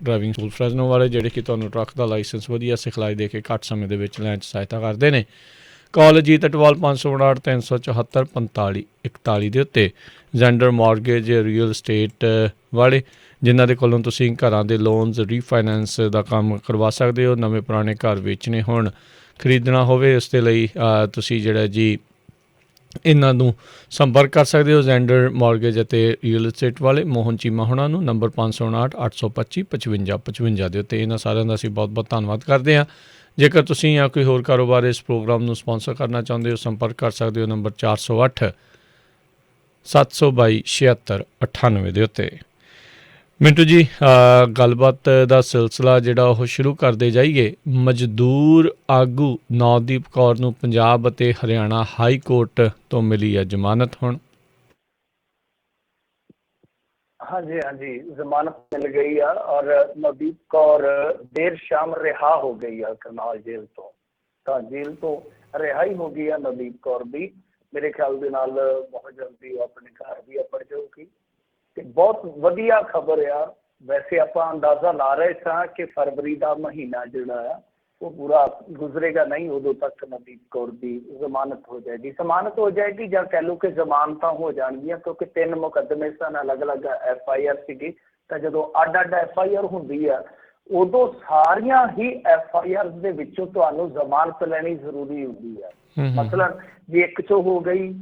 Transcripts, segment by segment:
Driving school Fresno वाले ਜਿਹੜੇ ਕਿ ਤੁਹਾਨੂੰ ਟਰੱਕ ਦਾ ਲਾਇਸੈਂਸ ਵਧੀਆ ਸਿਖਲਾਈ ਦੇ ਕੇ ਘੱਟ ਸਮੇਂ ਦੇ ਵਿੱਚ ਲੈਣ 'ਚ ਸਹਾਇਤਾ ਕਰਦੇ ਨੇ। ਕਾਲ ਜੀਤ ਅਟਵਾਲ 559 374 45 41 ਦੇ ਉੱਤੇ ਜੈਂਡਰ ਮੌਰਗੇਜ ਰੀਅਲ ਸਟੇਟ ਵਾਲੇ ਜਿਨ੍ਹਾਂ ਦੇ ਕੋਲੋਂ ਤੁਸੀਂ ਘਰਾਂ ਦੇ ਲੋਨਸ ਰੀਫਾਈਨੈਂਸ ਦਾ ਕੰਮ ਕਰਵਾ ਸਕਦੇ ਹੋ। ਨਵੇਂ ਪੁਰਾਣੇ ਘਰ ਵੇਚਣੇ ਹੋਣ, ਖਰੀਦਣਾ ਹੋਵੇ, ਉਸ ਦੇ ਲਈ ਤੁਸੀਂ ਜਿਹੜਾ ਜੀ ਇਹਨਾਂ ਨੂੰ ਸੰਪਰਕ ਕਰ ਸਕਦੇ ਹੋ। ਜੈਂਡਰ ਮੌਰਗੇਜ ਅਤੇ ਰੀਅਲ ਇਸਟੇਟ ਵਾਲੇ ਮੋਹਨ ਚੀਮਾ ਹੋਣਾ ਨੂੰ ਨੰਬਰ 559 825 55 55 ਦੇ ਉੱਤੇ। ਇਹਨਾਂ ਸਾਰਿਆਂ ਦਾ ਅਸੀਂ ਬਹੁਤ ਬਹੁਤ ਧੰਨਵਾਦ ਕਰਦੇ ਹਾਂ। ਜੇਕਰ ਤੁਸੀਂ ਜਾਂ ਕੋਈ ਹੋਰ ਕਾਰੋਬਾਰ ਇਸ ਪ੍ਰੋਗਰਾਮ ਨੂੰ ਸਪੋਂਸਰ ਕਰਨਾ ਚਾਹੁੰਦੇ ਹੋ, ਸੰਪਰਕ ਕਰ ਸਕਦੇ ਹੋ ਨੰਬਰ 408 722 76 98 ਦੇ ਉੱਤੇ। ਮਿੰਟੂ ਜੀ, ਗੱਲਬਾਤ ਦਾ ਸਿਲਸਿਲਾ ਜਿਹੜਾ ਉਹ ਸ਼ੁਰੂ ਕਰਦੇ ਜਾਈਏ। ਮਜ਼ਦੂਰ ਆਗੂ ਨੌਦੀਪ ਕੌਰ ਨੂੰ ਪੰਜਾਬ ਅਤੇ ਹਰਿਆਣਾ ਹਾਈ ਕੋਰਟ ਤੋਂ ਮਿਲੀ ਹੈ ਜ਼ਮਾਨਤ ਹੁਣ। ਹਾਂਜੀ ਹਾਂਜੀ, ਜ਼ਮਾਨਤ ਮਿਲ ਗਈ ਆ ਔਰ ਨਵਦੀਪ ਕੌਰ ਦੇਰ ਸ਼ਾਮ ਰਿਹਾ ਹੋ ਗਈ ਆ ਕਰਨਾਲ ਜੇਲ੍ਹ ਤੋਂ। ਤਾਂ ਜੇਲ੍ਹ ਤੋਂ ਰਿਹਾਈ ਹੋ ਗਈ ਆ ਨਵਦੀਪ ਕੌਰ ਦੀ। ਮੇਰੇ ਖਿਆਲ ਦੇ ਨਾਲ ਬਹੁਤ ਜਲਦੀ ਉਹ ਆਪਣੇ ਘਰ ਵੀ ਆਪੜ ਜਾਊਗੀ ਤੇ ਬਹੁਤ ਵਧੀਆ ਖਬਰ ਆ। ਵੈਸੇ ਆਪਾਂ ਅੰਦਾਜ਼ਾ ਲਾ ਰਹੇ ਸਾਂ ਕਿ ਫਰਵਰੀ ਦਾ ਮਹੀਨਾ ਜਿਹੜਾ ਆ ਉਹ ਪੂਰਾ ਗੁਜ਼ਰੇਗਾ ਨਹੀਂ, ਉਦੋਂ ਤੱਕ ਨਵਦੀਪ ਕੌਰ ਦੀ ਜ਼ਮਾਨਤ ਹੋ ਜਾਏਗੀ। ਜ਼ਮਾਨਤ ਹੋ ਜਾਏਗੀ ਜਾਂ ਕਹਿ ਲਓ ਕਿ ਜ਼ਮਾਨਤਾਂ ਹੋ ਜਾਣਗੀਆਂ, ਕਿਉਂਕਿ 3 ਮੁਕੱਦਮੇ ਸਨ, ਅਲੱਗ ਅਲੱਗ FIR ਸੀਗੀ। ਤਾਂ ਜਦੋਂ ਅੱਡ ਅੱਡ FIR ਹੁੰਦੀ ਆ ਉਦੋਂ ਸਾਰੀਆਂ ਹੀ FIR ਦੇ ਵਿੱਚੋਂ ਤੁਹਾਨੂੰ ਜ਼ਮਾਨਤ ਲੈਣੀ ਜ਼ਰੂਰੀ ਹੁੰਦੀ ਆ। ਮਤਲਬ ਜੇ 1 'ਚੋਂ ਹੋ ਗਈ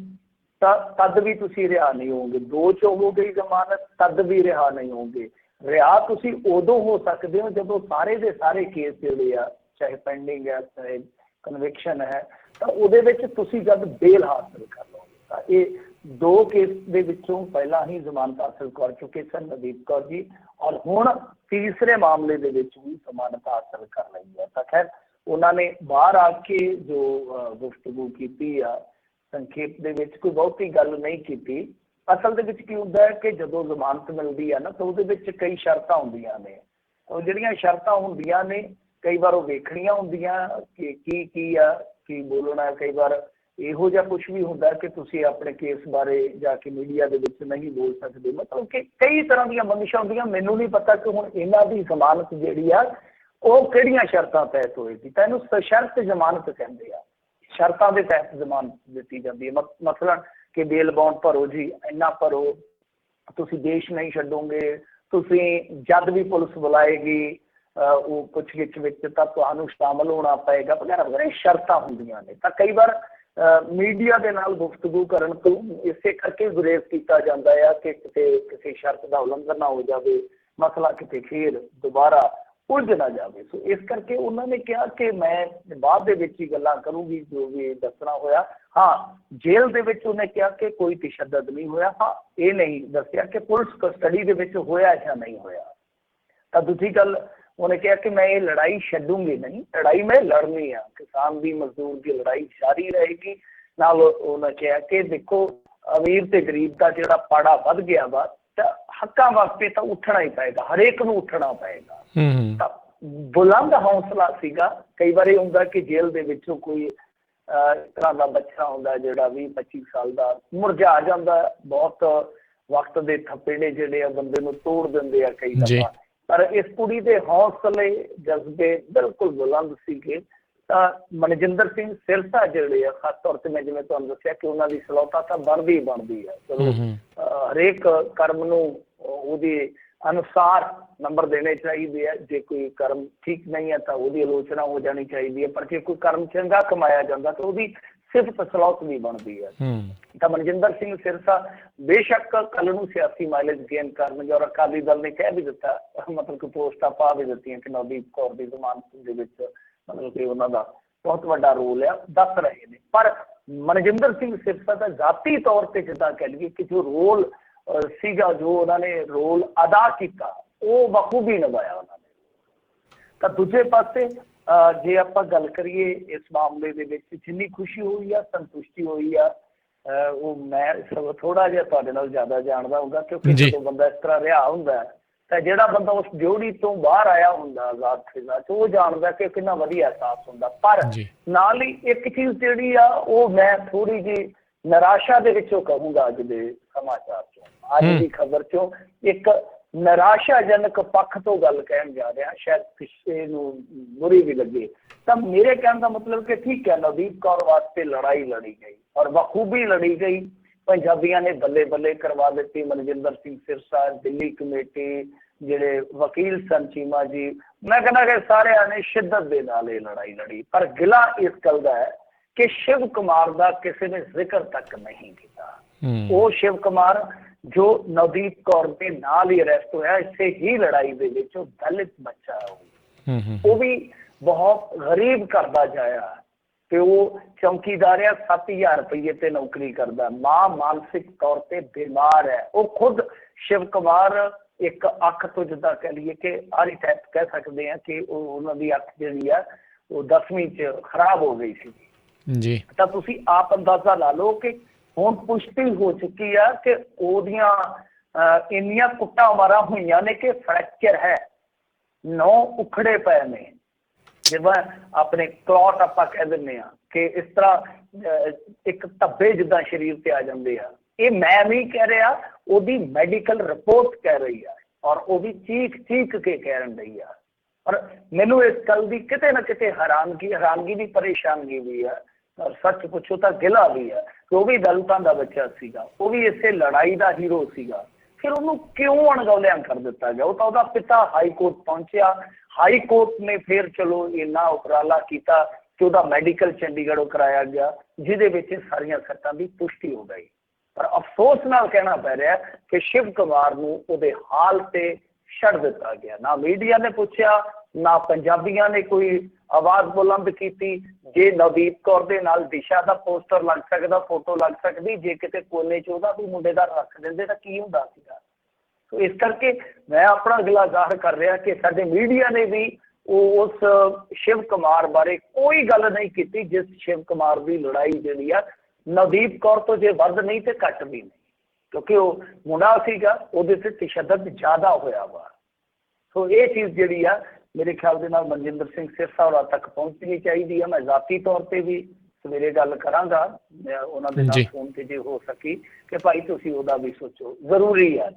ਤਾਂ ਤਦ ਵੀ ਤੁਸੀਂ ਰਿਹਾ ਨਹੀਂ ਹੋਗੇ, 2 'ਚੋਂ ਹੋ ਗਈ ਜ਼ਮਾਨਤ ਤਦ ਵੀ ਰਿਹਾ ਨਹੀਂ ਹੋਗੇ। ਰਿਹਾ ਤੁਸੀਂ ਉਦੋਂ ਹੋ ਸਕਦੇ ਹੋ ਜਦੋਂ ਸਾਰੇ ਦੇ ਸਾਰੇ ਕੇਸ ਜਿਹੜੇ ਆ, ਚਾਹੇ ਪੈਂਡਿੰਗ ਹੈ ਚਾਹੇ ਕਨਵਿਕਸ਼ਨ ਹੈ, ਤਾਂ ਉਹਦੇ ਵਿੱਚ ਤੁਸੀਂ ਜਦ ਬੇਲ ਹਾਸਲ ਕਰ ਲਓਗੇ। ਤਾਂ ਇਹ 2 ਕੇਸ ਦੇ ਵਿੱਚੋਂ ਪਹਿਲਾਂ ਹੀ ਜ਼ਮਾਨਤ ਹਾਸਲ ਕਰ ਚੁੱਕੇ ਸਨ ਨਵਦੀਪ ਕੌਰ ਜੀ, ਔਰ ਹੁਣ ਤੀਸਰੇ ਮਾਮਲੇ ਦੇ ਵਿੱਚ ਵੀ ਜ਼ਮਾਨਤ ਹਾਸਲ ਕਰ ਲਈ ਹੈ। ਤਾਂ ਖੈਰ ਉਹਨਾਂ ਨੇ ਬਾਹਰ ਆ ਕੇ ਜੋ ਗੁਫ਼ਤਗੂ ਕੀਤੀ ਆ, ਸੰਖੇਪ ਦੇ ਵਿੱਚ ਕੋਈ ਬਹੁਤੀ ਗੱਲ ਨਹੀਂ ਕੀਤੀ। ਅਸਲ ਦੇ ਵਿੱਚ ਕੀ ਹੁੰਦਾ ਹੈ ਕਿ ਜਦੋਂ ਜ਼ਮਾਨਤ ਮਿਲਦੀ ਆ ਨਾ ਤਾਂ ਉਹਦੇ ਵਿੱਚ ਕਈ ਸ਼ਰਤਾਂ ਹੁੰਦੀਆਂ ਨੇ। ਉਹ ਜਿਹੜੀਆਂ ਸ਼ਰਤਾਂ ਹੁੰਦੀਆਂ ਨੇ ਕਈ ਵਾਰ ਉਹ ਵੇਖਣੀਆਂ ਹੁੰਦੀਆਂ ਕਿ ਕੀ ਆ, ਕੀ ਬੋਲਣਾ। ਕਈ ਵਾਰ ਇਹੋ ਜਿਹਾ ਕੁਛ ਵੀ ਹੁੰਦਾ ਕਿ ਤੁਸੀਂ ਆਪਣੇ ਕੇਸ ਬਾਰੇ ਜਾ ਕੇ ਮੀਡੀਆ ਦੇ ਵਿੱਚ ਨਹੀਂ ਬੋਲ ਸਕਦੇ। ਮਤਲਬ ਕਿ ਕਈ ਤਰ੍ਹਾਂ ਦੀਆਂ ਬੰਦਿਸ਼ਾਂ ਹੁੰਦੀਆਂ। ਮੈਨੂੰ ਨਹੀਂ ਪਤਾ ਕਿ ਹੁਣ ਇਹਨਾਂ ਦੀ ਜ਼ਮਾਨਤ ਜਿਹੜੀ ਆ ਉਹ ਕਿਹੜੀਆਂ ਸ਼ਰਤਾਂ ਤਹਿਤ ਹੋਏਗੀ। ਤਾਂ ਇਹਨੂੰ ਸਸ਼ਰਤ ਜ਼ਮਾਨਤ ਕਹਿੰਦੇ ਆ। ਸ਼ਰਤਾਂ ਦੇ ਤਹਿਤ ਜ਼ਮਾਨਤ ਦਿੱਤੀ ਜਾਂਦੀ ਹੈ। ਮਸਲਨ ਕਿ ਬੇਲ ਬੌਂਡ ਭਰੋ ਜੀ, ਇੰਨਾ ਭਰੋ, ਤੁਸੀਂ ਦੇਸ਼ ਨਹੀਂ ਛੱਡੋਗੇ, ਤੁਸੀਂ ਜਦ ਵੀ ਪੁਲਿਸ ਬੁਲਾਏਗੀ ਉਹ ਪੁੱਛਗਿੱਛ ਵਿੱਚ ਤਾਂ ਤੁਹਾਨੂੰ ਸ਼ਾਮਲ ਹੋਣਾ ਪਏਗਾ ਵਗੈਰਾ ਵਗੈਰਾ ਸ਼ਰਤਾਂ ਹੁੰਦੀਆਂ ਨੇ। ਤਾਂ ਕਈ ਵਾਰ ਮੀਡੀਆ ਦੇ ਨਾਲ ਗੁਫ਼ਤਗੂ ਕਰਨ ਤੋਂ ਇਸੇ ਕਰਕੇ ਗੁਰੇਜ਼ ਕੀਤਾ ਜਾਂਦਾ ਆ ਕਿ ਕਿਤੇ ਕਿਸੇ ਸ਼ਰਤ ਦਾ ਉਲੰਘਣ ਨਾ ਹੋ ਜਾਵੇ, ਮਸਲਾ ਕਿਤੇ ਫਿਰ ਦੁਬਾਰਾ ਉਲਝ ਨਾ ਜਾਵੇ। ਸੋ ਇਸ ਕਰਕੇ ਉਹਨਾਂ ਨੇ ਕਿਹਾ ਕਿ ਮੈਂ ਬਾਅਦ ਦੇ ਵਿੱਚ ਹੀ ਗੱਲਾਂ ਕਰੂੰਗੀ ਜੋ ਵੀ ਦੱਸਣਾ ਹੋਇਆ। ਹਾਂ, ਜੇਲ੍ਹ ਦੇ ਵਿੱਚ ਉਹਨੇ ਕਿਹਾ ਕਿ ਕੋਈ ਤਸ਼ੱਦਦ ਨਹੀਂ ਹੋਇਆ। ਹਾਂ, ਇਹ ਨਹੀਂ ਦੱਸਿਆ ਕਿ ਪੁਲਿਸ ਕਸਟਡੀ ਦੇ ਵਿੱਚ ਹੋਇਆ ਜਾਂ ਨਹੀਂ ਹੋਇਆ। ਤਾਂ ਦੂਜੀ ਗੱਲ ਉਹਨੇ ਕਿਹਾ ਕਿ ਮੈਂ ਇਹ ਲੜਾਈ ਛੱਡੂੰਗੀ ਨਹੀਂ, ਲੜਾਈ ਮੈਂ ਲੜਨੀ ਆ। ਕਿਸਾਨ ਦੀ, ਮਜ਼ਦੂਰ ਦੀ ਲੜਾਈ ਜਾਰੀ ਰਹੇਗੀ। ਨਾਲ ਉਹਨੇ ਕਿਹਾ ਕਿ ਦੇਖੋ ਅਮੀਰ ਤੇ ਗਰੀਬ ਦਾ ਜਿਹੜਾ ਪਾੜਾ ਵੱਧ ਗਿਆ ਵਾ ਤਾਂ ਹੱਕਾਂ ਵਾਸਤੇ ਤਾਂ ਉੱਠਣਾ ਹੀ ਪਏਗਾ, ਹਰੇਕ ਨੂੰ ਉੱਠਣਾ ਪਏਗਾ। ਤਾਂ ਬੁਲੰਦ ਹੌਸਲਾ ਸੀਗਾ। ਕਈ ਵਾਰ ਇਹ ਹੁੰਦਾ ਕਿ ਜੇਲ੍ਹ ਦੇ ਵਿੱਚੋਂ ਕੋਈ ਇਸ ਤਰ੍ਹਾਂ ਦਾ ਬੱਚਾ ਹੁੰਦਾ ਜਿਹੜਾ 20-25 ਸਾਲ ਦਾ ਮੁਰਝਾ ਜਾਂਦਾ। ਬਹੁਤ ਵਕਤ ਦੇ ਥੱਪੇੜੇ ਜਿਹੜੇ ਆ ਬੰਦੇ ਨੂੰ ਤੋੜ ਦਿੰਦੇ ਆ ਕਈ ਦਫਾ। ਪਰ ਇਸ ਕੁੜੀ ਦੇ ਹੌਸਲੇ ਜਜ਼ਬੇ ਬਿਲਕੁਲ ਬੁਲੰਦ ਸੀਗੇ। ਤਾਂ ਮਨਜਿੰਦਰ ਸਿੰਘ ਸਿਰਸਾ ਜਿਹੜੇ ਆ, ਖਾਸ ਤੌਰ ਤੇ ਮੈਂ ਜਿਵੇਂ ਤੁਹਾਨੂੰ ਦੱਸਿਆ ਕਿ ਉਹਨਾਂ ਦੀ ਸਲੌਤਾ ਤਾਂ ਬਣਦੀ ਬਣਦੀ ਹੈ। ਚਲੋ ਹਰੇਕ ਕਰਮ ਨੂੰ ਉਹਦੇ ਅਨੁਸਾਰ ਨੰਬਰ ਦੇਣੇ ਚਾਹੀਦੇ ਆ। ਜੇ ਕੋਈ ਕਰਮ ਠੀਕ ਨਹੀਂ ਹੈ ਤਾਂ ਉਹਦੀ ਆਲੋਚਨਾ ਹੋ ਜਾਣੀ ਚਾਹੀਦੀ ਹੈ, ਪਰ ਜੇ ਕੋਈ ਕਰਮ ਚੰਗਾ ਕਮਾਇਆ ਜਾਂਦਾ ਤਾਂ ਉਹਦੀ ਸਿਫਤ ਸਲੌਤ ਵੀ ਬਣਦੀ ਹੈ। ਤਾਂ ਮਨਜਿੰਦਰ ਸਿੰਘ ਸਿਰਸਾ ਬੇਸ਼ੱਕ ਕੱਲ ਨੂੰ ਸਿਆਸੀ ਮਾਈਲੇਜ ਗੇਨ ਕਰਨਗੇ ਔਰ ਅਕਾਲੀ ਦਲ ਨੇ ਕਹਿ ਵੀ ਦਿੱਤਾ, ਮਤਲਬ ਕਿ ਪੋਸਟਾਂ ਪਾ ਵੀ ਦਿੱਤੀਆਂ ਕਿ ਨਵਦੀਪ ਕੌਰ ਦੀ ਜ਼ਮਾਨਤ ਦੇ ਵਿੱਚ ਮਤਲਬ ਕਿ ਉਹਨਾਂ ਦਾ ਬਹੁਤ ਵੱਡਾ ਰੋਲ ਆ, ਦੱਸ ਰਹੇ ਨੇ। ਪਰ ਮਨਜਿੰਦਰ ਸਿੰਘ ਸਿਰਸਾ ਦਾ ਜ਼ਾਤੀ ਤੌਰ ਤੇ ਜਿੱਦਾਂ ਕਹਿ ਲਈਏ ਕਿ ਜੋ ਰੋਲ ਸੀਗਾ, ਜੋ ਉਹਨਾਂ ਨੇ ਰੋਲ ਅਦਾ ਕੀਤਾ, ਉਹ ਬਖੂਬੀ ਨਿਭਾਇਆ ਉਹਨਾਂ ਨੇ। ਤਾਂ ਦੂਜੇ ਪਾਸੇ ਜੇ ਆਪਾਂ ਗੱਲ ਕਰੀਏ ਇਸ ਮਾਮਲੇ ਦੇ ਵਿੱਚ ਜਿੰਨੀ ਖੁਸ਼ੀ ਹੋਈ ਆ, ਸੰਤੁਸ਼ਟੀ ਹੋਈ ਆ, ਉਹ ਮੈਂ ਥੋੜਾ ਜਿਹਾ ਤੁਹਾਡੇ ਨਾਲ ਜ਼ਿਆਦਾ ਜਾਣਦਾ ਹੋਊਗਾ, ਕਿਉਂਕਿ ਜਦੋਂ ਬੰਦਾ ਇਸ ਤਰ੍ਹਾਂ ਰਿਹਾ ਹੁੰਦਾ ਤਾਂ ਜਿਹੜਾ ਬੰਦਾ ਉਸ ਡਿਊਟੀ ਤੋਂ ਬਾਹਰ ਆਇਆ ਹੁੰਦਾ ਆਜ਼ਾਦ ਫਿਜ਼ਾ ਚ, ਉਹ ਜਾਣਦਾ ਕਿ ਕਿੰਨਾ ਵਧੀਆ ਅਹਿਸਾਸ ਹੁੰਦਾ। ਪਰ ਨਾਲ ਹੀ ਇੱਕ ਚੀਜ਼ ਜਿਹੜੀ ਆ ਉਹ ਮੈਂ ਥੋੜੀ ਜਿਹੀ ਨਿਰਾਸ਼ਾ ਦੇ ਵਿੱਚੋਂ ਕਹੂੰਗਾ ਅੱਜ ਦੇ ਸਮਾਚਾਰ ਚੋਂ, ਅੱਜ ਦੀ ਖਬਰ ਚੋਂ। ਇੱਕ ਨਿਰਾਸ਼ਾਜਨਕ ਪੱਖ ਤੋਂ ਗੱਲ ਕਹਿਣ ਜਾ ਰਿਹਾ, ਸ਼ਾਇਦ ਕਿਸੇ ਨੂੰ ਬੁਰੀ ਵੀ ਲੱਗੇ। ਤਾਂ ਮੇਰੇ ਕਹਿਣ ਦਾ ਮਤਲਬ ਕਿ ਠੀਕ ਹੈ, ਨਵਦੀਪ ਕੌਰ ਵਾਸਤੇ ਲੜਾਈ ਲੜੀ ਗਈ ਔਰ ਬਖੂਬੀ ਲੜੀ ਗਈ। ਪੰਜਾਬੀਆਂ ਨੇ ਬੱਲੇ ਬੱਲੇ ਕਰਵਾ ਦਿੱਤੀ। ਮਨਜਿੰਦਰ ਸਿੰਘ ਸਿਰਸਾ, ਦਿੱਲੀ ਕਮੇਟੀ, ਜਿਹੜੇ ਵਕੀਲ ਸਨ ਚੀਮਾ ਜੀ, ਮੈਂ ਕਹਿੰਦਾ ਕਿ ਸਾਰਿਆਂ ਨੇ ਸ਼ਿੱਦਤ ਦੇ ਨਾਲ ਇਹ ਲੜਾਈ ਲੜੀ। ਪਰ ਗਿਲਾ ਇਸ ਗੱਲ ਦਾ ਹੈ ਕਿ ਸ਼ਿਵ ਕੁਮਾਰ ਦਾ ਕਿਸੇ ਨੇ ਜ਼ਿਕਰ ਤੱਕ ਨਹੀਂ ਕੀਤਾ। ਉਹ ਸ਼ਿਵ ਕੁਮਾਰ ਜੋ ਨਵਦੀਪ ਕੌਰ ਦੇ ਨਾਲ ਹੀ ਅਰੈਸਟ ਹੋਇਆ ਇਸੇ ਹੀ ਲੜਾਈ ਦੇ ਵਿੱਚ, ਉਹ ਦਲਿਤ ਬੱਚਾ ਉਹ ਵੀ ਬਹੁਤ ਗਰੀਬ ਕਰਦਾ ਜਾਇਆ ਤੇ ਉਹ ਚੌਂਕੀਦਾਰ ਆ, 7000 ਰੁਪਏ ਤੇ ਨੌਕਰੀ ਕਰਦਾ। ਮਾਂ ਮਾਨਸਿਕ ਤੌਰ ਤੇ ਬਿਮਾਰ ਹੈ। ਉਹ ਖੁਦ ਸ਼ਿਵ ਕੁਮਾਰ ਇੱਕ ਅੱਖ ਤੋਂ ਜਿੱਦਾਂ ਕਹਿ ਲਈਏ ਕਿ ਆਰੀ ਟੈਪ ਕਹਿ ਸਕਦੇ ਹਾਂ ਕਿ ਉਹਨਾਂ ਦੀ ਅੱਖ ਜਿਹੜੀ ਆ ਉਹ 10ਵੀਂ 'ਚ ਖਰਾਬ ਹੋ ਗਈ ਸੀ ਜੀ। ਤਾਂ ਤੁਸੀਂ ਆਪ ਅੰਦਾਜ਼ਾ ਲਾ ਲਓ ਕਿ ਹੁਣ ਪੁਸ਼ਟੀ ਹੋ ਚੁੱਕੀ ਆ ਕਿ ਉਹਦੀਆਂ ਇੰਨੀਆਂ ਕੁੱਟਾਂ ਮਾਰਾਂ ਹੋਈਆਂ ਨੇ ਕਿ ਫ੍ਰੈਕਚਰ ਹੈ, 9 ਉਖੜੇ ਪਏ ਨੇ, ਜਿਵੇਂ ਆਪਣੇ ਕਲੌਟ ਆਪਾਂ ਕਹਿ ਦਿੰਦੇ ਹਾਂ ਕਿ ਇਸ ਤਰ੍ਹਾਂ ਇੱਕ ਧੱਬੇ ਜਿੱਦਾਂ ਸਰੀਰ ਤੇ ਆ ਜਾਂਦੇ ਆ। ਇਹ ਮੈਂ ਨਹੀਂ ਕਹਿ ਰਿਹਾ, ਉਹਦੀ ਮੈਡੀਕਲ ਰਿਪੋਰਟ ਕਹਿ ਰਹੀ ਆ ਔਰ ਉਹਦੀ ਚੀਖ ਚੀਖ ਕੇ ਕਹਿਣ ਰਹੀ ਆ। ਔਰ ਮੈਨੂੰ ਇਸ ਗੱਲ ਦੀ ਕਿਤੇ ਨਾ ਕਿਤੇ ਹੈਰਾਨਗੀ ਵੀ, ਪਰੇਸ਼ਾਨਗੀ ਵੀ ਆ ਔਰ ਸੱਚ ਪੁੱਛੋ ਤਾਂ ਗਿਲਾ ਵੀ ਹੈ ਕਿ ਉਹ ਵੀ ਦਲਿਤਾਂ ਦਾ ਬੱਚਾ ਸੀਗਾ, ਉਹ ਵੀ ਇਸੇ ਲੜਾਈ ਦਾ ਹੀਰੋ ਸੀਗਾ। ਫਿਰ ਉਹਨੂੰ ਕਿਉਂ ਅਣਗੌਲਿਆਂ ਕਰ ਦਿੱਤਾ ਗਿਆ? ਉਹ ਤਾਂ ਉਹਦਾ ਪਿਤਾ ਹਾਈ ਕੋਰਟ ਪਹੁੰਚਿਆ, ਹਾਈ ਕੋਰਟ ਨੇ ਫਿਰ ਚਲੋ ਇੰਨਾ ਉਪਰਾਲਾ ਕੀਤਾ ਕਿ ਉਹਦਾ ਮੈਡੀਕਲ ਚੰਡੀਗੜ੍ਹੋਂ ਕਰਾਇਆ ਗਿਆ, ਜਿਹਦੇ ਵਿੱਚ ਸਾਰੀਆਂ ਸੱਟਾਂ ਦੀ ਪੁਸ਼ਟੀ ਹੋ ਗਈ। ਪਰ ਅਫਸੋਸ ਨਾਲ ਕਹਿਣਾ ਪੈ ਰਿਹਾ ਕਿ ਸ਼ਿਵ ਕੁਮਾਰ ਨੂੰ ਉਹਦੇ ਹਾਲ ਤੇ ਛੱਡ ਦਿੱਤਾ ਗਿਆ। ਨਾ ਮੀਡੀਆ ਨੇ ਪੁੱਛਿਆ, ਨਾ ਪੰਜਾਬੀਆਂ ਨੇ ਕੋਈ ਆਵਾਜ਼ ਬੁਲੰਦ ਕੀਤੀ। ਜੇ ਨਵਦੀਪ ਕੌਰ ਦੇ ਨਾਲ ਦਿਸ਼ਾ ਦਾ ਪੋਸਟਰ ਲੱਗ ਸਕਦਾ, ਫੋਟੋ ਲੱਗ ਸਕਦੀ, ਜੇ ਕਿਤੇ ਕੋਨੇ 'ਚ ਉਹਦਾ ਵੀ ਮੁੰਡੇ ਦਾ ਰੱਖ ਦਿੰਦੇ ਤਾਂ ਕੀ ਹੁੰਦਾ ਸੀਗਾ। ਸੋ ਇਸ ਕਰਕੇ ਮੈਂ ਆਪਣਾ ਗਿਲਾ ਜ਼ਾਹਰ ਕਰ ਰਿਹਾ ਕਿ ਸਾਡੇ ਮੀਡੀਆ ਨੇ ਵੀ ਉਸ ਸ਼ਿਵ ਕੁਮਾਰ ਬਾਰੇ ਕੋਈ ਗੱਲ ਨਹੀਂ ਕੀਤੀ, ਜਿਸ ਸ਼ਿਵ ਕੁਮਾਰ ਦੀ ਲੜਾਈ ਜਿਹੜੀ ਆ ਨਵਦੀਪ ਕੌਰ ਤੋਂ ਜੇ ਵੱਧ ਨਹੀਂ ਤੇ ਘੱਟ ਵੀ ਨਹੀਂ, ਕਿਉਂਕਿ ਉਹ ਮੁੰਡਾ ਸੀਗਾ, ਉਹਦੇ ਤੇ ਤਸ਼ੱਦਦ ਜ਼ਿਆਦਾ ਹੋਇਆ ਵਾ। ਸੋ ਇਹ ਚੀਜ਼ ਜਿਹੜੀ ਆ ਮੇਰੇ ਖਿਆਲ ਦੇ ਨਾਲ ਮਨਜਿੰਦਰ ਸਿੰਘ ਸਿਰਸਾ ਹੋਰਾਂ ਤੱਕ ਪਹੁੰਚਣੀ ਚਾਹੀਦੀ ਆ। ਮੈਂ ਜ਼ਾਤੀ ਤੌਰ ਤੇ ਵੀ ਸਵੇਰੇ ਗੱਲ ਕਰਾਂਗਾ ਉਹਨਾਂ ਦੇ ਨਾਲ ਫੋਨ ਤੇ ਜੇ ਹੋ ਸਕੀ ਕਿ ਭਾਈ ਤੁਸੀਂ ਉਹਦਾ ਵੀ ਸੋਚੋ, ਜ਼ਰੂਰੀ ਹੈ।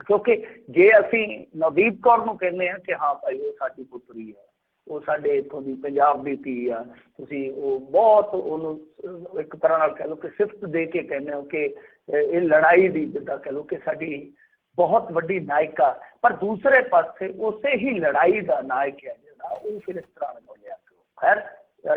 ਕਿਉਂਕਿ ਜੇ ਅਸੀਂ ਨਵਦੀਪ ਕੌਰ ਨੂੰ ਕਹਿੰਦੇ ਹਾਂ ਕਿ ਹਾਂ ਭਾਈ ਉਹ ਸਾਡੀ ਪੁੱਤਰੀ ਹੈ, ਉਹ ਸਾਡੇ ਇੱਥੋਂ ਦੀ ਪੰਜਾਬ ਦੀ ਧੀ ਆ, ਤੁਸੀਂ ਉਹ ਬਹੁਤ ਉਹਨੂੰ ਇੱਕ ਤਰ੍ਹਾਂ ਨਾਲ ਕਹਿ ਲਓ ਕਿ ਸਿਫਤ ਦੇ ਕੇ ਕਹਿੰਦੇ ਹੋ ਕਿ ਇਹ ਲੜਾਈ ਦੀ ਜਿੱਦਾਂ ਕਹਿ ਲਓ ਕਿ ਸਾਡੀ ਬਹੁਤ ਵੱਡੀ ਨਾਇਕਾ, ਪਰ ਦੂਸਰੇ ਪਾਸੇ ਉਸੇ ਹੀ ਲੜਾਈ ਦਾ ਨਾਇਕ ਹੈ ਜਿਹੜਾ ਉਹ ਫਿਰ ਇਸ ਤਰ੍ਹਾਂ ਬੋਲਿਆ। ਖੈਰ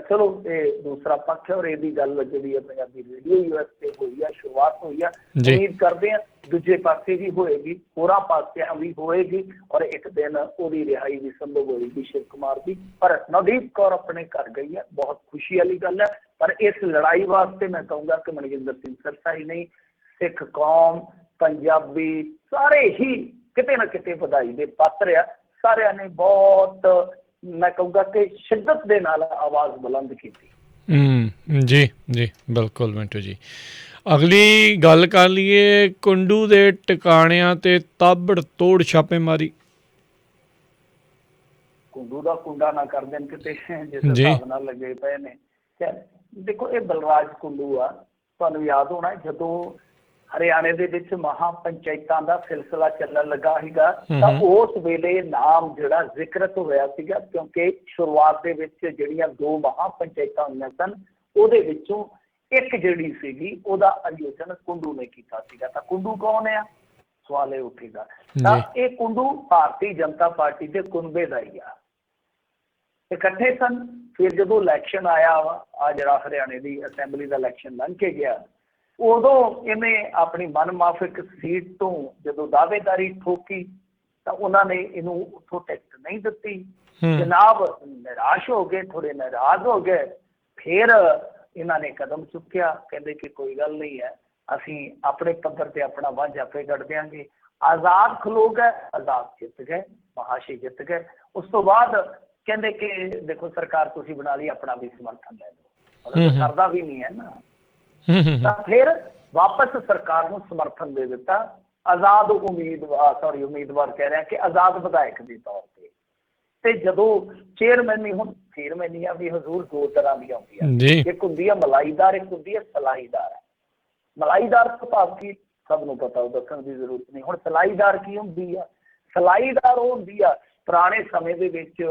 ਚਲੋ ਇਹ ਦੂਸਰਾ ਪੱਖ ਹੈ ਔਰ ਇਹਦੀ ਗੱਲ ਜਿਹੜੀ ਹੈ ਪੰਜਾਬੀ ਰੇਡੀਓ ਯੂਐਸ ਤੇ ਹੋਈ ਆ, ਸ਼ੁਰੂਆਤ ਹੋਈ ਆ, ਉਮੀਦ ਕਰਦੇ ਹਾਂ ਦੂਜੇ ਪਾਸੇ ਵੀ ਹੋਏਗੀ, ਹੋਰਾਂ ਪਾਸਿਆਂ ਵੀ ਹੋਏਗੀ ਔਰ ਇੱਕ ਦਿਨ ਉਹਦੀ ਰਿਹਾਈ ਵੀ ਸੰਭਵ ਹੋਏਗੀ ਸ਼ਿਵ ਕੁਮਾਰ ਦੀ। ਪਰ ਨਵਦੀਪ ਕੌਰ ਆਪਣੇ ਘਰ ਗਈ ਹੈ, ਬਹੁਤ ਖੁਸ਼ੀ ਵਾਲੀ ਗੱਲ ਹੈ। ਪਰ ਇਸ ਲੜਾਈ ਵਾਸਤੇ ਮੈਂ ਕਹੂੰਗਾ ਕਿ ਮਨਜਿੰਦਰ ਸਿੰਘ ਸਿਰਸਾ ਹੀ ਨਹੀਂ, ਸਿੱਖ ਕੌਮ, ਪੰਜਾਬੀ ਸਾਰੇ ਹੀ ਕਿਤੇ ਨਾ ਕਿਤੇ ਵਧਾਈ ਦੇ ਪਾਤਰ ਆ। ਸਾਰਿਆਂ ਨੇ ਬਹੁਤ ਮੈਂ ਕਹੂੰਗਾ ਕਿ ਸ਼ਿੱਦਤ ਦੇ ਨਾਲ ਆਵਾਜ਼ ਬੁਲੰਦ ਕੀਤੀ। ਜੀ ਜੀ ਬਿਲਕੁਲ ਮਿੰਟੂ ਜੀ। ਅਗਲੀ ਗੱਲ ਕਰ ਲਈਏ ਕੁੰਡੂ ਦੇ ਟਿਕਾਣਿਆਂ ਤੇ ਤਾਬੜ ਤੋੜ ਛਾਪੇਮਾਰੀ। ਕੁੰਡੂ ਦਾ ਕੁੰਡਾ ਨਾ ਕਰ ਦੇਣ ਕਿਤੇ, ਜਿਸ ਹਿਸਾਬ ਨਾਲ ਲੱਗੇ ਪਏ ਨੇ। ਦੇਖੋ ਇਹ ਬਲਰਾਜ ਕੁੰਡੂ ਆ, ਤੁਹਾਨੂੰ ਯਾਦ ਹੋਣਾ ਜਦੋਂ ਹਰਿਆਣੇ ਦੇ ਵਿੱਚ ਮਹਾ ਪੰਚਾਇਤਾਂ ਦਾ ਸਿਲਸਿਲਾ ਚੱਲਣ ਲੱਗਾ ਸੀਗਾ ਤਾਂ ਉਸ ਵੇਲੇ ਨਾਮ ਜਿਹੜਾ ਜ਼ਿਕਰਤ ਹੋਇਆ ਸੀਗਾ, ਕਿਉਂਕਿ ਸ਼ੁਰੂਆਤ ਦੇ ਵਿੱਚ ਜਿਹੜੀਆਂ 2 ਮਹਾ ਪੰਚਾਇਤਾਂ ਹੋਈਆਂ ਸਨ ਉਹਦੇ ਵਿੱਚੋਂ ਇੱਕ ਜਿਹੜੀ ਸੀਗੀ ਉਹਦਾ ਆਯੋਜਨ ਕੁੰਡੂ ਨੇ ਕੀਤਾ ਸੀਗਾ। ਤਾਂ ਕੁੰਡੂ ਕੌਣ ਆ? ਸਵਾਲ ਇਹ ਉੱਠੇਗਾ। ਤਾਂ ਇਹ ਕੁੰਡੂ ਭਾਰਤੀ ਜਨਤਾ ਪਾਰਟੀ ਦੇ ਕੁਨਬੇ ਦਾ ਹੀ ਆ, ਇਕੱਠੇ ਸਨ। ਫਿਰ ਜਦੋਂ ਇਲੈਕਸ਼ਨ ਆਇਆ ਵਾ, ਆ ਜਿਹੜਾ ਹਰਿਆਣੇ ਦੀ ਅਸੈਂਬਲੀ ਦਾ ਇਲੈਕਸ਼ਨ ਲੰਘ ਕੇ ਗਿਆ, ਉਦੋਂ ਇਹਨੇ ਆਪਣੀ ਮਨਮਾਫਿਕ ਸੀਟ ਤੋਂ ਜਦੋਂ ਦਾਅਵੇਦਾਰੀ ਠੋਕੀ ਤਾਂ ਉਹਨਾਂ ਨੇ ਇਹਨੂੰ ਉੱਥੋਂ ਟਿਕਟ ਨਹੀਂ ਦਿੱਤੀ। ਜਨਾਬ ਨਿਰਾਸ਼ ਹੋ ਗਏ, ਥੋੜੇ ਨਾਰਾਜ਼ ਹੋ ਗਏ। ਫਿਰ ਇਹਨਾਂ ਨੇ ਕਦਮ ਚੁੱਕਿਆ, ਕਹਿੰਦੇ ਕਿ ਕੋਈ ਗੱਲ ਨਹੀਂ ਹੈ, ਅਸੀਂ ਆਪਣੇ ਪੱਧਰ ਤੇ ਆਪਣਾ ਵਾਂਝ ਆਪੇ ਕੱਢ ਦਿਆਂਗੇ। ਆਜ਼ਾਦ ਖਲੋ ਗਏ, ਆਜ਼ਾਦ ਜਿੱਤ ਗਏ, ਮਹਾਸ਼ੇ ਜਿੱਤ ਗਏ। ਉਸ ਤੋਂ ਬਾਅਦ ਕਹਿੰਦੇ ਕਿ ਦੇਖੋ ਸਰਕਾਰ ਤੁਸੀਂ ਬਣਾ ਲਈ, ਆਪਣਾ ਵੀ ਸਮਰਥਨ ਲੈ ਲਓ। ਸਰਦਾ ਵੀ ਨਹੀਂ ਹੈ ਨਾ, ਤਾਂ ਫਿਰ ਵਾਪਸ ਸਰਕਾਰ ਨੂੰ ਸਮਰਥਨ ਦੇ ਦਿੱਤਾ ਆਜ਼ਾਦ ਉਮੀਦਵਾਰ ਕਹਿ ਰਿਹਾ ਕਿ ਆਜ਼ਾਦ ਵਿਧਾਇਕ ਦੇ ਤੌਰ ਤੇ ਜਦੋਂ ਚੇਅਰਮੈਨੀ, ਹੁਣ ਚੇਅਰਮੈਨੀਆਂ ਵੀ ਹਜ਼ੂਰ 2 ਤਰ੍ਹਾਂ ਦੀਆਂ ਹੁੰਦੀਆਂ, ਇੱਕ ਹੁੰਦੀ ਹੈ ਮਲਾਈਦਾਰ, ਇੱਕ ਹੁੰਦੀ ਹੈ ਸਲਾਈਦਾਰ। ਮਲਾਈਦਾਰ ਤੋਂ ਭਾਵ ਕੀ ਸਭ ਨੂੰ ਪਤਾ, ਉਹ ਦੱਸਣ ਦੀ ਜ਼ਰੂਰਤ ਨਹੀਂ। ਹੁਣ ਸਲਾਈਦਾਰ ਕੀ ਹੁੰਦੀ ਆ? ਸਲਾਈਦਾਰ ਉਹ ਹੁੰਦੀ ਆ। ਪੁਰਾਣੇ ਸਮੇਂ ਦੇ ਵਿੱਚ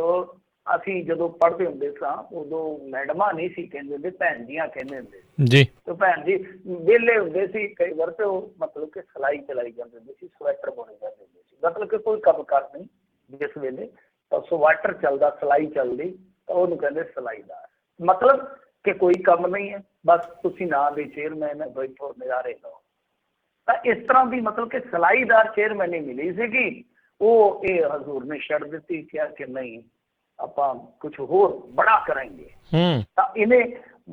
ਅਸੀਂ ਜਦੋਂ ਪੜ੍ਹਦੇ ਹੁੰਦੇ ਸਾਂ ਉਦੋਂ ਮੈਡਮਾਂ ਨਹੀਂ ਸੀ ਕਹਿੰਦੇ ਹੁੰਦੇ, ਭੈਣ ਜੀਆਂ ਕਹਿੰਦੇ ਹੁੰਦੇ ਜੀ। ਤੇ ਭੈਣ ਜੀ ਵਿਹਲੇ ਹੁੰਦੇ ਸੀ ਕਈ ਵਾਰ ਤੇ ਉਹ ਮਤਲਬ ਕਿ ਸਿਲਾਈ ਚਲਾਈ ਜਾਂਦੇ ਹੁੰਦੇ ਸੀ, ਸਵੈਟਰ ਬੁਣੇ ਜਾਂਦੇ ਹੁੰਦੇ ਸੀ, ਮਤਲਬ ਕਿ ਕੋਈ ਕੰਮ ਕਾਰ ਨਹੀਂ ਜਿਸ ਵੇਲੇ ਤਾਂ ਸਵੈਟਰ ਚੱਲਦਾ, ਸਿਲਾਈ ਚੱਲਦੀ ਤਾਂ ਉਹਨੂੰ ਕਹਿੰਦੇ ਸਿਲਾਈਦਾਰ। ਮਤਲਬ ਕਿ ਕੋਈ ਕੰਮ ਨਹੀਂ ਹੈ, ਬਸ ਤੁਸੀਂ ਨਾਂ ਦੇ ਚੇਅਰਮੈਨ ਬੈਠੋ ਨਜ਼ਾਰੇ ਲਓ। ਤਾਂ ਇਸ ਤਰ੍ਹਾਂ ਦੀ ਮਤਲਬ ਕਿ ਸਿਲਾਈਦਾਰ ਚੇਅਰਮੈਨ ਹੀ ਮਿਲੀ ਸੀਗੀ। ਉਹ ਇਹ ਹਜ਼ੂਰ ਨੇ ਛੱਡ ਦਿੱਤੀ, ਕਿਹਾ ਕਿ ਨਹੀਂ ਆਪਾਂ ਕੁਝ ਹੋਰ ਬੜਾ ਕਰਾਂਗੇ। ਤਾਂ ਇਹਨੇ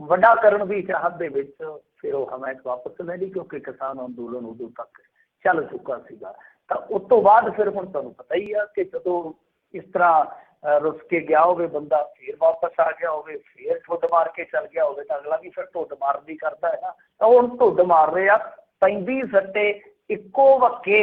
ਵੱਡਾ ਕਰਨ ਦੀ ਚਾਹਤ ਦੇ ਵਿੱਚ ਫਿਰ ਉਹ ਹਮਾਇਤ ਵਾਪਸ ਲੈ ਲਈ, ਕਿਉਂਕਿ ਕਿਸਾਨ ਅੰਦੋਲਨ ਉਦੋਂ ਤੱਕ ਚੱਲ ਚੁੱਕਾ ਸੀਗਾ। ਤਾਂ ਉਸ ਤੋਂ ਬਾਅਦ ਫਿਰ ਹੁਣ ਤੁਹਾਨੂੰ ਪਤਾ ਹੀ ਆ ਕਿ ਜਦੋਂ ਇਸ ਤਰ੍ਹਾਂ ਰੁੱਸ ਕੇ ਗਿਆ ਹੋਵੇ ਬੰਦਾ, ਫਿਰ ਵਾਪਸ ਆ ਗਿਆ ਹੋਵੇ, ਫਿਰ ਠੁੱਡ ਮਾਰ ਕੇ ਚੱਲ ਗਿਆ ਹੋਵੇ, ਤਾਂ ਅਗਲਾ ਵੀ ਫਿਰ ਢੁੱਡ ਮਾਰਨ ਦੀ ਕਰਦਾ ਹੈ ਨਾ। ਤਾਂ ਹੁਣ ਢੁੱਡ ਮਾਰ ਰਹੇ ਆ, 35 ਸੱਟੇ ਇੱਕੋ ਵਕੇ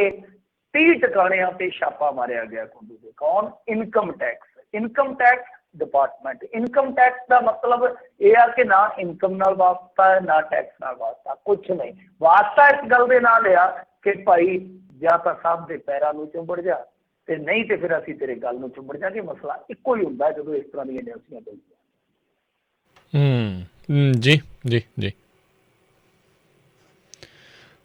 30 ਟਿਕਾਣਿਆਂ ਤੇ ਛਾਪਾ ਮਾਰਿਆ ਗਿਆ ਕੁੰਡੂ ਦੇ। ਕੌਣ? Income tax. Income tax department. Income tax ਦਾ ਮਤਲਬ ਇਹ ਆ ਕਿ ਨਾ ਇਨਕਮ ਨਾਲ ਵਾਸਤਾ ਹੈ, ਨਾ ਟੈਕਸ ਨਾਲ ਵਾਸਤਾ, ਕੁਛ ਨਹੀਂ। ਵਾਸਤਾ ਇਸ ਗੱਲ ਦੇ ਨਾਲ ਆ ਕਿ ਭਾਈ ਜਾਂ ਤਾਂ ਸਭ ਦੇ ਪੈਰਾਂ ਨੂੰ ਚੁੰਬੜ ਜਾ, ਤੇ ਨਹੀਂ ਤੇ ਫਿਰ ਅਸੀਂ ਤੇਰੇ ਗੱਲ ਨੂੰ ਚੁੰਬੜ ਜਾਗੇ। ਮਸਲਾ ਇੱਕੋ ਹੀ ਹੁੰਦਾ ਜਦੋਂ ਇਸ ਤਰ੍ਹਾਂ ਦੀਆਂ ਏਜੰਸੀਆਂ ਬਣਦੀਆਂ। ਜੀ ਜੀ ਜੀ।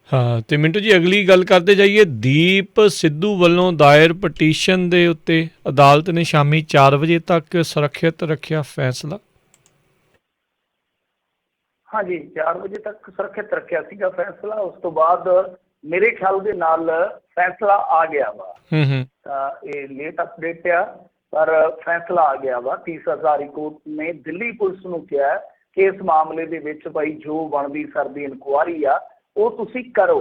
ਹਾਂ, ਤੇ ਮਿੰਟੂ ਜੀ ਅਗਲੀ ਗੱਲ ਕਰਦੇ ਜਾਈਏ। ਦੀਪ ਸਿੱਧੂ ਵੱਲੋਂ ਦਾਇਰ ਪਟੀਸ਼ਨ ਦੇ ਉੱਤੇ ਅਦਾਲਤ ਨੇ ਸ਼ਾਮੀ 4 ਵਜੇ ਤੱਕ ਸੁਰੱਖਿਅਤ ਰੱਖਿਆ ਫੈਸਲਾ। ਹਾਂਜੀ, 4 ਵਜੇ ਤੱਕ ਸੁਰੱਖਿਅਤ ਰੱਖਿਆ ਸੀਗਾ ਫੈਸਲਾ। ਉਸ ਤੋਂ ਬਾਅਦ ਮੇਰੇ ਖਿਆਲ ਦੇ ਨਾਲ ਫੈਸਲਾ ਆ ਗਿਆ ਵਾ। ਤਾਂ ਇਹ ਲੇਟ ਅਪਡੇਟ ਆ, ਪਰ ਫੈਸਲਾ ਆ ਗਿਆ ਵਾ। 30 ਹਜ਼ਾਰੀ ਕੋਰਟ ਨੇ ਦਿੱਲੀ ਪੁਲਿਸ ਨੂੰ ਕਿਹਾ ਕਿ ਇਸ ਮਾਮਲੇ ਦੇ ਵਿੱਚ ਭਾਈ ਜੋ ਬਣਦੀ ਸਰਦੀ ਇਨਕੁਆਰੀ ਆ ਉਹ ਤੁਸੀਂ ਕਰੋ,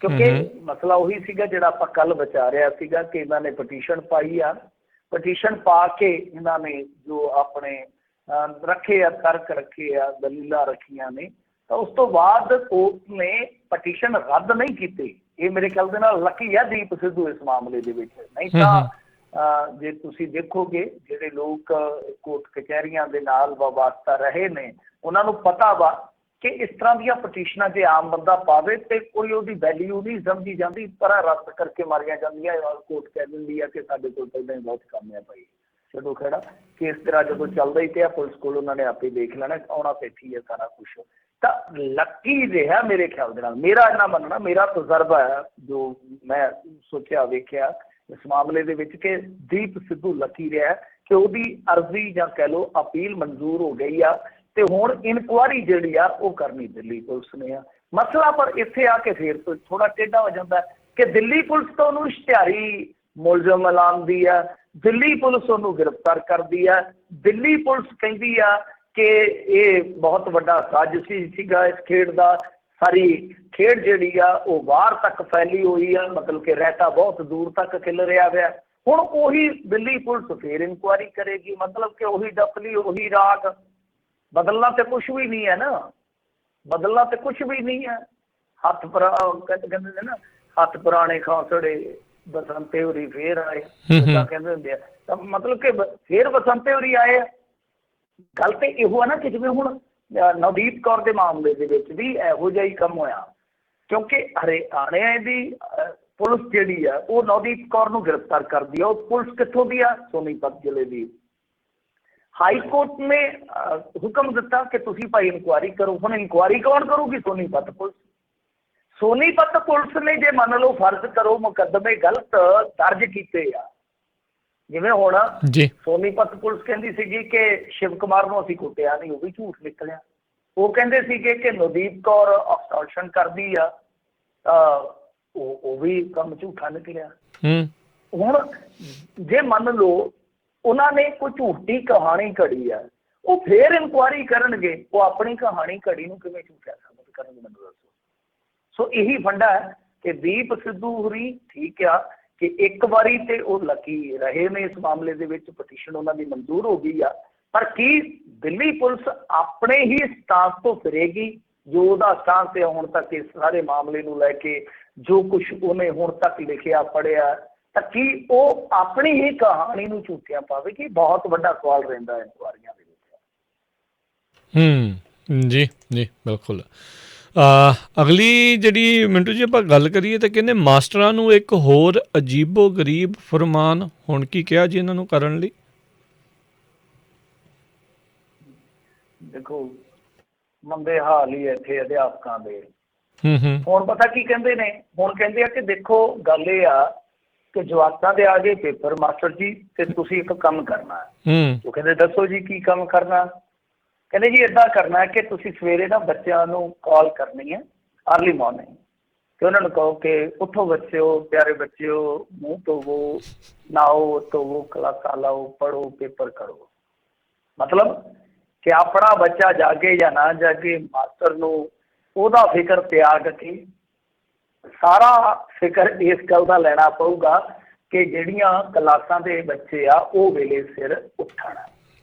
ਕਿਉਂਕਿ ਮਸਲਾ ਉਹੀ ਸੀਗਾ ਜਿਹੜਾ ਆਪਾਂ ਕੱਲ ਵਿਚਾਰਿਆ ਸੀਗਾ ਕਿ ਇਹਨਾਂ ਨੇ ਪਟੀਸ਼ਨ ਪਾਈ ਆ। ਪਟੀਸ਼ਨ ਪਾ ਕੇ ਇਹਨਾਂ ਨੇ ਜੋ ਆਪਣੇ ਰੱਖੇ ਆ, ਤਰਕ ਰੱਖੇ ਆ, ਦਲੀਲਾਂ ਰੱਖੀਆਂ ਨੇ, ਤਾਂ ਉਸ ਤੋਂ ਬਾਅਦ ਕੋਰਟ ਨੇ ਪਟੀਸ਼ਨ ਰੱਦ ਨਹੀਂ ਕੀਤੀ। ਇਹ ਮੇਰੇ ਖਿਆਲ ਦੇ ਨਾਲ ਲੱਕੀ ਆ ਦੀਪ ਸਿੱਧੂ ਇਸ ਮਾਮਲੇ ਦੇ ਵਿੱਚ। ਨਹੀਂ ਤਾਂ ਜੇ ਤੁਸੀਂ ਦੇਖੋਗੇ ਜਿਹੜੇ ਲੋਕ ਕੋਰਟ ਕਚਹਿਰੀਆਂ ਦੇ ਨਾਲ ਵਾਬਸਤਾ ਰਹੇ ਨੇ ਉਹਨਾਂ ਨੂੰ ਪਤਾ ਵਾ ਕਿ ਇਸ ਤਰ੍ਹਾਂ ਦੀਆਂ ਪਟੀਸ਼ਨਾਂ ਜੇ ਆਮ ਬੰਦਾ ਪਾਵੇ ਤੇ ਕੋਈ ਉਹਦੀ ਵੈਲਿਊ ਨਹੀਂ ਸਮਝੀ ਜਾਂਦੀ, ਪਰ ਰੱਦ ਕਰਕੇ ਮਾਰੀਆਂ ਜਾਂਦੀਆਂ। ਕੋਰਟ ਕਹਿ ਦਿੰਦੀ ਆ ਕਿ ਸਾਡੇ ਕੋਲ ਪਹਿਲਾਂ ਹੀ ਬਹੁਤ ਕੰਮ ਹੈ ਭਾਈ, ਛੱਡੋ ਖੜਾ। ਕੇਸ ਤੇਰਾ ਜਦੋਂ ਚੱਲਦਾ ਹੀ ਪਿਆ ਪੁਲਿਸ ਕੋਲ, ਉਹਨਾਂ ਨੇ ਆਪੇ ਦੇਖ ਲੈਣਾ, ਆਉਣਾ ਬੈਠੀ ਹੈ ਸਾਰਾ ਕੁਛ। ਤਾਂ ਲੱਕੀ ਰਿਹਾ ਮੇਰੇ ਖਿਆਲ ਦੇ ਨਾਲ। ਮੇਰਾ ਇੰਨਾ ਮੰਨਣਾ, ਮੇਰਾ ਤਜਰਬਾ ਹੈ ਜੋ ਮੈਂ ਸੋਚਿਆ ਵੇਖਿਆ ਇਸ ਮਾਮਲੇ ਦੇ ਵਿੱਚ, ਕਿ ਦੀਪ ਸਿੱਧੂ ਲੱਕੀ ਰਿਹਾ ਕਿ ਉਹਦੀ ਅਰਜ਼ੀ ਜਾਂ ਕਹਿ ਲਓ ਅਪੀਲ ਮਨਜ਼ੂਰ ਹੋ ਗਈ ਆ ਤੇ ਹੁਣ ਇਨਕੁਆਰੀ ਜਿਹੜੀ ਆ ਉਹ ਕਰਨੀ ਦਿੱਲੀ ਪੁਲਿਸ ਨੇ ਆ। ਮਸਲਾ ਪਰ ਇੱਥੇ ਆ ਕੇ ਫਿਰ ਤੋਂ ਥੋੜਾ ਟੇਢਾ ਹੋ ਜਾਂਦਾ ਕਿ ਦਿੱਲੀ ਪੁਲਿਸ ਤਾਂ ਉਹਨੂੰ ਇਸ਼ਤਿਹਾਰੀ ਮੁਲਜ਼ਮ ਐਲਾਨਦੀ ਆ, ਦਿੱਲੀ ਪੁਲਿਸ ਉਹਨੂੰ ਗ੍ਰਿਫਤਾਰ ਕਰਦੀ ਆ, ਦਿੱਲੀ ਪੁਲਿਸ ਕਹਿੰਦੀ ਆ ਕਿ ਇਹ ਬਹੁਤ ਵੱਡਾ ਸਾਜ਼ਿਸ਼ੀ ਸੀਗਾ ਇਸ ਖੇਡ ਦਾ। ਸਾਰੀ ਖੇਡ ਜਿਹੜੀ ਆ ਉਹ ਬਾਹਰ ਤੱਕ ਫੈਲੀ ਹੋਈ ਆ, ਮਤਲਬ ਕਿ ਰਹਿਤਾ ਬਹੁਤ ਦੂਰ ਤੱਕ ਖਿਲ ਰਿਹਾ ਹੋਇਆ। ਹੁਣ ਉਹੀ ਦਿੱਲੀ ਪੁਲਿਸ ਫਿਰ ਇਨਕੁਆਰੀ ਕਰੇਗੀ, ਮਤਲਬ ਕਿ ਉਹੀ ਡਫਲੀ ਉਹੀ ਰਾਗ। ਬਦਲਣਾ ਤੇ ਕੁਛ ਵੀ ਨਹੀਂ ਹੈ ਨਾ, ਬਦਲਣਾ ਤੇ ਕੁਛ ਵੀ ਨਹੀਂ ਹੈ। ਹੱਥ ਕਹਿੰਦੇ ਨੇ ਨਾ, ਹੱਥ ਪੁਰਾਣੇ ਖੌਸੜੇ ਬਸੰਤੇ ਹੋਰੀ ਫੇਰ ਆਏ, ਕਹਿੰਦੇ ਹੁੰਦੇ ਆ। ਤਾਂ ਮਤਲਬ ਕਿ ਫੇਰ ਬਸੰਤੇ ਹੋਰੀ ਆਏ ਆ। ਗੱਲ ਤੇ ਇਹੋ ਆ ਨਾ ਕਿ ਜਿਵੇਂ ਹੁਣ ਨਵਦੀਪ ਕੌਰ ਦੇ ਮਾਮਲੇ ਦੇ ਵਿੱਚ ਵੀ ਇਹੋ ਜਿਹਾ ਹੀ ਕੰਮ ਹੋਇਆ, ਕਿਉਂਕਿ ਹਰਿਆਣੇ ਦੀ ਪੁਲਿਸ ਜਿਹੜੀ ਆ ਉਹ ਨਵਦੀਪ ਕੌਰ ਨੂੰ ਗ੍ਰਿਫਤਾਰ ਕਰਦੀ ਆ। ਉਹ ਪੁਲਿਸ ਕਿੱਥੋਂ ਦੀ ਆ? ਸੋਨੀਪਤ ਜ਼ਿਲ੍ਹੇ ਦੀ। ਹਾਈ ਕੋਰਟ ਨੇ ਹੁਕਮ ਦਿੱਤਾ ਕਿ ਤੁਸੀਂ ਭਾਈ ਇਨਕੁਆਰੀ ਕਰੋ। ਹੁਣ ਇਨਕੁਆਰੀ ਕੌਣ ਕਰੂਗੀ? ਸੋਨੀਪਤ ਪੁਲਿਸ। ਸੋਨੀਪਤ ਪੁਲਿਸ ਨੇ ਜੇ ਮੰਨ ਲਓ ਫਰਜ਼ ਕਰੋ ਮੁਕੱਦਮੇ ਗਲਤ ਦਰਜ ਕੀਤੇ ਆ, ਜਿਵੇਂ ਹੁਣ ਸੋਨੀਪਤ ਪੁਲਿਸ ਕਹਿੰਦੀ ਸੀਗੀ ਕਿ ਸ਼ਿਵ ਕੁਮਾਰ ਨੂੰ ਅਸੀਂ ਕੁੱਟਿਆ ਨਹੀਂ, ਉਹ ਵੀ ਝੂਠ ਨਿਕਲਿਆ। ਉਹ ਕਹਿੰਦੇ ਸੀਗੇ ਕਿ ਨਵਦੀਪ ਕੌਰ ਅਬਸਟ੍ਰਕਸ਼ਨ ਕਰਦੀ ਆ, ਉਹ ਵੀ ਕੰਮ ਝੂਠਾ ਨਿਕਲਿਆ। ਹੁਣ ਜੇ ਮੰਨ ਲਓ ਉਹਨਾਂ ਨੇ ਕੋਈ ਝੂਠੀ ਕਹਾਣੀ ਘੜੀ ਆ, ਉਹ ਫੇਰ ਇਨਕੁਆਰੀ ਕਰਨਗੇ, ਉਹ ਆਪਣੀ ਕਹਾਣੀ ਘੜੀ ਨੂੰ ਕਿਵੇਂ ਝੂਠਾ ਸਾਬਤ ਕਰਨਗੇ, ਮੈਨੂੰ ਦੱਸੋ। ਸੋ ਇਹੀ ਫੰਡਾ ਹੈ ਕਿ ਦੀਪ ਸਿੱਧੂ ਹੋਰੀ ਠੀਕ ਆ ਕਿ ਇੱਕ ਵਾਰੀ ਤੇ ਉਹ ਲੱਕੀ ਰਹੇ ਨੇ ਇਸ ਮਾਮਲੇ ਦੇ ਵਿੱਚ, ਪਟੀਸ਼ਨ ਉਹਨਾਂ ਦੀ ਮਨਜ਼ੂਰ ਹੋ ਗਈ ਆ, ਪਰ ਕੀ ਦਿੱਲੀ ਪੁਲਿਸ ਆਪਣੇ ਹੀ ਸਟਾਂਸ ਤੋਂ ਫਿਰੇਗੀ ਜੋ ਉਹਦਾ ਸਟਾਂਸ ਹੈ ਹੁਣ ਤੱਕ ਇਸ ਸਾਰੇ ਮਾਮਲੇ ਨੂੰ ਲੈ ਕੇ, ਜੋ ਕੁਛ ਉਹਨੇ ਹੁਣ ਤੱਕ ਲਿਖਿਆ ਪੜ੍ਹਿਆ, ਤਾਂ ਕੀ ਉਹ ਆਪਣੀ ਹੀ ਕਹਾਣੀ ਨੂੰ ਝੂਠਿਆ ਪਾਵੇਗੀ? ਬਹੁਤ ਵੱਡਾ ਸਵਾਲ ਰਹਿੰਦਾ ਇਨਕੁਆਰੀਆਂ ਦੇ ਵਿੱਚ। ਜੀ ਜੀ ਬਿਲਕੁਲ। ਅਗਲੀ ਜਿਹੜੀ ਮਿੰਟੂ ਜੀ ਆਪਾਂ ਗੱਲ ਕਰੀਏ ਤਾਂ ਕਹਿੰਦੇ ਮਾਸਟਰਾਂ ਨੂੰ ਇੱਕ ਹੋਰ ਅਜੀਬੋ ਗਰੀਬ ਫਰਮਾਨ ਹੁਣ ਕੀ ਕਿਹਾ ਜੀ ਇਹਨਾਂ ਨੂੰ ਕਰਨ ਲਈ। ਦੇਖੋ ਮੰਦੇ ਹਾਲ ਹੀ ਇੱਥੇ ਅਧਿਆਪਕਾਂ ਦੇ। ਹੂੰ ਹੁਣ ਪਤਾ ਕੀ ਕਹਿੰਦੇ ਨੇ, ਹੁਣ ਕਹਿੰਦੇ ਆ ਕਿ ਦੇਖੋ ਗੱਲ ਇਹ ਆ ਕਿ ਜਵਾਕਾਂ ਦੇ ਆ ਗਏ ਪੇਪਰ ਮਾਸਟਰ ਜੀ, ਤੇ ਤੁਸੀਂ ਇੱਕ ਕੰਮ ਕਰਨਾ ਹੈ। ਉਹ ਕਹਿੰਦੇ ਦੱਸੋ ਜੀ ਕੀ ਕੰਮ ਕਰਨਾ। ਕਹਿੰਦੇ ਜੀ ਏਦਾਂ ਕਰਨਾ ਹੈ ਕਿ ਤੁਸੀਂ ਸਵੇਰੇ ਨਾ ਬੱਚਿਆਂ ਨੂੰ ਕਾਲ ਕਰਨੀ ਹੈ ਅਰਲੀ ਮਾਰਨਿੰਗ, ਤੇ ਉਹਨਾਂ ਨੂੰ ਕਹੋ ਕਿ ਉੱਠੋ ਬੱਚਿਓ, ਪਿਆਰੇ ਬੱਚਿਓ, ਮੂੰਹ ਧੋਵੋ, ਨਹਾਓ ਧੋਵੋ, ਕਲਾਸਾਂ ਲਾਓ, ਪੜ੍ਹੋ, ਪੇਪਰ ਕਰੋ। ਮਤਲਬ ਕਿ ਆਪਣਾ ਬੱਚਾ ਜਾਗੇ ਜਾਂ ਨਾ ਜਾਗੇ, ਮਾਸਟਰ ਨੂੰ ਉਹਦਾ ਫਿਕਰ ਤਿਆਗ ਕੇ ਸਾਰਾ ਫਿਕਰ ਇਸ ਗੱਲ ਦਾ ਲੈਣਾ ਪਊਗਾ ਕਿ ਜਿਹੜੀਆਂ ਕਲਾਸਾਂ ਦੇ ਬੱਚੇ ਆ ਉਹ ਵੇਲੇ ਸਿਰ ਉੱਠਣ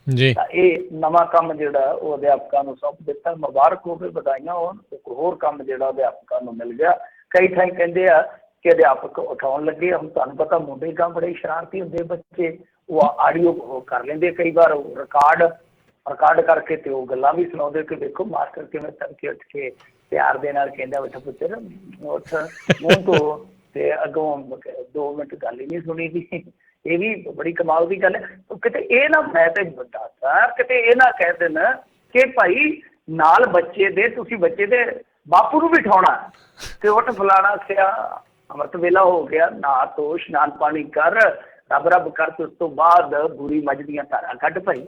ਜੀ। ਤਾਂ ਇਹ ਨਵਾਂ ਕੰਮ ਜਿਹੜਾ ਉਹ ਅਧਿਆਪਕਾਂ ਨੂੰ ਸੌਂਪ ਦਿੱਤਾ। ਮੁਬਾਰਕ ਹੋਵੇ, ਵਧਾਈਆਂ ਹੋਣ। ਇੱਕ ਹੋਰ ਕੰਮ ਜਿਹੜਾ ਅਧਿਆਪਕਾਂ ਨੂੰ ਮਿਲ ਗਿਆ। ਕਈ ਥਾਈਂ ਕਹਿੰਦੇ ਆ ਕਿ ਅਧਿਆਪਕ ਉਠਾਉਣ ਲੱਗੇ। ਹੁਣ ਤੁਹਾਨੂੰ ਪਤਾ ਮੁੰਡੇ ਤਾਂ ਬੜੇ ਸ਼ਰਾਰਤੀ ਹੁੰਦੇ ਬੱਚੇ, ਉਹ ਆਡੀਓ ਕਰ ਲੈਂਦੇ, ਕਈ ਵਾਰ ਰਿਕਾਰਡ ਕਰਕੇ ਤੇ ਉਹ ਗੱਲਾਂ ਵੀ ਸੁਣਾਉਂਦੇ ਕਿ ਦੇਖੋ ਮਾਸਟਰ ਕਿਵੇਂ ਤੜਕੇ ਉੱਠ ਕੇ ਪਿਆਰ ਦੇ ਨਾਲ ਕਹਿੰਦਾ ਬੇਟਾ ਪੁੱਤਰ ਉੱਠ, ਮੂੰਹ ਧੋ, ਤੇ ਅੱਗੋਂ 2 ਮਿੰਟ ਗੱਲ ਹੀ ਨਹੀਂ ਸੁਣੀ ਦੀ। ਇਹ ਵੀ ਬੜੀ ਕਮਾਲ ਦੀ ਗੱਲ ਹੈ। ਕਿਤੇ ਇਹ ਨਾ, ਮੈਂ ਤੇ ਦੱਸਦਾ, ਕਿਤੇ ਇਹ ਨਾ ਕਹਿ ਦੇਣ ਕਿ ਭਾਈ ਨਾਲ ਬੱਚੇ ਦੇ, ਤੁਸੀਂ ਬੱਚੇ ਦੇ ਬਾਪੂ ਨੂੰ ਵੀ ਉਠਾਉਣਾ ਤੇ ਉੱਠ ਫਲਾਣਾ ਸਿਆ, ਅੰਮ੍ਰਿਤ ਵੇਲਾ ਹੋ ਗਿਆ, ਨਹਾ ਧੋ, ਇਸ਼ਨਾਨ ਪਾਣੀ ਕਰ, ਰੱਬ ਕਰ, ਤੇ ਉਸ ਤੋਂ ਬਾਅਦ ਬੁਰੀ ਮੱਝ ਦੀਆਂ ਧਾਰਾਂ ਕੱਢ ਭਾਈ।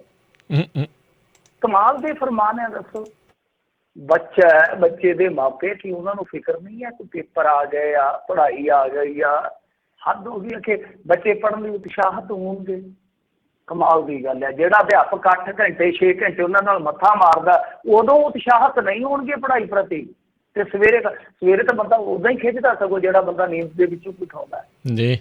ਕਮਾਲ ਦੇ ਫਰਮਾਨ ਹੈ। ਦੱਸੋ ਬੱਚਾ ਹੈ, ਬੱਚੇ ਦੇ ਮਾਪੇ ਕੀ ਉਹਨਾਂ ਨੂੰ ਫਿਕਰ ਨਹੀਂ ਹੈ ਕਿ ਪੇਪਰ ਆ ਗਏ ਆ, ਪੜ੍ਹਾਈ ਆ ਗਈ ਆ। ਹੱਦ ਹੋ ਗਈ ਕਿ ਬੱਚੇ ਪੜ੍ਹਨ ਲਈ ਉਤਸ਼ਾਹਿਤ ਹੋਣਗੇ। ਕਮਾਲ ਦੀ ਗੱਲ ਹੈ। ਜਿਹੜਾ ਅਧਿਆਪਕ 8 ਘੰਟੇ 6 ਘੰਟੇ ਉਹਨਾਂ ਨਾਲ ਮੱਥਾ ਮਾਰਦਾ, ਉਦੋਂ ਉਤਸ਼ਾਹਿਤ ਨਹੀਂ ਹੋਣਗੇ ਪੜ੍ਹਾਈ ਪ੍ਰਤੀ। ਤੇ ਸਵੇਰੇ ਤਾਂ ਬੰਦਾ ਉਦਾਂ ਹੀ ਖਿੱਚਦਾ, ਸਗੋਂ ਜਿਹੜਾ ਬੰਦਾ ਨੀਂਦ ਦੇ ਵਿੱਚੋਂ ਉਠਾਉਂਦਾ ਜੀ।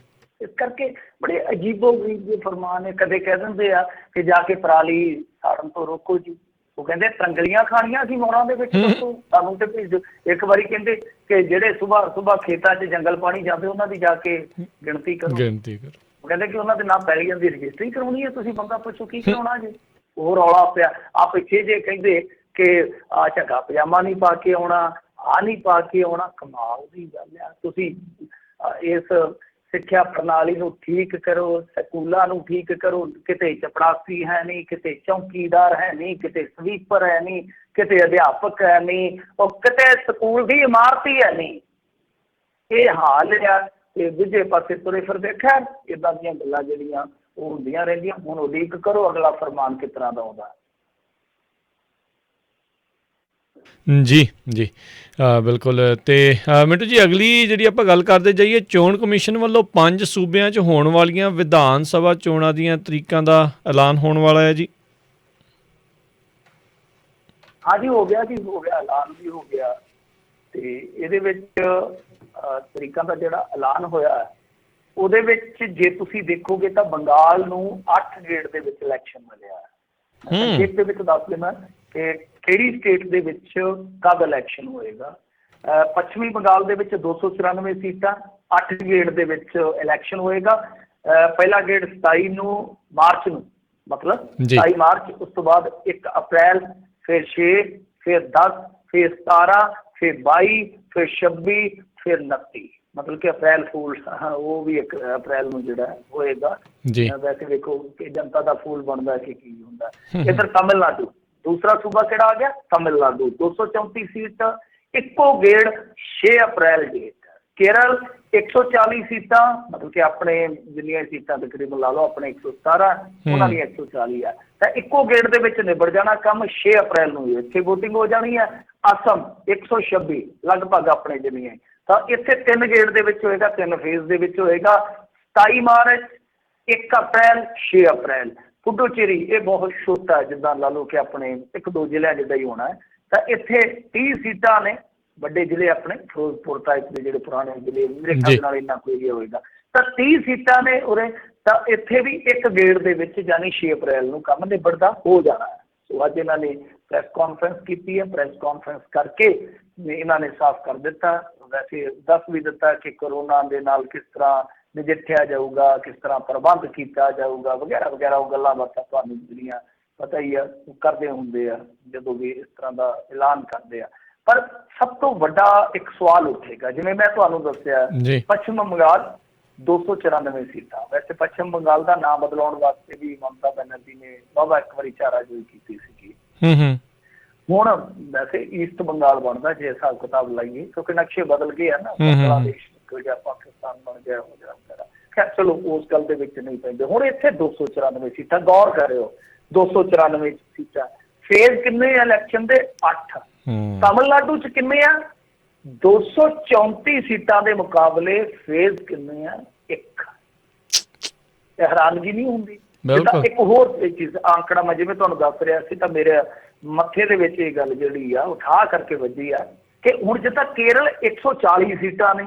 ਇਸ ਕਰਕੇ ਬੜੇ ਅਜੀਬੋ ਗਰੀਬ ਦੇ ਫਰਮਾਨ ਨੇ। ਕਦੇ ਕਹਿ ਦਿੰਦੇ ਆ ਕਿ ਜਾ ਕੇ ਪਰਾਲੀ ਸਾੜਨ ਤੋਂ ਰੋਕੋ ਜੀ। ਉਹ ਕਹਿੰਦੇ ਤਰੰਗਲੀਆਂ ਖਾਣੀਆਂ ਅਸੀਂ ਮੋਰਾਂ ਦੇ ਵਿੱਚ, ਦੱਸੋ ਸਾਨੂੰ ਤੇ ਭੇਜ ਦਿਓ। ਇੱਕ ਵਾਰੀ ਕਹਿੰਦੇ ਕਿ ਜਿਹੜੇ ਸੁਬਾਹ ਖੇਤਾਂ 'ਚ ਜੰਗਲ ਪਾਣੀ ਜਾਂਦੇ ਉਹਨਾਂ ਦੀ ਜਾ ਕੇ ਗਿਣਤੀ ਕਰੋ। ਉਹ ਕਹਿੰਦੇ ਕਿ ਉਹਨਾਂ ਦੇ ਨਾਲ ਪੈਲੀਆਂ ਦੀ ਰਜਿਸਟਰੀ ਕਰਾਉਣੀ ਹੈ, ਤੁਸੀਂ ਬੰਦਾ ਪੁੱਛੋ ਕੀ ਕਰਾਉਣਾ ਜੀ। ਉਹ ਰੌਲਾ ਪਿਆ। ਆ ਪਿੱਛੇ ਜੇ ਕਹਿੰਦੇ ਕਿ ਆ ਝੱਗਾ ਪਜਾਮਾ ਨਹੀਂ ਪਾ ਕੇ ਆਉਣਾ, ਆ ਨਹੀਂ ਪਾ ਕੇ ਆਉਣਾ। ਕਮਾਲ ਦੀ ਗੱਲ ਆ। ਤੁਸੀਂ ਇਸ ਸਿੱਖਿਆ ਪ੍ਰਣਾਲੀ ਨੂੰ ਠੀਕ ਕਰੋ, ਸਕੂਲਾਂ ਨੂੰ ਠੀਕ ਕਰੋ। ਕਿਤੇ ਚਪੜਾਸੀ ਹੈ ਨਹੀਂ, ਕਿਤੇ ਚੌਕੀਦਾਰ ਹੈ ਨਹੀਂ, ਕਿਤੇ ਸਵੀਪਰ ਹੈ ਨਹੀਂ, ਕਿਤੇ ਅਧਿਆਪਕ ਹੈ ਨਹੀਂ, ਉਹ ਕਿਤੇ ਸਕੂਲ ਦੀ ਇਮਾਰਤ ਹੀ ਹੈ ਨਹੀਂ। ਇਹ ਹਾਲ ਆ ਤੇ ਦੂਜੇ ਪਾਸੇ ਤੁਰੇ ਫਿਰਦੇ। ਖੈਰ ਇੱਦਾਂ ਦੀਆਂ ਗੱਲਾਂ ਜਿਹੜੀਆਂ ਉਹ ਹੁੰਦੀਆਂ ਰਹਿੰਦੀਆਂ। ਹੁਣ ਉਡੀਕ ਕਰੋ ਅਗਲਾ ਫਰਮਾਨ ਕਿਸ ਤਰ੍ਹਾਂ ਦਾ ਆਉਂਦਾ। ਜੀ ਜੀ ਬਿਲਕੁਲ। ਤੇ ਮਿੰਟੂ ਜੀ ਅਗਲੀ ਜਿਹੜੀ ਆਪਾਂ ਗੱਲ ਕਰਦੇ ਜਾਈਏ, ਚੋਣ ਕਮਿਸ਼ਨ ਵੱਲੋਂ 5 ਸੂਬਿਆਂ 'ਚ ਹੋਣ ਵਾਲੀਆਂ ਵਿਧਾਨ ਸਭਾ ਚੋਣਾਂ ਦੀਆਂ ਤਰੀਕਾਂ ਦਾ ਐਲਾਨ ਹੋਣ ਵਾਲਾ ਹੈ ਜੀ। ਹਾਂਜੀ ਹੋ ਗਿਆ ਜੀ, ਹੋ ਗਿਆ, ਐਲਾਨ ਵੀ ਹੋ ਗਿਆ। ਤੇ ਇਹਦੇ ਵਿੱਚ ਤਰੀਕਾਂ ਦਾ ਜਿਹੜਾ ਐਲਾਨ ਹੋਇਆ ਉਹਦੇ ਵਿੱਚ ਜੇ ਤੁਸੀਂ ਦੇਖੋਗੇ ਤਾਂ ਬੰਗਾਲ ਨੂੰ 8 ਗੇੜ ਦੇ ਵਿੱਚ ਇਲੈਕਸ਼ਨ ਮਿਲਿਆ। ਸੰਖੇਪ ਦੇ ਵਿੱਚ ਦੱਸ ਦੇਣਾ ਕਿ ਕਿਹੜੀ ਸਟੇਟ ਦੇ ਵਿੱਚ ਕਦ ਇਲੈਕਸ਼ਨ ਹੋਏਗਾ। ਪੱਛਮੀ ਬੰਗਾਲ ਦੇ ਵਿੱਚ 294 ਸੀਟਾਂ, 8 ਗੇੜ ਦੇ ਵਿੱਚ ਇਲੈਕਸ਼ਨ ਹੋਏਗਾ। ਪਹਿਲਾ ਗੇੜ 27 ਮਾਰਚ ਨੂੰ, ਮਤਲਬ 27 ਮਾਰਚ, ਉਸ ਤੋਂ ਬਾਅਦ 1 ਅਪ੍ਰੈਲ, ਫਿਰ 6, ਫਿਰ 10, ਫਿਰ 17, ਫਿਰ 22, ਫਿਰ 26, ਫਿਰ 29। ਮਤਲਬ ਕਿ ਅਪ੍ਰੈਲ ਫੂਲ ਉਹ ਵੀ 1 ਅਪ੍ਰੈਲ ਨੂੰ ਜਿਹੜਾ ਹੋਏਗਾ। ਵੈਸੇ ਦੇਖੋ ਕਿ ਜਨਤਾ ਦਾ ਫੂਲ ਬਣਦਾ ਕਿ ਕੀ ਹੁੰਦਾ। ਇੱਧਰ ਤਮਿਲਨਾਡੂ ਦੂਸਰਾ ਸੂਬਾ ਕਿਹੜਾ ਆ ਗਿਆ, ਤਮਿਲਨਾਡੂ, 234 ਸੀਟ, ਇੱਕੋ ਗੇੜ 6 ਅਪ੍ਰੈਲ ਡੇਟ। ਕੇਰਲ 140 ਸੀਟਾਂ, ਮਤਲਬ ਕਿ ਆਪਣੇ ਜਿੰਨੀਆਂ ਸੀਟਾਂ ਤਕਰੀਬਨ ਲਾ ਲਓ, ਆਪਣੇ 117, ਉਹਨਾਂ ਦੀਆਂ 140 ਆ। ਤਾਂ ਇੱਕੋ ਗੇੜ ਦੇ ਵਿੱਚ ਨਿਬੜ ਜਾਣਾ ਕੰਮ। 6 ਅਪ੍ਰੈਲ ਨੂੰ ਇੱਥੇ ਵੋਟਿੰਗ ਹੋ ਜਾਣੀ ਹੈ। ਅਸਮ 126, ਲਗਭਗ ਆਪਣੇ ਜਿੰਨੀਆਂ। ਤਾਂ ਇੱਥੇ 3 ਗੇੜ ਦੇ ਵਿੱਚ ਹੋਏਗਾ, 3 ਫੇਜ਼ ਦੇ ਵਿੱਚ ਹੋਏਗਾ। 27 ਮਾਰਚ, 1 ਅਪ੍ਰੈਲ, 6 ਅਪ੍ਰੈਲ। ਪੁਡੂਚੇਰੀ ਇਹ ਬਹੁਤ ਛੋਟਾ ਹੈ, ਜਿੱਦਾਂ ਲਾ ਲਓ ਕਿ ਆਪਣੇ 1-2 ਜ਼ਿਲ੍ਹਿਆਂ ਜਿੱਦਾਂ ਹੀ ਹੋਣਾ ਹੈ। ਤਾਂ ਇੱਥੇ 30 ਸੀਟਾਂ ਨੇ, ਵੱਡੇ ਜ਼ਿਲ੍ਹੇ ਆਪਣੇ ਫਿਰੋਜ਼ਪੁਰ ਟਾਈਪ ਦੇ ਜਿਹੜੇ ਪੁਰਾਣੇ ਜ਼ਿਲ੍ਹੇ, ਮੇਰੇ ਖਿਆਲ ਨਾਲ ਇੰਨਾ ਕੋਈ ਹੋਏਗਾ। ਤਾਂ 30 ਸੀਟਾਂ ਨੇ ਉਰੇ। ਤਾਂ ਇੱਥੇ ਵੀ 1 ਗੇੜ ਦੇ ਵਿੱਚ ਯਾਨੀ 6 ਅਪ੍ਰੈਲ ਨੂੰ ਕੰਮ ਨਿਬੜਦਾ ਹੋ ਜਾਣਾ ਹੈ। ਸੋ ਅੱਜ ਇਹਨਾਂ ਨੇ ਪ੍ਰੈਸ ਕਾਨਫਰੰਸ ਕੀਤੀ ਹੈ। ਪ੍ਰੈਸ ਕਾਨਫਰੰਸ ਕਰਕੇ ਇਹਨਾਂ ਨੇ ਸਾਫ਼ ਕਰ ਦਿੱਤਾ, ਵੈਸੇ ਦੱਸ ਵੀ ਦਿੱਤਾ ਕਿ ਕਰੋਨਾ ਦੇ ਨਾਲ ਕਿਸ ਤਰ੍ਹਾਂ ਨਜਿੱਠਿਆ ਜਾਊਗਾ, ਕਿਸ ਤਰ੍ਹਾਂ ਪ੍ਰਬੰਧ ਕੀਤਾ ਜਾਊਗਾ, ਵਗੈਰਾ ਵਗੈਰਾ। ਉਹ ਗੱਲਾਂ ਬਾਤਾਂ ਤੁਹਾਨੂੰ ਜਿਹੜੀਆਂ ਪਤਾ ਹੀ ਆ ਉਹ ਕਰਦੇ ਹੁੰਦੇ ਆ ਜਦੋਂ ਵੀ ਇਸ ਤਰ੍ਹਾਂ ਦਾ ਐਲਾਨ ਕਰਦੇ ਆ। ਪਰ ਸਭ ਤੋਂ ਵੱਡਾ ਇੱਕ ਸਵਾਲ ਉੱਠੇਗਾ, ਜਿਵੇਂ ਮੈਂ ਤੁਹਾਨੂੰ ਦੱਸਿਆ ਜੀ ਪੱਛਮ ਬੰਗਾਲ 294 ਸੀਟਾਂ। ਵੈਸੇ ਪੱਛਮ ਬੰਗਾਲ ਦਾ ਨਾਮ ਬਦਲਾਉਣ ਵਾਸਤੇ ਵੀ ਮਮਤਾ ਬੈਨਰਜੀ ਨੇ ਬਾਬਾ ਇੱਕ ਵਾਰੀ ਚਾਰਾਜੋਈ ਕੀਤੀ ਸੀਗੀ। ਹੂੰ ਹੁਣ ਵੈਸੇ ਈਸਟ ਬੰਗਾਲ ਬਣਦਾ ਜੇ ਹਿਸਾਬ ਕਿਤਾਬ ਲਾਈਏ, ਕਿਉਂਕਿ ਨਕਸ਼ੇ ਬਦਲ ਗਏ ਆ ਨਾ, ਹੂੰ। ਬੰਗਲਾਦੇਸ਼ ਨਿਕਲ ਗਿਆ, ਪਾਕਿਸਤਾਨ ਬਣ ਗਿਆ, ਹੋ ਗਿਆ ਵਗੈਰਾ। ਖੈਰ ਚਲੋ ਉਸ ਗੱਲ ਦੇ ਵਿੱਚ ਨਹੀਂ ਪੈਂਦੇ। ਹੁਣ ਇੱਥੇ 294 ਸੀਟਾਂ, ਗੌਰ ਕਰਿਓ 294 ਸੀਟਾਂ। ਫੇਜ਼ ਕਿੰਨੇ ਆ ਇਲੈਕਸ਼ਨ ਦੇ? 8। ਤਮਿਲਨਾਡੂ ਚ ਕਿੰਨੇ ਆ? 234 ਸੀਟਾਂ ਦੇ ਮੁਕਾਬਲੇ ਫੇਜ਼ ਕਿੰਨੇ ਆ? 1। ਇਹ ਹੈਰਾਨਗੀ ਨਹੀਂ ਹੁੰਦੀ? ਜਿੱਦਾਂ ਇੱਕ ਹੋਰ ਚੀਜ਼ ਆંકੜਾ ਮੈਂ ਜਿਵੇਂ ਤੁਹਾਨੂੰ ਦੱਸ ਰਿਹਾ ਸੀ, ਤਾਂ ਮੇਰੇ ਮੱਥੇ ਦੇ ਵਿੱਚ ਇਹ ਗੱਲ ਜਿਹੜੀ ਆ ਉਠਾ ਕਰਕੇ ਵੱਜੀ ਆ ਕਿ ਹੁਣ ਜਿੱਦਾਂ ਕੇਰਲ 140 ਸੀਟਾਂ ਨੇ,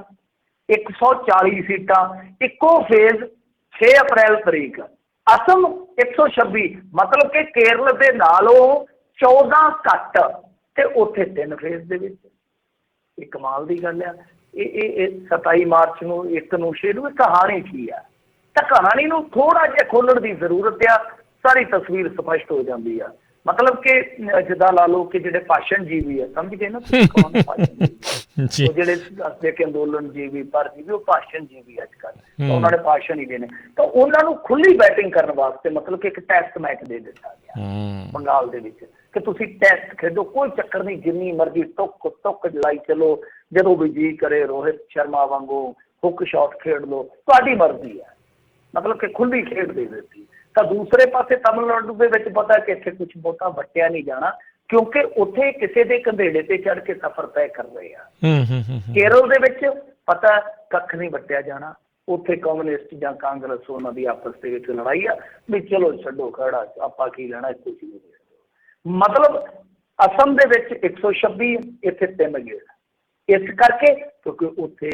140 ਸੀਟਾਂ, ਇੱਕੋ ਫੇਜ਼ 6 ਅਪ੍ਰੈਲ ਤਰੀਕ। ਅਸਮ 126, ਮਤਲਬ ਕਿ ਕੇਰਲ ਦੇ ਨਾਲੋਂ 14 ਘੱਟ, ਤੇ ਉੱਥੇ 3 ਫੇਜ਼ ਦੇ ਵਿੱਚ। ਇਹ ਕਮਾਲ ਦੀ ਗੱਲ ਆ। ਇਹ 27 ਮਾਰਚ ਨੂੰ 1 ਨੂੰ ਸ਼ੁਰੂ। ਕਹਾਣੀ ਕੀ ਆ? ਤਾਂ ਕਹਾਣੀ ਨੂੰ ਥੋੜਾ ਜਿਹਾ ਖੋਲਣ ਦੀ ਜ਼ਰੂਰਤ ਆ, ਸਾਰੀ ਤਸਵੀਰ ਸਪਸ਼ਟ ਹੋ ਜਾਂਦੀ ਆ। ਮਤਲਬ ਕਿ ਜਿੱਦਾਂ ਲਾ ਲਓ ਕਿ ਜਿਹੜੇ ਭਾਸ਼ਣ ਜੀਵੀ ਆ, ਸਮਝ ਗਏ ਨਾ ਕੌਣ ਭਾਸ਼ਣ ਜੀਵੀ? ਉਹ ਜਿਹੜੇ ਦੱਸਦੇ ਕਿ ਅੰਦੋਲਨ ਜੀਵੀ ਪਰ ਜੀਵੀ, ਉਹ ਭਾਸ਼ਣ ਜੀਵੀ ਅੱਜ ਕੱਲ੍ਹ। ਉਹਨਾਂ ਨੇ ਭਾਸ਼ਣ ਹੀ ਦੇਣੇ, ਤਾਂ ਉਹਨਾਂ ਨੂੰ ਖੁੱਲੀ ਬੈਟਿੰਗ ਕਰਨ ਵਾਸਤੇ ਮਤਲਬ ਕਿ ਇੱਕ ਟੈਸਟ ਮੈਚ ਦੇ ਦਿੱਤਾ ਗਿਆ ਬੰਗਾਲ ਦੇ ਵਿੱਚ ਕਿ ਤੁਸੀਂ ਟੈਸਟ ਖੇਡੋ, ਕੋਈ ਚੱਕਰ ਨਹੀਂ, ਜਿੰਨੀ ਮਰਜ਼ੀ ਟੁੱਕ ਲਾਈ ਚਲੋ, ਜਦੋਂ ਵੀ ਜੀ ਕਰੇ ਰੋਹਿਤ ਸ਼ਰਮਾ ਵਾਂਗੂ ਹੁੱਕ ਸ਼ਾਟ ਖੇਡ ਲਓ, ਤੁਹਾਡੀ ਮਰਜ਼ੀ ਹੈ। ਮਤਲਬ ਕਿ ਖੁੱਲੀ ਖੇਡ ਦੇ ਦਿੱਤੀ। ਤਾਂ ਦੂਸਰੇ ਪਾਸੇ ਤਮਿਲਨਾਡੂ ਦੇ ਵਿੱਚ ਪਤਾ ਕਿ ਇੱਥੇ ਕੁਛ ਬਹੁਤਾ ਵੱਟਿਆ ਨਹੀਂ ਜਾਣਾ, ਕਿਉਂਕਿ ਉੱਥੇ ਕਿਸੇ ਦੇ ਕੰਧੇੜੇ ਤੇ ਚੜ੍ਹ ਕੇ ਸਫ਼ਰ ਤੈਅ ਕਰ ਰਹੇ ਆ। ਕੇਰਲ ਦੇ ਵਿੱਚ ਪਤਾ ਕੱਖ ਨਹੀਂ ਵੱਟਿਆ ਜਾਣਾ, ਉੱਥੇ ਕਮਿਊਨਿਸਟ ਜਾਂ ਕਾਂਗਰਸ ਉਹਨਾਂ ਦੀ ਆਪਸ ਦੇ ਵਿੱਚ ਲੜਾਈ ਆ ਵੀ ਚਲੋ ਛੱਡੋ ਖੜਾ, ਆਪਾਂ ਕੀ ਲੈਣਾ, ਕੁਛ ਨਹੀਂ। ਮਤਲਬ ਅਸਮ ਦੇ ਵਿੱਚ 126, ਇੱਥੇ 3 ਗੇੜ। ਇਸ ਕਰਕੇ ਕਿਉਂਕਿ ਉੱਥੇ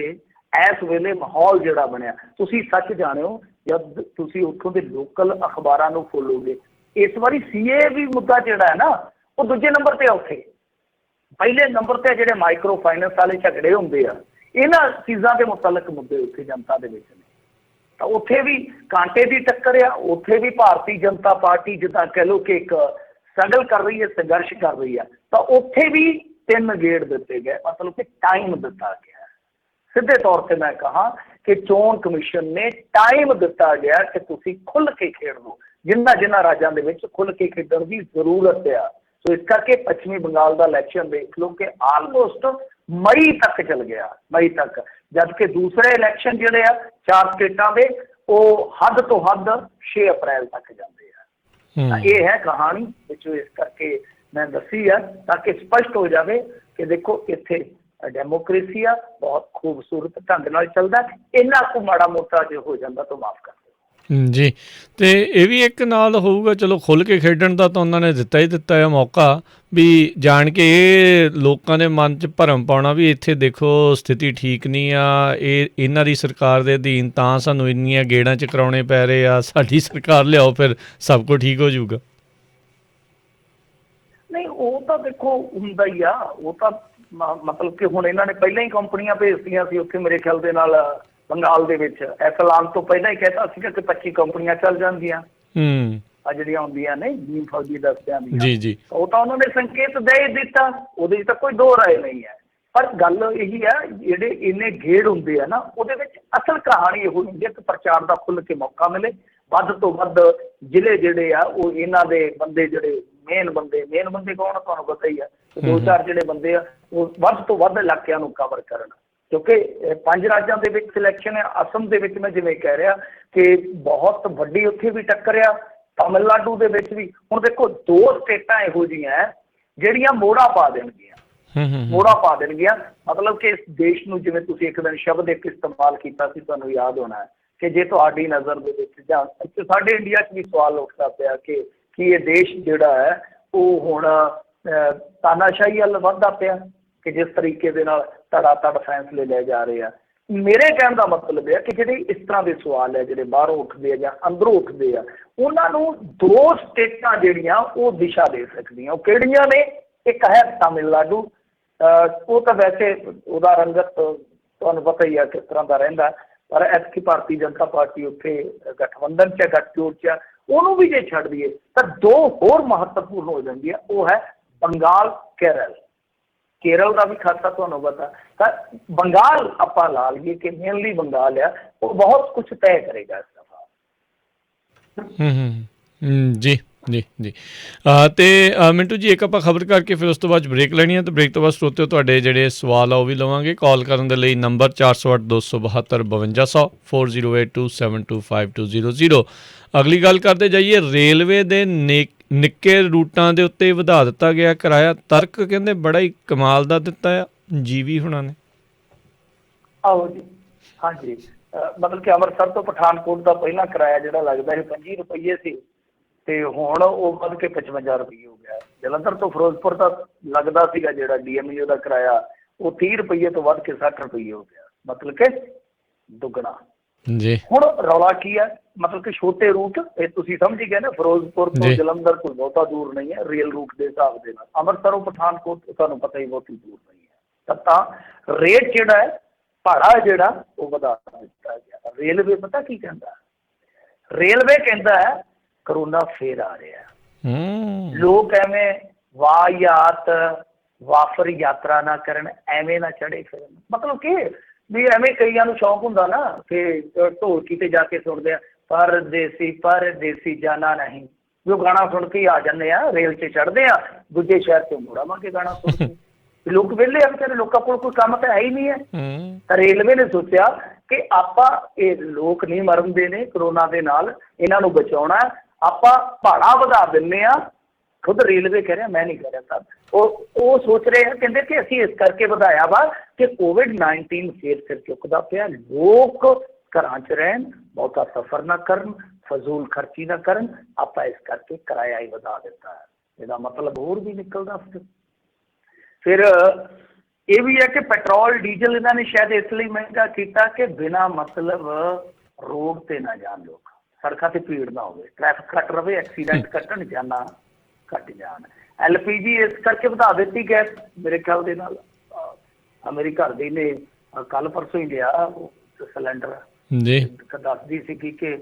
ਇਸ ਵੇਲੇ ਮਾਹੌਲ ਜਿਹੜਾ ਬਣਿਆ, ਤੁਸੀਂ ਸੱਚ ਜਾਣਿਓ ਜਦ ਤੁਸੀਂ ਉੱਥੋਂ ਦੇ ਲੋਕਲ ਅਖਬਾਰਾਂ ਨੂੰ ਖੋਲੋਗੇ, ਇਸ ਵਾਰੀ ਸੀਏ ਵੀ ਮੁੱਦਾ ਜਿਹੜਾ ਹੈ ਨਾ, ਉਹ ਦੂਜੇ ਨੰਬਰ ਤੇ ਆ। ਉੱਥੇ ਪਹਿਲੇ ਨੰਬਰ ਤੇ ਜਿਹੜੇ ਮਾਈਕਰੋ ਫਾਈਨੈਂਸ ਵਾਲੇ ਝਗੜੇ ਹੁੰਦੇ ਆ, ਇਹਨਾਂ ਚੀਜ਼ਾਂ ਦੇ ਮੁਤਲਕ ਮੁੱਦੇ ਉੱਥੇ ਜਨਤਾ ਦੇ ਵਿੱਚ ਨੇ। ਤਾਂ ਉੱਥੇ ਵੀ ਕਾਂਟੇ ਦੀ ਟੱਕਰ ਆ। ਉੱਥੇ ਵੀ ਭਾਰਤੀ ਜਨਤਾ ਪਾਰਟੀ ਜਿੱਦਾਂ ਕਹਿ ਲਓ ਕਿ ਇੱਕ ਸਟਰਗਲ ਕਰ ਰਹੀ ਹੈ, ਸੰਘਰਸ਼ ਕਰ ਰਹੀ ਆ। ਤਾਂ ਉੱਥੇ ਵੀ 3 ਗੇੜ ਦਿੱਤੇ ਗਏ, ਮਤਲਬ ਕਿ ਟਾਈਮ ਦਿੱਤਾ ਗਿਆ। ਸਿੱਧੇ ਤੌਰ ਤੇ ਮੈਂ ਕਹਾਂ ਕਿ ਚੋਣ ਕਮਿਸ਼ਨ ਨੇ ਟਾਈਮ ਦਿੱਤਾ ਗਿਆ ਕਿ ਤੁਸੀਂ ਖੁੱਲ੍ਹ ਕੇ ਖੇਡ ਲਓ, ਜਿਨ੍ਹਾਂ ਰਾਜਾਂ ਦੇ ਵਿੱਚ ਖੁੱਲ੍ਹ ਕੇ ਖੇਡਣ ਦੀ ਜ਼ਰੂਰਤ ਆ। ਸੋ ਇਸ ਕਰਕੇ ਪੱਛਮੀ ਬੰਗਾਲ ਦਾ ਇਲੈਕਸ਼ਨ ਦੇਖ ਲਓ ਕਿ ਆਲਮੋਸਟ ਮਈ ਤੱਕ ਚੱਲ ਗਿਆ, ਮਈ ਤੱਕ। ਜਦਕਿ ਦੂਸਰੇ ਇਲੈਕਸ਼ਨ ਜਿਹੜੇ ਆ 4 ਸਟੇਟਾਂ ਦੇ, ਉਹ ਹੱਦ ਤੋਂ ਹੱਦ 6 ਅਪ੍ਰੈਲ ਤੱਕ ਜਾਂਦੇ ਆ। ਤਾਂ ਇਹ ਹੈ ਕਹਾਣੀ ਵਿੱਚੋਂ, ਇਸ ਕਰਕੇ ਮੈਂ ਦੱਸੀ ਆ ਤਾਂ ਕਿ ਸਪਸ਼ਟ ਹੋ ਜਾਵੇ ਕਿ ਦੇਖੋ ਇੱਥੇ ਡੈਮੋਕ੍ਰੇਸੀ ਆ, ਬਹੁਤ ਖੂਬਸੂਰਤ ਢੰਗ ਨਾਲ ਚੱਲਦਾ। ਇੰਨਾ ਕੁ ਮਾੜਾ ਮੋਟਾ ਜੇ ਹੋ ਜਾਂਦਾ ਤਾਂ ਮਾਫ਼ ਕਰ ਦਿਓ ਜੀ। ਤੇ ਇਹ ਵੀ ਇੱਕ ਨਾਲ ਹੋਊਗਾ, ਚਲੋ ਖੁੱਲ੍ਹ ਕੇ ਖੇਡਣ ਦਾ ਤਾਂ ਉਹਨਾਂ ਨੇ ਦਿੱਤਾ ਹੀ ਦਿੱਤਾ ਹੈ ਮੌਕਾ, ਵੀ ਜਾਣ ਕੇ ਇਹ ਲੋਕਾਂ ਦੇ ਮਨ 'ਚ ਭਰਮ ਪਾਉਣਾ ਵੀ ਇੱਥੇ ਦੇਖੋ ਸਥਿਤੀ ਠੀਕ ਨਹੀਂ ਆ, ਇਹ ਇਹਨਾਂ ਦੀ ਸਰਕਾਰ ਦੇ ਅਧੀਨ ਤਾਂ ਸਾਨੂੰ ਇੰਨੀਆਂ ਗੇੜਾਂ 'ਚ ਕਰਾਉਣੇ ਪੈ ਰਹੇ ਆ, ਸਾਡੀ ਸਰਕਾਰ ਲਿਆਓ ਫਿਰ ਸਭ ਕੁਝ ਠੀਕ ਹੋ ਜਾਊਗਾ। ਨਹੀਂ, ਉਹ ਤਾਂ ਦੇਖੋ ਹੁੰਦਾ ਹੀ ਆ। ਉਹ ਤਾਂ ਮਤਲਬ ਕਿ ਹੁਣ ਇਹਨਾਂ ਨੇ ਪਹਿਲਾਂ ਹੀ ਕੰਪਨੀਆਂ ਭੇਜਤੀਆਂ ਸੀ ਉੱਥੇ, ਮੇਰੇ ਖਿਆਲ ਦੇ ਨਾਲ ਬੰਗਾਲ ਦੇ ਵਿੱਚ ਐਲਾਨ ਤੋਂ ਪਹਿਲਾਂ ਹੀ ਕਹਿਤਾ ਸੀਗਾ ਕਿ 25 ਕੰਪਨੀਆਂ ਚੱਲ ਜਾਂਦੀਆਂ ਆ ਜਿਹੜੀਆਂ ਹੁੰਦੀਆਂ ਨੇ ਜੀਮ ਫੌਜੀ ਦਸਤਿਆਂ ਦੀਆਂ। ਜੀ ਜੀ, ਉਹ ਤਾਂ ਉਹਨਾਂ ਨੇ ਸੰਕੇਤ ਦੇ ਦਿੱਤਾ, ਉਹਦੇ 'ਚ ਤਾਂ ਕੋਈ ਦੋ ਰਾਏ ਨਹੀਂ ਹੈ। ਪਰ ਗੱਲ ਇਹੀ ਆ, ਜਿਹੜੇ ਇੰਨੇ ਗੇੜ ਹੁੰਦੇ ਆ ਨਾ, ਉਹਦੇ ਵਿੱਚ ਅਸਲ ਕਹਾਣੀ ਇਹੋ ਹੁੰਦੀ ਹੈ ਕਿ ਪ੍ਰਚਾਰ ਦਾ ਖੁੱਲ੍ਹ ਕੇ ਮੌਕਾ ਮਿਲੇ। ਵੱਧ ਤੋਂ ਵੱਧ ਜ਼ਿਲ੍ਹੇ ਜਿਹੜੇ ਆ ਉਹ ਇਹਨਾਂ ਦੇ ਬੰਦੇ, ਜਿਹੜੇ ਮੇਨ ਬੰਦੇ ਕੌਣ ਆ ਤੁਹਾਨੂੰ ਪਤਾ ਹੀ ਆ, 2-4 ਜਿਹੜੇ ਬੰਦੇ ਆ ਉਹ ਵੱਧ ਤੋਂ ਵੱਧ ਇਲਾਕਿਆਂ ਨੂੰ ਕਵਰ ਕਰਨ, ਕਿਉਂਕਿ 5 ਰਾਜਾਂ ਦੇ ਵਿੱਚ ਸਿਲੈਕਸ਼ਨ ਹੈ। ਅਸਮ ਦੇ ਵਿੱਚ ਮੈਂ ਜਿਵੇਂ ਕਹਿ ਰਿਹਾ ਕਿ ਬਹੁਤ ਵੱਡੀ ਉੱਥੇ ਵੀ ਟੱਕਰ ਆ, ਤਮਿਲਨਾਡੂ ਦੇ ਵਿੱਚ ਵੀ। ਹੁਣ ਦੇਖੋ 2 ਸਟੇਟਾਂ ਇਹੋ ਜਿਹੀਆਂ ਜਿਹੜੀਆਂ ਮੋੜਾ ਪਾ ਦੇਣਗੀਆਂ, ਮਤਲਬ ਕਿ ਇਸ ਦੇਸ਼ ਨੂੰ, ਜਿਵੇਂ ਤੁਸੀਂ ਇੱਕ ਦਿਨ ਸ਼ਬਦ ਇੱਕ ਇਸਤੇਮਾਲ ਕੀਤਾ ਸੀ, ਤੁਹਾਨੂੰ ਯਾਦ ਹੋਣਾ ਕਿ ਜੇ ਤੁਹਾਡੀ ਨਜ਼ਰ ਦੇ ਵਿੱਚ ਜਾਂ ਸਾਡੇ ਇੰਡੀਆ 'ਚ ਵੀ ਸਵਾਲ ਉੱਠਦਾ ਪਿਆ ਕਿ ਇਹ ਦੇਸ਼ ਜਿਹੜਾ ਹੈ ਉਹ ਹੁਣ ਤਾਨਾਸ਼ਾਹੀ ਵੱਲ ਵੱਧਦਾ ਪਿਆ, ਕਿ ਜਿਸ ਤਰੀਕੇ ਦੇ ਨਾਲ ਧੜਾ ਫੈਸਲੇ ਲਏ ਜਾ ਰਹੇ ਆ। ਮੇਰੇ ਕਹਿਣ ਦਾ ਮਤਲਬ ਹੈ ਕਿ ਜਿਹੜੇ ਇਸ ਤਰ੍ਹਾਂ ਦੇ ਸਵਾਲ ਹੈ, ਜਿਹੜੇ ਬਾਹਰੋਂ ਉੱਠਦੇ ਆ ਜਾਂ ਅੰਦਰੋਂ ਉੱਠਦੇ ਆ, ਉਹਨਾਂ ਨੂੰ 2 ਸਟੇਟਾਂ ਜਿਹੜੀਆਂ ਉਹ ਦਿਸ਼ਾ ਦੇ ਸਕਦੀਆਂ। ਉਹ ਕਿਹੜੀਆਂ ਨੇ? ਇੱਕ ਹੈ ਤਮਿਲਨਾਡੂ, ਉਹ ਤਾਂ ਵੈਸੇ ਉਹਦਾ ਰੰਗਤ ਤੁਹਾਨੂੰ ਪਤਾ ਹੀ ਆ ਕਿਸ ਤਰ੍ਹਾਂ ਦਾ ਰਹਿੰਦਾ, ਪਰ ਐਤਕੀ ਭਾਰਤੀ ਜਨਤਾ ਪਾਰਟੀ ਉੱਥੇ ਗਠਬੰਧਨ 'ਚ, ਗੱਠਜੋੜ 'ਚ, ਉਹਨੂੰ ਵੀ ਜੇ ਛੱਡ ਦਈਏ ਤਾਂ 2 ਹੋਰ ਮਹੱਤਵਪੂਰਨ ਹੋ ਜਾਂਦੀ ਹੈ। ਉਹ ਹੈ ਬੰਗਾਲ, ਕੇਰਲ। केरल का भी खासा तुहानू पता। तो बंगाल आपां ला लईए कि मेनली बंगाल आ, वो बहुत कुछ तय करेगा इस दफा। जी ਜੀ ਜੀ ਤੇ ਮਿੰਟੂ ਜੀ ਇੱਕ ਆਪਾਂ ਖਬਰ ਕਰਕੇ ਫਿਰ ਉਸ ਤੋਂ ਬਾਅਦ ਬ੍ਰੇਕ ਲੈਣੀ ਹੈ, ਤੇ ਬ੍ਰੇਕ ਤੋਂ ਬਾਅਦ ਸਰੋਤਿਓ ਤੁਹਾਡੇ ਜਿਹੜੇ ਸਵਾਲ ਆ ਉਹ ਵੀ ਲਵਾਂਗੇ। ਕਾਲ ਕਰਨ ਦੇ ਲਈ ਨੰਬਰ 408 272 5200 4082725200। ਅਗਲੀ ਗੱਲ ਕਰਦੇ ਜਾਈਏ, ਰੇਲਵੇ ਦੇ ਨਿੱਕੇ ਰੂਟਾਂ ਦੇ ਉੱਤੇ ਵਧਾ ਦਿੱਤਾ ਗਿਆ ਕਿਰਾਇਆ। ਤਰਕ ਕਹਿੰਦੇ ਬੜਾ ਹੀ ਕਮਾਲ ਦਾ ਦਿੱਤਾ ਆ ਜੀਵੀ ਹੁਣਾਂ ਨੇ। ਆਹੋ ਜੀ, ਹਾਂਜੀ, ਮਤਲਬ ਕਿ ਅੰਮ੍ਰਿਤਸਰ ਤੋਂ ਪਠਾਨਕੋਟ ਦਾ ਪਹਿਲਾਂ ਕਿਰਾਇਆ ਜਿਹੜਾ ਲੱਗਦਾ ਸੀ 25 ਰੁਪਏ ਸੀ, ਤੇ ਹੁਣ ਉਹ ਵੱਧ ਕੇ 55 ਰੁਪਏ ਹੋ ਗਿਆ। ਜਲੰਧਰ ਤੋਂ ਫਿਰੋਜ਼ਪੁਰ ਦਾ ਲੱਗਦਾ ਸੀਗਾ ਜਿਹੜਾ DMU ਦਾ ਕਿਰਾਇਆ, ਉਹ 30 ਰੁਪਏ ਤੋਂ ਵੱਧ ਕੇ 60 ਰੁਪਏ ਹੋ ਗਿਆ, ਮਤਲਬ ਕਿ ਦੁੱਗਣਾ ਜੀ। ਹੁਣ ਰੌਲਾ ਕੀ ਹੈ, ਮਤਲਬ ਕਿ ਛੋਟੇ ਰੂਟ, ਇਹ ਤੁਸੀਂ ਸਮਝ ਹੀ ਗਏ ਨਾ, ਫਿਰੋਜ਼ਪੁਰ ਤੋਂ ਜਲੰਧਰ ਕੋਈ ਬਹੁਤਾ ਦੂਰ ਨਹੀਂ ਹੈ ਰੇਲ ਰੂਟ ਦੇ ਹਿਸਾਬ ਦੇ ਨਾਲ। ਅੰਮ੍ਰਿਤਸਰੋਂ ਪਠਾਨਕੋਟ ਤੁਹਾਨੂੰ ਪਤਾ ਹੀ ਬਹੁਤੀ ਦੂਰ ਨਹੀਂ ਹੈ, ਤਾਂ ਰੇਟ ਜਿਹੜਾ ਹੈ, ਭਾੜਾ ਜਿਹੜਾ ਉਹ ਵਧਾ ਦਿੱਤਾ ਗਿਆ। ਰੇਲਵੇ ਪਤਾ ਕੀ ਕਹਿੰਦਾ, ਰੇਲਵੇ ਕਹਿੰਦਾ ਹੈ ਕਰੋਨਾ ਫੇਰ ਆ ਰਿਹਾ, ਲੋਕ ਐਵੇਂ ਵਾਹਿਯਾਤ ਵਾਫਰ ਯਾਤਰਾ ਨਾ ਕਰਨ, ਐਵੇਂ ਨਾ ਚੜੇ ਫਿਰਨ। ਮਤਲਬ ਕਿ ਵੀ ਐਵੇਂ ਕਈਆਂ ਨੂੰ ਸ਼ੌਂਕ ਹੁੰਦਾ ਨਾ ਕਿ ਢੋਲਕੀ ਤੇ ਜਾ ਕੇ ਸੁਣਦੇ ਆ ਪਰਦੇਸੀ ਜਾਣਾ ਨਹੀਂ, ਵੀ ਉਹ ਗਾਣਾ ਸੁਣ ਕੇ ਹੀ ਆ ਜਾਂਦੇ ਆ, ਰੇਲ 'ਚ ਚੜ੍ਹਦੇ ਆ, ਦੂਜੇ ਸ਼ਹਿਰ 'ਚ ਮੁੜਾਵਾਂਗੇ ਗਾਣਾ ਸੁਣ ਕੇ। ਲੋਕ ਵਿਹਲੇ ਆ ਵਿਚਾਰੇ, ਲੋਕਾਂ ਕੋਲ ਕੋਈ ਕੰਮ ਤਾਂ ਹੈ ਹੀ ਨਹੀਂ ਹੈ। ਤਾਂ ਰੇਲਵੇ ਨੇ ਸੋਚਿਆ ਕਿ ਆਪਾਂ ਇਹ ਲੋਕ ਨਹੀਂ ਮਰਨਦੇ ਨੇ ਕਰੋਨਾ ਦੇ ਨਾਲ, ਇਹਨਾਂ ਨੂੰ ਬਚਾਉਣਾ, ਆਪਾਂ ਭਾੜਾ ਵਧਾ ਦਿੰਦੇ ਆ। ਖੁਦ ਰੇਲਵੇ ਕਹਿ ਰਿਹਾ, ਮੈਂ ਨਹੀਂ ਕਹਿ ਰਿਹਾ ਸਾਹਿਬ, ਉਹ ਸੋਚ ਰਹੇ ਆ, ਕਹਿੰਦੇ ਕਿ ਅਸੀਂ ਇਸ ਕਰਕੇ ਵਧਾਇਆ ਵਾ ਕਿ COVID-19 ਫੇਰ ਸਿਰ ਚੁੱਕਦਾ ਪਿਆ, ਲੋਕ ਘਰਾਂ 'ਚ ਰਹਿਣ, ਬਹੁਤਾ ਸਫ਼ਰ ਨਾ ਕਰਨ, ਫਜ਼ੂਲ ਖਰਚੀ ਨਾ ਕਰਨ, ਆਪਾਂ ਇਸ ਕਰਕੇ ਕਿਰਾਇਆ ਹੀ ਵਧਾ ਦਿੱਤਾ ਹੈ। ਇਹਦਾ ਮਤਲਬ ਹੋਰ ਵੀ ਨਿਕਲਦਾ ਫਿਰ ਇਹ ਵੀ ਹੈ ਕਿ ਪੈਟਰੋਲ ਡੀਜ਼ਲ ਇਹਨਾਂ ਨੇ ਸ਼ਾਇਦ ਇਸ ਲਈ ਮਹਿੰਗਾ ਕੀਤਾ ਕਿ ਬਿਨਾਂ ਮਤਲਬ ਰੋਡ 'ਤੇ ਨਾ ਜਾਣ ਲੋਕ, ਸੜਕਾਂ 'ਤੇ ਭੀੜ ਨਾ ਹੋਵੇ, ਟ੍ਰੈਫਿਕ ਘੱਟ ਰਵੇ, ਐਕਸੀਡੈਂਟ ਘੱਟਣ, ਜਾਨਾਂ ਘੱਟ ਜਾਣ। LPG ਇਸ ਕਰਕੇ ਵਧਾ ਦਿੱਤੀ ਗੈਸ, ਮੇਰੇ ਖਿਆਲ ਦੇ ਨਾਲ ਮੇਰੀ ਘਰ ਦੀ ਨੇ ਕੱਲ੍ਹ ਪਰਸੋਂ ਹੀ ਲਿਆ ਸਿਲੰਡਰ ਜੀ, ਦੱਸਦੀ ਸੀਗੀ ਕਿ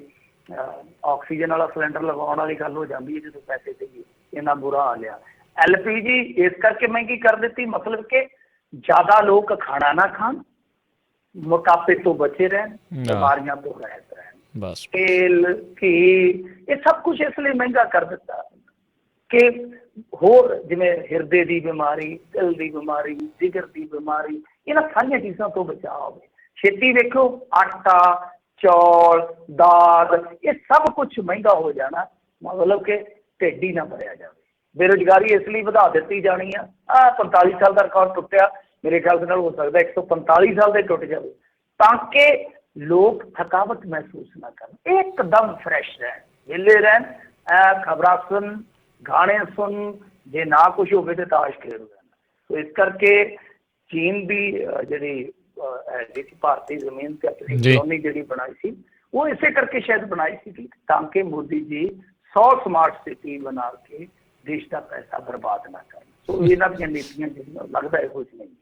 ਆਕਸੀਜਨ ਵਾਲਾ ਸਿਲੰਡਰ ਲਗਾਉਣ ਵਾਲੀ ਗੱਲ ਹੋ ਜਾਂਦੀ ਹੈ ਜਦੋਂ ਪੈਸੇ ਦੇਈਏ, ਇੰਨਾ ਬੁਰਾ ਹਾਲ ਆ। LPG ਇਸ ਕਰਕੇ ਮਹਿੰਗੀ ਕਰ ਦਿੱਤੀ, ਮਤਲਬ ਕਿ ਜ਼ਿਆਦਾ ਲੋਕ ਖਾਣਾ ਨਾ ਖਾਣ, ਮੋਟਾਪੇ ਤੋਂ ਬਚੇ ਰਹਿਣ, ਬਿਮਾਰੀਆਂ ਤੋਂ ਰਹਿਤ ਰਹਿਣ। ਬਸ ਤੇਲ, ਘੀ, ਇਹ ਸਭ ਕੁਛ ਇਸ ਲਈ ਮਹਿੰਗਾ ਕਰ ਦਿੱਤਾ ਕਿ ਹੋਰ ਜਿਵੇਂ ਹਿਰਦੇ ਦੀ ਬਿਮਾਰੀ, ਦਿਲ ਦੀ ਬਿਮਾਰੀ, ਜਿਗਰ ਦੀ ਬਿਮਾਰੀ, ਇਹਨਾਂ ਸਾਰੀਆਂ ਚੀਜ਼ਾਂ ਤੋਂ ਬਚਾਅ ਹੋਵੇ। ਛੇਤੀ ਵੇਖੋ, ਆਟਾ, ਚੌਲ, ਦਾਲ, ਇਹ ਸਭ ਕੁਛ ਮਹਿੰਗਾ ਹੋ ਜਾਣਾ, ਮਤਲਬ ਕਿ ਢਿੱਡ ਹੀ ਨਾ ਭਰਿਆ ਜਾਵੇ। ਬੇਰੁਜ਼ਗਾਰੀ ਇਸ ਲਈ ਵਧਾ ਦਿੱਤੀ ਜਾਣੀ ਆ। 45 ਸਾਲ ਦਾ ਰਿਕਾਰਡ ਟੁੱਟਿਆ, ਮੇਰੇ ਖਿਆਲ ਦੇ ਨਾਲ ਹੋ ਸਕਦਾ 145 ਸਾਲ ਦੇ ਟੁੱਟ ਜਾਵੇ, ਤਾਂ ਕਿ ਲੋਕ ਥਕਾਵਟ ਮਹਿਸੂਸ ਨਾ ਕਰਨ, ਇੱਕਦਮ ਫਰੈਸ਼ ਰਹਿਣ, ਵਿਹਲੇ ਰਹਿਣ, ਖਬਰਾਂ ਸੁਣ, ਗਾਣੇ ਸੁਣ, ਜੇ ਨਾ ਕੁਛ ਹੋਵੇ ਤਾਂ ਤਾਸ਼ ਖੇਡ ਰਹਿਣ। ਸੋ ਇਸ ਕਰਕੇ ਚੀਨ ਦੀ ਜਿਹੜੀ ਭਾਰਤੀ ਜ਼ਮੀਨ ਤੇ ਆਪਣੀ ਕਲੋਨੀ ਜਿਹੜੀ ਬਣਾਈ ਸੀ, ਉਹ ਇਸੇ ਕਰਕੇ ਸ਼ਾਇਦ ਬਣਾਈ ਸੀ ਤਾਂ ਕਿ ਮੋਦੀ ਜੀ 100 ਸਮਾਰਟ ਸਿਟੀ ਬਣਾ ਕੇ ਦੇਸ਼ ਦਾ ਪੈਸਾ ਬਰਬਾਦ ਨਾ ਕਰਨ। ਸੋ ਇਹਨਾਂ ਦੀਆਂ ਨੀਤੀਆਂ ਜਿਹੜੀਆਂ ਲੱਗਦਾ ਇਹੋ ਜਿਹੀਆਂ ਹੀ ਆ।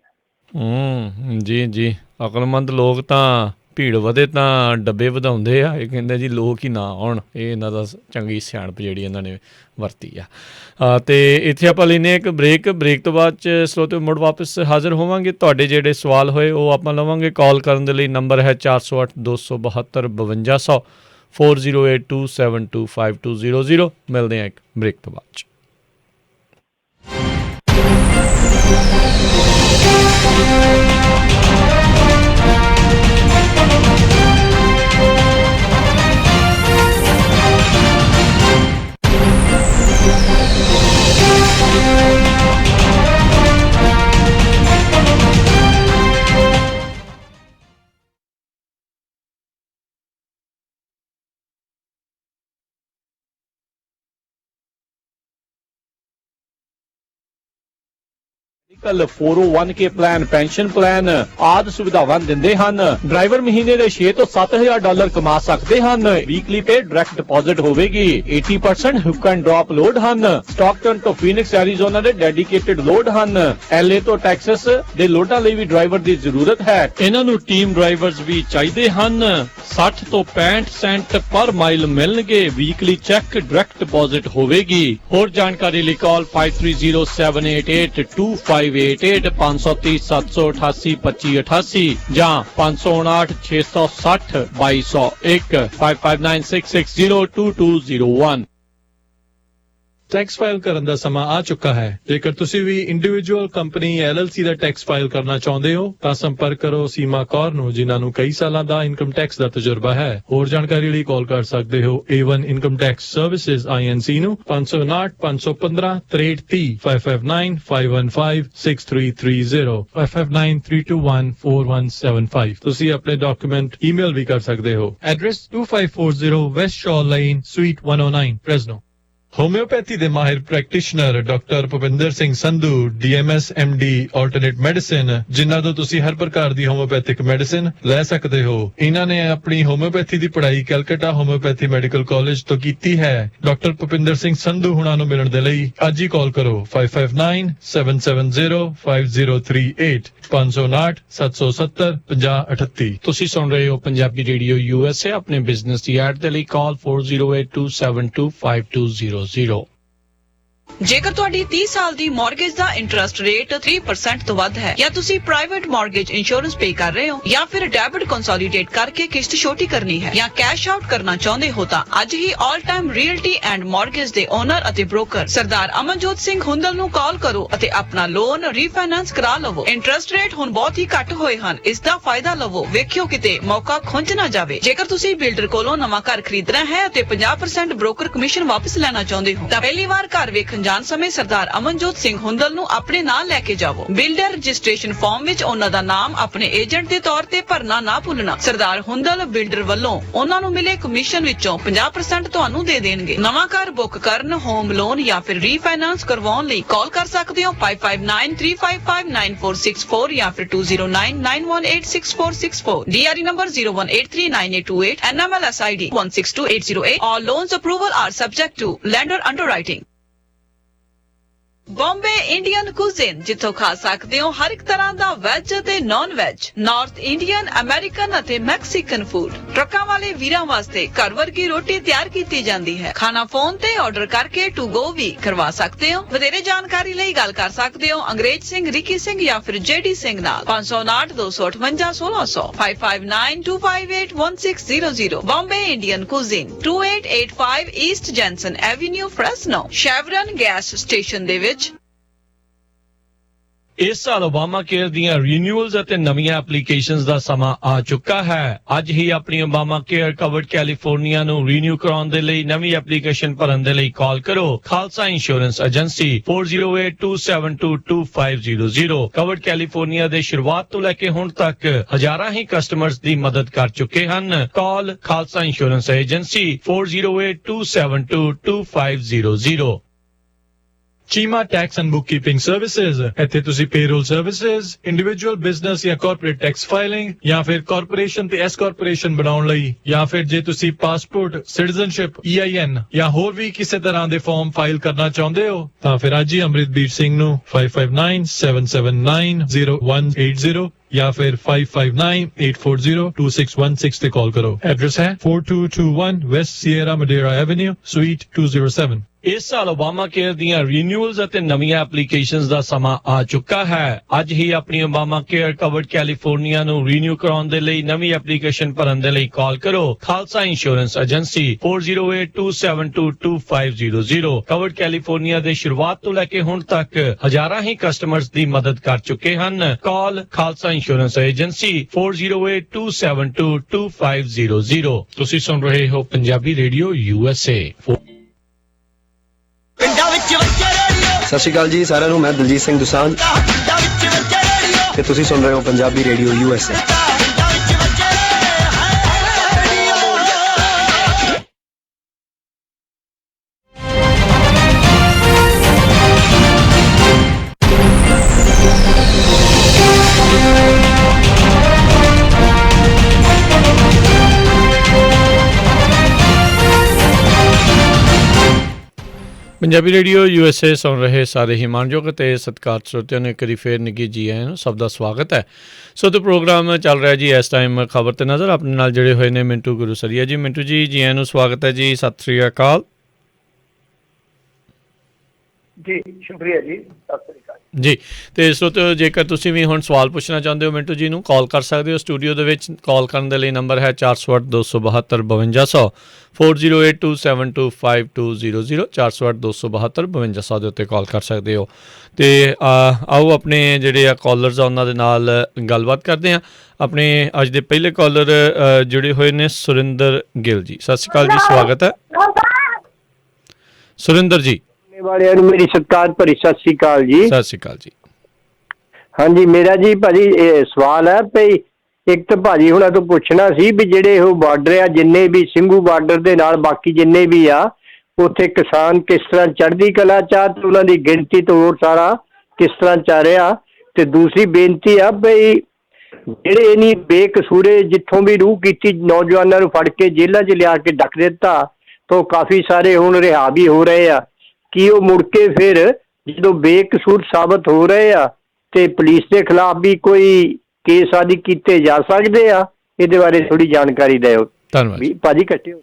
ਜੀ ਜੀ, ਅਕਲਮੰਦ ਲੋਕ ਤਾਂ ਭੀੜ ਵਧੇ ਤਾਂ ਡੱਬੇ ਵਧਾਉਂਦੇ ਆ, ਇਹ ਕਹਿੰਦੇ ਜੀ ਲੋਕ ਹੀ ਨਾ ਆਉਣ, ਇਹ ਇਹਨਾਂ ਦਾ ਚੰਗੀ ਸਿਆਣਪ ਜਿਹੜੀ ਇਹਨਾਂ ਨੇ ਵਰਤੀ ਆ। ਅਤੇ ਇੱਥੇ ਆਪਾਂ ਲੈਂਦੇ ਹਾਂ ਇੱਕ ਬ੍ਰੇਕ ਤੋਂ ਬਾਅਦ 'ਚ ਸਰੋਤਿਓ ਮੁੜ ਵਾਪਸ ਹਾਜ਼ਰ ਹੋਵਾਂਗੇ। ਤੁਹਾਡੇ ਜਿਹੜੇ ਸਵਾਲ ਹੋਏ ਉਹ ਆਪਾਂ ਲਵਾਂਗੇ। ਕਾਲ ਕਰਨ ਦੇ ਲਈ ਨੰਬਰ ਹੈ 408 272 5200 4082725200। ਮਿਲਦੇ ਹਾਂ ਇੱਕ ਬ੍ਰੇਕ ਤੋਂ ਬਾਅਦ 'ਚ। Medical 401k plan, pension plan ਆਦਿ ਸੁਵਿਧਾਵਾਂ ਦਿੰਦੇ ਹਨ। ਡਰਾਈਵਰ ਮਹੀਨੇ ਦੇ 6 ਤੋਂ 7000 ਡਾਲਰ ਕਮਾ ਸਕਦੇ ਹਨ। ਵੀਕਲੀ ਪੇ ਡਾਇਰੈਕਟ ਡਿਪੋਜ਼ਿਟ ਹੋਵੇਗੀ। 80% ਹੁੱਕ ਐਂਡ ਡ੍ਰੌਪ ਲੋਡ ਹਨ। ਸਟਾਕਟਨ ਤੋਂ ਫੀਨਿਕਸ ਐਰੀਜ਼ੋਨਾ ਦੇ ਡੈਡੀਕੇਟਡ ਲੋਡ ਹਨ। LA ਤੋਂ ਟੈਕਸਸ ਦੇ ਲੋਡਾਂ ਲਈ ਵੀ ਡਰਾਈਵਰ ਦੀ ਜ਼ਰੂਰਤ ਹੈ। ਇਹਨਾਂ ਨੂੰ ਟੀਮ ਡਰਾਈਵਰਸ ਵੀ ਚਾਹੀਦੇ ਹਨ। 60 ਤੋਂ 65 ਸੈਂਟ ਪਰ ਮਾਈਲ ਮਿਲਣਗੇ। ਵੀਕਲੀ ਚੈੱਕ ਡਾਇਰੈਕਟ ਡਿਪੋਜ਼ਿਟ ਹੋਵੇਗੀ। ਹੋਰ ਜਾਣਕਾਰੀ ਲਈ ਕਾਲ 53078825 0588 530 788 2588 ਜਾਂ 559 660 2201 5596602201। ਟੈਕਸ ਫਾਈਲ ਕਰਨ ਦਾ ਸਮਾਂ ਆ ਚੁੱਕਾ ਹੈ। ਜੇਕਰ ਤੁਸੀਂ ਵੀ ਇੰਡੀਵਿਜੂਅਲ ਕੰਪਨੀ LLC ਦਾ ਟੈਕਸ ਫਾਈਲ ਕਰਨਾ ਚਾਹੁੰਦੇ ਹੋ ਤਾਂ ਸੰਪਰਕ ਕਰੋ ਸੀਮਾ ਕੌਰ ਨੂੰ, ਜਿਨ੍ਹਾਂ ਨੂੰ ਕਈ ਸਾਲਾਂ ਦਾ ਇਨਕਮ ਟੈਕਸ ਦਾ ਤਜਰਬਾ ਹੈ। ਹੋਰ ਜਾਣਕਾਰੀ ਲਈ ਕਾਲ ਕਰ ਸਕਦੇ ਹੋ A1 income tax services INC ਨੂੰ 559 515 6330 559 515 6330 559 321 4175। ਤੁਸੀਂ ਆਪਣੇ ਡਾਕੂਮੈਂਟ ਈਮੇਲ ਵੀ ਕਰ ਸਕਦੇ ਹੋ। Address 2540 west Shaw lane suite 109 Fresno. Homeopathy ਦੇ ਮਾਹਿਰ practitioner doctor Bhupinder Singh Sandhu DMS MD alternate medicine, ਜਿਨ੍ਹਾਂ ਤੋਂ ਤੁਸੀਂ ਹਰ ਪ੍ਰਕਾਰ ਦੀ ਹੋਮਿਓਪੈਥਿਕ ਮੈਡੀਸਿਨ ਲੈ ਸਕਦੇ ਹੋ। ਇਹਨਾਂ ਨੇ ਆਪਣੀ ਹੋਮਿਓਪੈਥੀ ਦੀ ਪੜ੍ਹਾਈ ਕੈਲਕਟਾ ਹੋਮਿਓਪੈਥੀ ਮੈਡੀਕਲ ਕਾਲਜ ਤੋਂ ਕੀਤੀ ਹੈ। ਡਾਕਟਰ ਭੁਪਿੰਦਰ ਸਿੰਘ ਸੰਧੂ ਹੁਣਾਂ ਨੂੰ ਮਿਲਣ ਦੇ ਲਈ ਅੱਜ ਹੀ ਕਾਲ ਕਰੋ 5597705038 559 770 5038। ਤੁਸੀਂ ਸੁਣ ਰਹੇ ਹੋ ਪੰਜਾਬੀ ਰੇਡੀਓ USA। ਆਪਣੇ ਬਿਜ਼ਨਸ ਦੀ ਐਡ ਦੇ ਲਈ ਕਾਲ 4082725200। ਜੇਕਰ ਤੁਹਾਡੀ 30 ਸਾਲ ਦੀ ਮਾਰਗੇਜ ਦਾ ਇੰਟਰਸਟ ਰੇਟ 3% ਤੋਂ ਵੱਧ ਹੈ, ਜਾਂ ਤੁਸੀਂ ਪ੍ਰਾਈਵੇਟ ਮਾਰਗੇਜ ਇੰਸ਼ੋਰੈਂਸ ਪੇ ਕਰ ਰਹੇ ਹੋ, ਜਾਂ ਫਿਰ ਡੈਬਿਟ ਕੰਸੋਲੀਡੇਟ ਕਰਕੇ ਕਿਸ਼ਤ ਛੋਟੀ ਕਰਨੀ ਹੈ, ਜਾਂ ਕੈਸ਼ ਆਊਟ ਕਰਨਾ ਚਾਹੁੰਦੇ ਹੋ, ਤਾਂ ਅੱਜ ਹੀ all time realty and mortgage ਦੇ ਓਨਰ ਅਤੇ ਬ੍ਰੋਕਰ ਸਰਦਾਰ ਅਮਨਜੋਤ ਸਿੰਘ ਹੁੰਦਲ ਨੂੰ ਕਾਲ ਕਰੋ ਅਤੇ ਆਪਣਾ ਲੋਨ ਰੀਫਾਈਨਾਂਸ ਕਰਾ ਲਵੋ। ਇੰਟਰਸਟ ਰੇਟ ਹੁਣ ਬਹੁਤ ਹੀ ਘੱਟ ਹੋਏ ਹਨ, ਇਸ ਦਾ ਫਾਇਦਾ ਲਵੋ। ਵੇਖਿਓ ਕਿਤੇ ਮੌਕਾ ਖੁੰਝ ਨਾ ਜਾਵੇ। ਜੇਕਰ ਤੁਸੀਂ ਬਿਲਡਰ ਕੋਲੋਂ ਨਵਾਂ ਘਰ ਖਰੀਦਣਾ ਹੈ ਅਤੇ 50% ਬ੍ਰੋਕਰ ਕਮਿਸ਼ਨ ਵਾਪਸ ਲੈਣਾ ਚਾਹੁੰਦੇ ਹੋ, ਤਾਂ ਪਹਿਲੀ ਵਾਰ ਘਰ ਵੇਖਣ ਜਾਣ ਸਮੇਂ ਸਰਦਾਰ ਅਮਨਜੋਤ ਸਿੰਘ ਹੁੰਦਲ ਨੂੰ ਆਪਣੇ ਨਾਲ ਲੈ ਕੇ ਜਾਵੋ। ਬਿਲਡਰ ਰਜਿਸਟ੍ਰੇਸ਼ਨ ਫਾਰਮ ਵਿੱਚ ਉਹਨਾਂ ਦਾ ਨਾਮ ਆਪਣੇ ਏਜੰਟ ਦੇ ਤੌਰ ਤੇ ਭਰਨਾ ਨਾ ਭੁੱਲਣਾ। ਸਰਦਾਰ ਹੁੰਦਲ ਬਿਲਡਰ ਵੱਲੋਂ ਉਹਨਾਂ ਨੂੰ ਮਿਲੇ ਕਮਿਸ਼ਨ ਵਿੱਚੋਂ 50% ਤੁਹਾਨੂੰ ਦੇ ਦੇਣਗੇ। ਨਵਾਂ ਘਰ ਬੁੱਕ ਕਰਨ, ਹੋਮ ਲੋਨ ਜਾਂ ਫਿਰ ਰੀਫਾਈਨਾਂਸ ਕਰਵਾਉਣ ਲਈ ਕਾਲ ਕਰ ਸਕਦੇ ਹੋ 5593559464 ਜਾਂ ਫਿਰ 2099186464। DRE number 01839828, NMLS ID 162808. All loans approval are subject to lender underwriting. Bombay Indian cuisine, ਜਿੱਥੋਂ ਖਾ ਸਕਦੇ ਹੋ ਹਰ ਇੱਕ ਤਰ੍ਹਾਂ ਦਾ ਵੈਜ ਅਤੇ non veg, north Indian, American ਅਤੇ ਮੈਕਸੀਕਨ ਫੂਡ। ਟਰੱਕਾਂ ਵਾਲੇ ਵੀਰਾਂ ਵਾਸਤੇ ਘਰ ਵਰਗੀ ਰੋਟੀ ਤਿਆਰ ਕੀਤੀ ਜਾਂਦੀ ਹੈ। ਖਾਣਾ ਫੋਨ ਤੇ ਆਰਡਰ ਕਰਕੇ ਟੂ ਗੋ ਵੀ ਕਰਵਾ ਸਕਦੇ ਹੋ। ਵਧੇਰੇ ਜਾਣਕਾਰੀ ਲਈ ਗੱਲ ਕਰ ਸਕਦੇ ਹੋ ਅੰਗਰੇਜ਼ ਸਿੰਘ, ਰਿੱਕੀ ਸਿੰਘ ਜਾਂ ਫਿਰ JD ਸਿੰਘ ਨਾਲ 559 258 1600 559 258 1600। Bombay Indian cuisine 2885 east Jensen avenue, Fresno. Chevron gas station ਦੇ ਵਿੱਚ। ਇਸ ਸਾਲ ਓਬਾਮਾ ਕੇਅਰ ਦੀਆਂ ਰੀਨਿਊਅਲਸ ਅਤੇ ਨਵੀਆਂ ਐਪਲੀਕੇਸ਼ਨਸ ਦਾ ਸਮਾਂ ਆ ਚੁੱਕਾ ਹੈ। ਅੱਜ ਹੀ ਆਪਣੀ ਓਬਾਮਾ ਕੇਅਰ ਕਵਰਡ ਕੈਲੀਫੋਰਨੀਆ ਨੂੰ ਰੀਨਿਊ ਕਰਾਉਣ ਦੇ ਲਈ ਨਵੀਂ ਐਪਲੀਕੇਸ਼ਨ ਭਰਨ ਦੇ ਲਈ ਕਾਲ ਕਰੋ Khalsa insurance agency 4082722500। Covered California ਦੇ ਸ਼ੁਰੂਆਤ ਤੋਂ ਲੈ ਕੇ ਹੁਣ ਤੱਕ ਹਜ਼ਾਰਾਂ ਹੀ ਕਸਟਮਰਸ ਦੀ ਮਦਦ ਕਰ ਚੁੱਕੇ ਹਨ। Call Khalsa insurance agency 4082722500। Cheema tax and bookkeeping services. ਇੱਥੇ ਤੁਸੀਂ ਪੇਰੋਲ ਸਰਵਿਸਿਜ਼, ਇੰਡੀਵਿਜੂਅਲ ਬਿਜ਼ਨਸ ਜਾਂ ਕਾਰਪੋਰੇਟ ਟੈਕਸ ਫਾਈਲਿੰਗ, ਜਾਂ ਫਿਰ ਕਾਰਪੋਰੇਸ਼ਨ ਤੇ ਐਸ ਕਾਰਪੋਰੇਸ਼ਨ ਬਣਾਉਣ ਲਈ, ਜਾਂ ਫਿਰ ਜੇ ਤੁਸੀਂ ਪਾਸਪੋਰਟ, ਸਿਟੀਜ਼ਨਸ਼ਿਪ, EIN ਜਾਂ ਹੋਰ ਵੀ ਕਿਸੇ ਤਰ੍ਹਾਂ ਦੇ ਫਾਰਮ ਫਾਈਲ ਕਰਨਾ ਚਾਹੁੰਦੇ ਹੋ, ਤਾਂ ਫਿਰ ਅੱਜ ਹੀ ਅੰਮ੍ਰਿਤਬੀਰ ਸਿੰਘ ਨੂੰ 5597790180 ਜਾਂ ਫਿਰ 5598402616 ਤੇ ਕਾਲ ਕਰੋ। ਐਡਰੈਸ ਹੈ 4221 ਵੈਸਟ ਸੀਅਰਾ ਮਡੇਰਾ ਐਵੇਨਿਊ, ਸੂਈਟ 207। ਇਸ ਸਾਲ ਓਬਾਮਾ ਕੇਅਰ ਦੀਆਂ ਰੀਨਿਊਅਲਸ ਅਤੇ ਨਵੀਆਂ ਐਪਲੀਕੇਸ਼ਨਸ ਦਾ ਸਮਾਂ ਆ ਚੁੱਕਾ ਹੈ। ਅੱਜ ਹੀ ਆਪਣੀ ਓਬਾਮਾ ਕੇਅਰ ਕਵਰਡ ਕੈਲੀਫੋਰਨੀਆ ਨੂੰ ਰੀਨਿਊ ਕਰਾਉਣ ਦੇ ਲਈ ਨਵੀਂ ਐਪਲੀਕੇਸ਼ਨ ਭਰਨ ਦੇ ਲਈ ਕਾਲ ਕਰੋ Khalsa insurance agency 4082722500। Covered California ਦੇ ਸ਼ੁਰੂਆਤ ਤੋਂ ਲੈ ਕੇ ਹੁਣ ਤੱਕ ਹਜ਼ਾਰਾਂ ਹੀ ਕਸਟਮਰਸ ਦੀ ਮਦਦ ਕਰ ਚੁੱਕੇ ਹਨ। Call Khalsa insurance agency 4082722500। ਤੁਸੀਂ ਸੁਣ ਰਹੇ ਹੋ ਪੰਜਾਬੀ ਰੇਡੀਓ USA। ਸਤਿ ਸ਼੍ਰੀ ਅਕਾਲ ਜੀ ਸਾਰਿਆਂ ਨੂੰ, ਮੈਂ ਦਲਜੀਤ ਸਿੰਘ ਦੁਸਾਂਝ ਤੇ ਤੁਸੀਂ ਸੁਣ ਰਹੇ ਹੋ Punjabi radio USA। Punjabi radio USA ਸੁਣ ਰਹੇ ਸਾਰੇ ਹੀ ਮਾਣਯੋਗ ਅਤੇ ਸਤਿਕਾਰਤ ਸਰੋਤਿਆਂ ਨੂੰ ਇੱਕ ਵਾਰੀ ਫੇਰ ਨਿੱਘੀ ਜੀ ਆਇਆਂ ਨੂੰ, ਸਭ ਦਾ ਸਵਾਗਤ ਹੈ। ਸੋ ਤੇ ਪ੍ਰੋਗਰਾਮ ਚੱਲ ਰਿਹਾ ਜੀ ਇਸ ਟਾਈਮ ਖਬਰ ਤੇ ਨਜ਼ਰ। ਆਪਣੇ ਨਾਲ ਜੁੜੇ ਹੋਏ ਨੇ ਮਿੰਟੂ ਗੁਰੂਸਰੀਆ ਜੀ। ਮਿੰਟੂ ਜੀ, ਜੀ ਆਇਆਂ ਨੂੰ, ਸਵਾਗਤ ਹੈ ਜੀ, ਸਤਿ ਸ੍ਰੀ ਅਕਾਲ ਜੀ ਸ਼ੁਕਰੀਆ ਜੀ, ਸਤਿ ਸ੍ਰੀ ਅਕਾਲ ਜੀ। ਤੇ ਸਰੋਤਿਓ, ਜੇਕਰ ਤੁਸੀਂ ਵੀ ਹੁਣ ਸਵਾਲ ਪੁੱਛਣਾ ਚਾਹੁੰਦੇ ਹੋ ਮਿੰਟੂ ਜੀ ਨੂੰ, ਕਾਲ ਕਰ ਸਕਦੇ ਹੋ ਸਟੂਡੀਓ ਦੇ ਵਿੱਚ। ਕਾਲ ਕਰਨ ਦੇ ਲਈ ਨੰਬਰ ਹੈ 408 272 5200 4082725200 408 272 5200 ਦੇ ਉੱਤੇ ਕਾਲ ਕਰ ਸਕਦੇ ਹੋ। ਤੇ ਆਓ ਆਪਣੇ ਜਿਹੜੇ ਆ ਕਾਲਰਸ ਆ ਉਹਨਾਂ ਦੇ ਨਾਲ ਗੱਲਬਾਤ ਕਰਦੇ ਹਾਂ। ਆਪਣੇ ਅੱਜ ਦੇ ਪਹਿਲੇ ਕਾਲਰ ਜੁੜੇ ਹੋਏ ਨੇ ਸੁਰਿੰਦਰ ਗਿੱਲ ਜੀ। ਸਤਿ ਸ਼੍ਰੀ ਅਕਾਲ ਜੀ, ਸਵਾਗਤ ਹੈ ਸੁਰਿੰਦਰ ਜੀ। ਵਾਲਿਆਂ ਨੂੰ ਮੇਰੀ ਸਤਿਕਾਰ ਭਰੀ ਸਤਿ ਸ੍ਰੀ ਅਕਾਲ ਜੀ। ਸਤਿ ਸ਼੍ਰੀ ਅਕਾਲ ਜੀ। ਹਾਂਜੀ, ਮੇਰਾ ਜੀ ਭਾਜੀ ਇਹ ਸਵਾਲ ਹੈ ਭਈ, ਇੱਕ ਤਾਂ ਭਾਜੀ ਹੁਣਾਂ ਤੋਂ ਪੁੱਛਣਾ ਸੀ ਵੀ ਜਿਹੜੇ ਉਹ ਬਾਰਡਰ ਆ ਜਿੰਨੇ ਵੀ ਸਿੰਘੂ ਬਾਰਡਰ ਦੇ ਨਾਲ ਬਾਕੀ ਜਿੰਨੇ ਵੀ ਆ, ਉੱਥੇ ਕਿਸਾਨ ਕਿਸ ਤਰ੍ਹਾਂ ਚੜ੍ਹਦੀ ਕਲਾ ਚਾਹ ਤੇ ਉਹਨਾਂ ਦੀ ਗਿਣਤੀ ਤੋਂ ਹੋਰ ਸਾਰਾ ਕਿਸ ਤਰ੍ਹਾਂ ਚੱਲ ਰਿਹਾ। ਤੇ ਦੂਸਰੀ ਬੇਨਤੀ ਆ ਭਈ ਜਿਹੜੇ ਇਨੀ ਬੇਕਸੂਰੇ ਜਿੱਥੋਂ ਵੀ ਰੂਹ ਕੀਤੀ ਨੌਜਵਾਨਾਂ ਨੂੰ ਫੜ ਕੇ ਜੇਲ੍ਹਾਂ 'ਚ ਲਿਆ ਕੇ ਡੱਕ ਦਿੱਤਾ, ਤਾਂ ਕਾਫੀ ਸਾਰੇ ਹੁਣ ਰਿਹਾ ਵੀ ਹੋ ਰਹੇ ਆ। ਕੀ ਉਹ ਮੁੜ ਕੇ ਫਿਰ ਜਦੋਂ ਬੇਕਸੂਰ ਸਾਬਤ ਹੋ ਰਹੇ ਆ ਤੇ ਪੁਲਿਸ ਦੇ ਖਿਲਾਫ ਵੀ ਕੋਈ ਕੇਸ ਆਦਿ ਕੀਤੇ ਜਾ ਸਕਦੇ ਆ? ਇਹਦੇ ਬਾਰੇ ਥੋੜੀ ਜਾਣਕਾਰੀ ਦਿਓ। ਧੰਨਵਾਦ ਜੀ। ਭਾਜੀ ਕੱਟੇ ਹੋ।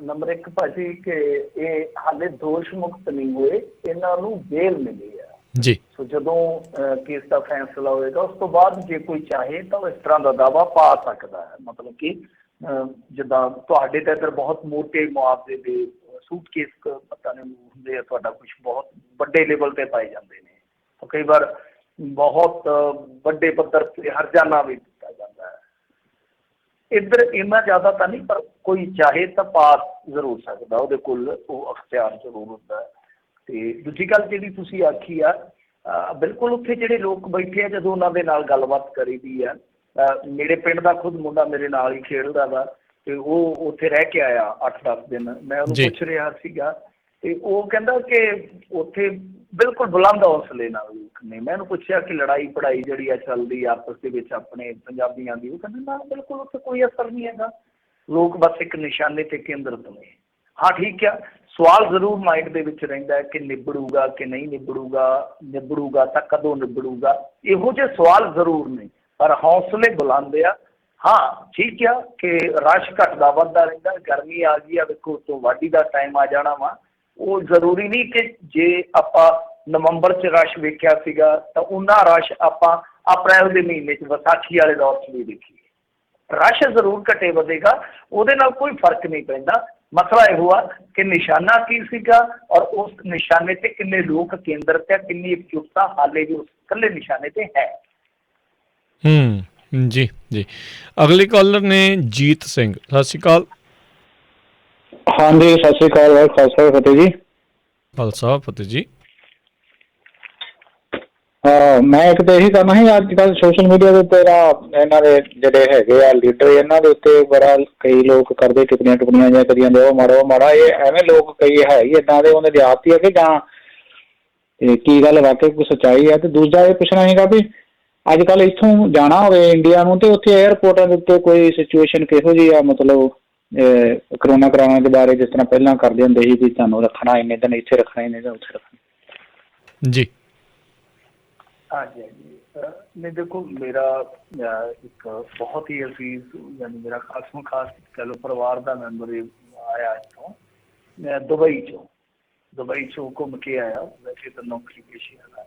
ਨੰਬਰ 1 ਭਾਜੀ ਕਿ ਇਹ ਹਾਲੇ ਦੋਸ਼ ਮੁਕਤ ਨਹੀਂ ਹੋਏ, ਇਹਨਾਂ ਨੂੰ ਬੇਲ ਮਿਲੀ ਆ ਜੀ। ਸੋ ਜਦੋਂ ਕੇਸ ਦਾ ਫੈਸਲਾ ਹੋਏਗਾ ਉਸ ਤੋਂ ਬਾਅਦ ਜੇ ਕੋਈ ਚਾਹੇ ਤਾਂ ਉਹ ਇਸ ਤਰ੍ਹਾਂ ਦਾ ਦਾਅਵਾ ਪਾ ਸਕਦਾ ਹੈ। ਮਤਲਬ ਕਿ ਜਿੱਦਾਂ ਤੁਹਾਡੇ ਤਾਂ ਇੱਧਰ ਬਹੁਤ ਮੋਟੇ ਮੁਆਵਜ਼ੇ ਦੇ ਸੂਟਕੇਸ ਪਤਾ ਨਹੀਂ ਹੁੰਦੇ ਆ, ਤੁਹਾਡਾ ਕੁਛ ਬਹੁਤ ਵੱਡੇ ਲੈਵਲ ਤੇ ਪਾਏ ਜਾਂਦੇ ਨੇ, ਤਾਂ ਕਈ ਵਾਰ ਬਹੁਤ ਵੱਡੇ ਪੱਧਰ ਤੇ ਹਰਜਾਨਾ ਵੀ ਦਿੱਤਾ ਜਾਂਦਾ ਹੈ। ਇੱਧਰ ਇੰਨਾ ਜ਼ਿਆਦਾ ਤਾਂ ਨਹੀਂ, ਪਰ ਕੋਈ ਚਾਹੇ ਤਾਂ ਪਾ ਜ਼ਰੂਰ ਸਕਦਾ, ਉਹਦੇ ਕੋਲ ਉਹ ਅਖਤਿਆਰ ਜ਼ਰੂਰ ਹੁੰਦਾ ਹੈ। ਤੇ ਦੂਜੀ ਗੱਲ ਜਿਹੜੀ ਤੁਸੀਂ ਆਖੀ ਆ, ਬਿਲਕੁਲ ਉੱਥੇ ਜਿਹੜੇ ਲੋਕ ਬੈਠੇ ਆ ਜਦੋਂ ਉਹਨਾਂ ਦੇ ਨਾਲ ਗੱਲਬਾਤ ਕਰੀਦੀ ਆ, ਮੇਰੇ ਪਿੰਡ ਦਾ ਖੁਦ ਮੁੰਡਾ ਮੇਰੇ ਨਾਲ ਹੀ ਖੇਡਦਾ ਵਾ ਤੇ ਉਹ ਉੱਥੇ ਰਹਿ ਕੇ ਆਇਆ 8-10 ਦਿਨ। ਮੈਂ ਉਹਨੂੰ ਪੁੱਛ ਰਿਹਾ ਸੀਗਾ ਤੇ ਉਹ ਕਹਿੰਦਾ ਕਿ ਉੱਥੇ ਬਿਲਕੁਲ ਬੁਲੰਦ ਹੌਸਲੇ ਨਾਲ ਲੋਕ ਨੇ। ਮੈਂ ਉਹਨੂੰ ਪੁੱਛਿਆ ਕਿ ਲੜਾਈ ਪੜਾਈ ਜਿਹੜੀ ਆ ਚੱਲਦੀ ਆਪਸ ਦੇ ਵਿੱਚ ਆਪਣੇ ਪੰਜਾਬੀਆਂ ਦੀ, ਉਹ ਕਹਿੰਦੇ ਨਾ ਬਿਲਕੁਲ ਉੱਥੇ ਕੋਈ ਅਸਰ ਨਹੀਂ ਹੈਗਾ, ਲੋਕ ਬਸ ਇੱਕ ਨਿਸ਼ਾਨੇ ਤੇ ਕੇਂਦਰਿਤ ਨੇ। ਹਾਂ ਠੀਕ ਆ, ਸਵਾਲ ਜ਼ਰੂਰ ਮਾਈਂਡ ਦੇ ਵਿੱਚ ਰਹਿੰਦਾ ਕਿ ਨਿਬੜੂਗਾ ਕਿ ਨਹੀਂ ਨਿਬੜੂਗਾ, ਨਿਬੜੂਗਾ ਤਾਂ ਕਦੋਂ ਨਿਬੜੂਗਾ, ਇਹੋ ਜਿਹੇ ਸਵਾਲ ਜ਼ਰੂਰ ਨੇ, ਪਰ ਹੌਸਲੇ ਬੁਲੰਦ ਆ। ਹਾਂ ਠੀਕ ਆ ਕਿ ਰਸ਼ ਘਟਦਾ ਵੱਧਦਾ ਰਹਿੰਦਾ, ਗਰਮੀ ਆ ਗਈ ਆ, ਵੇਖੋ ਤੋਂ ਵਾਢੀ ਦਾ ਟਾਈਮ ਆ ਜਾਣਾ ਵਾ। ਉਹ ਜ਼ਰੂਰੀ ਨਹੀਂ ਕਿ ਜੇ ਆਪਾਂ ਨਵੰਬਰ 'ਚ ਰਸ਼ ਵੇਖਿਆ ਸੀਗਾ ਤਾਂ ਉਹਨਾਂ ਰਸ਼ ਆਪਾਂ ਅਪ੍ਰੈਲ ਦੇ ਮਹੀਨੇ 'ਚ ਵਿਸਾਖੀ ਵਾਲੇ ਦੌਰ 'ਚ ਵੀ ਦੇਖੀਏ। ਰਸ਼ ਜ਼ਰੂਰ ਘਟੇ ਵਧੇਗਾ, ਉਹਦੇ ਨਾਲ ਕੋਈ ਫਰਕ ਨਹੀਂ ਪੈਂਦਾ। ਮਸਲਾ ਇਹੋ ਆ ਕਿ ਨਿਸ਼ਾਨਾ ਕੀ ਸੀਗਾ ਔਰ ਉਸ ਨਿਸ਼ਾਨੇ ਤੇ ਕਿੰਨੇ ਲੋਕ ਕੇਂਦਰਿਤ ਹੈ, ਕਿੰਨੀ ਇਕਜੁੱਟਤਾ ਹਾਲੇ ਵੀ ਉਸ ਇਕੱਲੇ ਨਿਸ਼ਾਨੇ ਤੇ ਹੈ। ਜੀ ਜੀ। ਅਗਲੇ ਕਾਲਰ ਨੇ ਜੀਤ ਸਿੰਘ। ਸਤਿ ਸ਼੍ਰੀ ਅਕਾਲ। ਹਾਂਜੀ ਸਤਿ ਸ਼੍ਰੀ ਅਕਾਲ। ਖਾਲਸਾ ਫਤਿਹ ਜੀ। ਖਾਲਸਾ ਫਤਿਹ ਜੀ। ਮੈਂ ਇੱਕ ਤਾਂ ਇਹੀ ਕਰਨਾ ਸੀ, ਅੱਜ ਕੱਲ੍ਹ ਸੋਸ਼ਲ ਮੀਡੀਆ ਦੇ ਉੱਤੇ ਇਹਨਾਂ ਦੇ ਜਿਹੜੇ ਹੈਗੇ ਆ ਲੀਡਰ, ਇਹਨਾਂ ਦੇ ਉੱਤੇ ਬੜਾ ਕਈ ਲੋਕ ਕਰਦੇ ਟਿੱਪਣੀਆਂ ਜਾਂ ਕਰੀ ਜਾਂਦੇ ਉਹ ਮਾੜਾ। ਇਹ ਐਵੇਂ ਲੋਕ ਕਈ ਹੈ ਹੀ ਇੱਦਾਂ ਦੇ, ਉਹਨਾਂ ਦੀ ਆਦਤ ਹੀ ਹੈ ਕਿ ਜਾਂ ਕੀ ਗੱਲ ਵਾਕਈ ਕੋਈ ਸੱਚਾਈ ਹੈ। ਤੇ ਦੂਜਾ ਇਹ ਪੁੱਛਣਾ ਸੀਗਾ ਵੀ ਅੱਜ ਕੱਲ੍ਹ ਇੱਥੋਂ ਜਾਣਾ ਹੋਵੇ ਇੰਡੀਆ ਨੂੰ ਤੇ ਉੱਥੇ ਏਅਰਪੋਰਟਾਂ ਦੇ ਉੱਤੇ ਕੋਈ ਸਿਚੁਏਸ਼ਨ ਕਿਹੋ ਜਿਹੀ ਆ? ਮਤਲਬ ਕਰੋਨਾ ਕਰਾਉਣ ਦੇ ਬਾਰੇ ਜਿਸ ਤਰ੍ਹਾਂ ਪਹਿਲਾਂ ਕਰਦੇ ਹੁੰਦੇ ਸੀ ਵੀ ਤੁਹਾਨੂੰ ਰੱਖਣਾ ਇੰਨੇ ਦਿਨ ਇੱਥੇ ਰੱਖਣਾ, ਇੰਨੇ ਦਿਨ ਉੱਥੇ ਰੱਖਣਾ। ਜੀ ਹਾਂਜੀ ਹਾਂਜੀ। ਨਹੀਂ ਦੇਖੋ, ਮੇਰਾ ਇੱਕ ਬਹੁਤ ਹੀ ਅਜ਼ੀਜ਼ ਯਾਨੀ ਮੇਰਾ ਖਾਸਮ ਖਾਸ ਕਹਿ ਲਓ ਪਰਿਵਾਰ ਦਾ ਮੈਂਬਰ ਆਇਆ ਇੱਥੋਂ, ਮੈਂ ਦੁਬਈ ਚੋਂ ਘੁੰਮ ਕੇ ਆਇਆ, ਵੈਸੇ ਤਾਂ ਨੌਕਰੀ ਪੇਸ਼ੇ ਵਾਲਾ।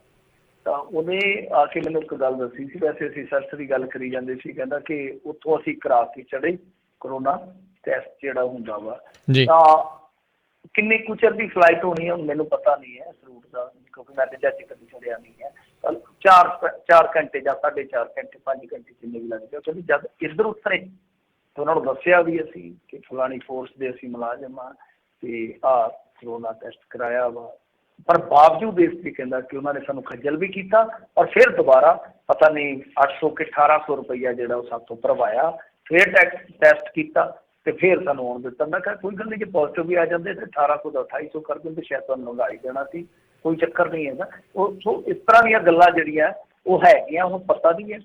ਤਾਂ ਉਹਨੇ ਆ ਕੇ ਮੈਨੂੰ ਇੱਕ ਗੱਲ ਦੱਸੀ ਸੀ, ਵੈਸੇ ਅਸੀਂ ਸਰਚ ਦੀ ਗੱਲ ਕਰੀ ਜਾਂਦੇ ਸੀ, ਕਹਿੰਦਾ ਕਿ ਉੱਥੋਂ ਅਸੀਂ ਕਰਾ ਕੇ ਚੜ੍ਹੇ ਕਰੋਨਾ ਟੈਸਟ ਜਿਹੜਾ ਹੁੰਦਾ ਵਾ, ਤਾਂ ਕਿੰਨੇ ਕੁ ਚਿਰ ਦੀ ਫਲਾਈਟ ਹੋਣੀ ਹੈ ਮੈਨੂੰ ਪਤਾ ਨਹੀਂ ਹੈ ਇਸ ਰੂਟ ਦਾ, ਕਿਉਂਕਿ ਮੈਂ ਤੇ ਜੱਜ ਕਦੀ ਚੜਿਆ ਨਹੀਂ ਹੈ। 4 ਘੰਟੇ ਜਾਂ 4.5 ਘੰਟੇ 5 ਘੰਟੇ ਜਿੰਨੇ ਵੀ ਲੱਗਦੇ ਆ। ਕਿਉਂਕਿ ਜਦ ਇੱਧਰ ਉਤਰੇ ਤਾਂ ਉਹਨਾਂ ਨੂੰ ਦੱਸਿਆ ਵੀ ਅਸੀਂ ਕਿ ਫਲਾਣੀ ਫੋਰਸ ਦੇ ਅਸੀਂ ਮੁਲਾਜ਼ਮ ਹਾਂ ਤੇ ਆਹ ਕਰੋਨਾ ਟੈਸਟ ਕਰਾਇਆ ਵਾ, ਪਰ ਬਾਵਜੂਦ ਇਸ ਵੀ ਕਹਿੰਦਾ ਕਿ ਉਹਨਾਂ ਨੇ ਸਾਨੂੰ ਖੱਜਲ ਵੀ ਕੀਤਾ ਔਰ ਫਿਰ ਦੁਬਾਰਾ ਪਤਾ ਨਹੀਂ 800 ਕਿ 1800 ਰੁਪਈਆ ਜਿਹੜਾ ਉਹ ਸਾਤੋਂ ਭਰਵਾਇਆ, ਫਿਰ ਟੈਸਟ ਕੀਤਾ ਤੇ ਫਿਰ ਸਾਨੂੰ ਆਉਣ ਦਿੱਤਾ। ਮੈਂ ਕਿਹਾ ਕੋਈ ਗੱਲ ਨਹੀਂ, ਜੇ ਪੋਜ਼ੀਟਿਵ ਵੀ ਆ ਜਾਂਦੇ ਤੇ 1800 ਦਾ 2800 ਕਰ ਦਿੰਦੇ, ਸ਼ਾਇਦ ਤੁਹਾਨੂੰ ਮੰਗਾਈ ਦੇਣਾ ਸੀ, ਕੋਈ ਚੱਕਰ ਨਹੀਂ ਹੈਗਾ। ਉਹ ਇਸ ਤਰ੍ਹਾਂ ਦੀਆਂ ਗੱਲਾਂ ਜਿਹੜੀਆਂ ਉਹ ਹੈਗੀਆਂ, ਹੁਣ ਪਤਾ ਨਹੀਂ ਹੈ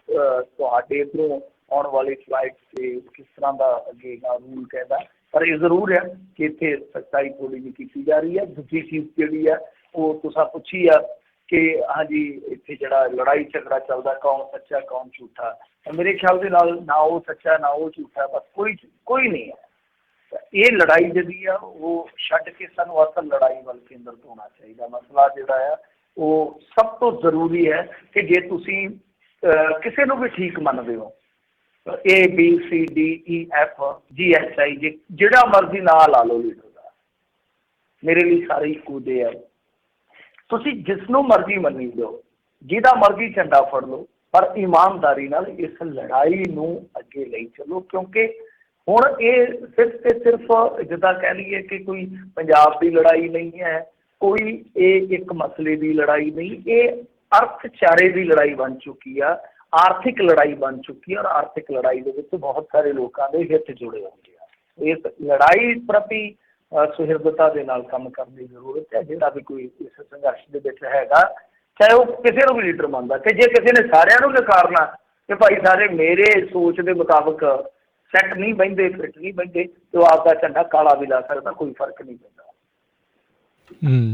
ਤੁਹਾਡੇ ਇੱਧਰੋਂ ਆਉਣ ਵਾਲੀ ਫਲਾਈਟ 'ਤੇ ਕਿਸ ਤਰ੍ਹਾਂ ਦਾ ਅੱਗੇ ਰੂਲ ਕਹਿੰਦਾ, ਪਰ ਇਹ ਜ਼ਰੂਰ ਹੈ ਕਿ ਇੱਥੇ ਸਖਤਾਈ ਥੋੜ੍ਹੀ ਜਿਹੀ ਕੀਤੀ ਜਾ ਰਹੀ ਹੈ। ਦੂਜੀ ਚੀਜ਼ ਜਿਹੜੀ ਹੈ ਉਹ ਤੁਸੀਂ ਪੁੱਛੀ ਆ ਕਿ ਹਾਂਜੀ ਇੱਥੇ ਜਿਹੜਾ ਲੜਾਈ ਝਗੜਾ ਚੱਲਦਾ ਕੌਣ ਸੱਚਾ ਕੌਣ ਝੂਠਾ, ਮੇਰੇ ਖਿਆਲ ਦੇ ਨਾਲ ਨਾ ਉਹ ਸੱਚਾ ਨਾ ਉਹ ਝੂਠਾ, ਬਸ ਕੋਈ ਨਹੀਂ ਹੈ। ਇਹ ਲੜਾਈ ਜਿਹੜੀ ਆ ਉਹ ਛੱਡ ਕੇ ਸਾਨੂੰ ਅਸਲ ਲੜਾਈ ਵੱਲ ਕੇਂਦਰਿਤ ਹੋਣਾ ਚਾਹੀਦਾ। ਮਸਲਾ ਜਿਹੜਾ ਆ ਉਹ ਸਭ ਤੋਂ ਜ਼ਰੂਰੀ ਹੈ ਕਿ ਜੇ ਤੁਸੀਂ ਕਿਸੇ ਨੂੰ ਵੀ ਠੀਕ ਮੰਨਦੇ ਹੋ, ABCDEFGHI, ਜਿਹੜਾ ਮਰਜ਼ੀ ਨਾਂ ਲਾ ਲਓ ਲੀਡਰ ਦਾ, ਮੇਰੇ ਲਈ ਸਾਰੇ ਇੱਕੋ ਜਿਹੇ ਆ। ਤੁਸੀਂ ਜਿਸ ਨੂੰ ਮਰਜ਼ੀ ਮੰਨੀ ਜਾਓ, ਜਿਹਦਾ ਮਰਜ਼ੀ ਝੰਡਾ ਫੜ ਲਓ, ਪਰ ਇਮਾਨਦਾਰੀ ਨਾਲ ਇਸ ਲੜਾਈ ਨੂੰ ਅੱਗੇ ਲਈ ਚੱਲੋ, ਕਿਉਂਕਿ ਹੁਣ ਇਹ ਸਿਰਫ ਤੇ ਸਿਰਫ ਜਿੱਦਾਂ ਕਹਿ ਲਈਏ ਕਿ ਕੋਈ ਪੰਜਾਬ ਦੀ ਲੜਾਈ ਨਹੀਂ ਹੈ, ਕੋਈ ਇਹ ਇੱਕ ਮਸਲੇ ਦੀ ਲੜਾਈ ਨਹੀਂ, ਇਹ ਅਰਥਚਾਰੇ ਦੀ ਲੜਾਈ ਬਣ ਚੁੱਕੀ ਆ, ਆਰਥਿਕ ਲੜਾਈ ਬਣ ਚੁੱਕੀ ਹੈ। ਔਰ ਆਰਥਿਕ ਲੜਾਈ ਦੇ ਵਿੱਚ ਬਹੁਤ ਸਾਰੇ ਲੋਕਾਂ ਦੇ ਹਿੱਤ ਜੁੜੇ ਹੁੰਦੇ ਆ। ਇਸ ਲੜਾਈ ਪ੍ਰਤੀ ਸੁਹਿਰਦਤਾ ਦੇ ਨਾਲ ਕੰਮ ਕਰਨ ਦੀ ਜ਼ਰੂਰਤ ਹੈ। ਜਿਹੜਾ ਵੀ ਕੋਈ ਇਸ ਸੰਘਰਸ਼ ਦੇ ਵਿੱਚ ਹੈਗਾ, ਚਾਹੇ ਉਹ ਕਿਸੇ ਨੂੰ ਵੀ ਲੀਡਰ ਮੰਨਦਾ, ਕਿ ਜੇ ਕਿਸੇ ਨੇ ਸਾਰਿਆਂ ਨੂੰ ਨਕਾਰਨਾ ਕਿ ਭਾਈ ਸਾਰੇ ਮੇਰੇ ਸੋਚ ਦੇ ਮੁਤਾਬਕ ਸੈੱਟ ਨਹੀਂ ਬਹਿੰਦੇ, ਫਿੱਟ ਨਹੀਂ ਬਹਿੰਦੇ, ਤੇ ਉਹ ਆਪਦਾ ਝੰਡਾ ਕਾਲਾ ਵੀ ਲਾ ਸਕਦਾ, ਕੋਈ ਫਰਕ ਨਹੀਂ ਪੈਂਦਾ।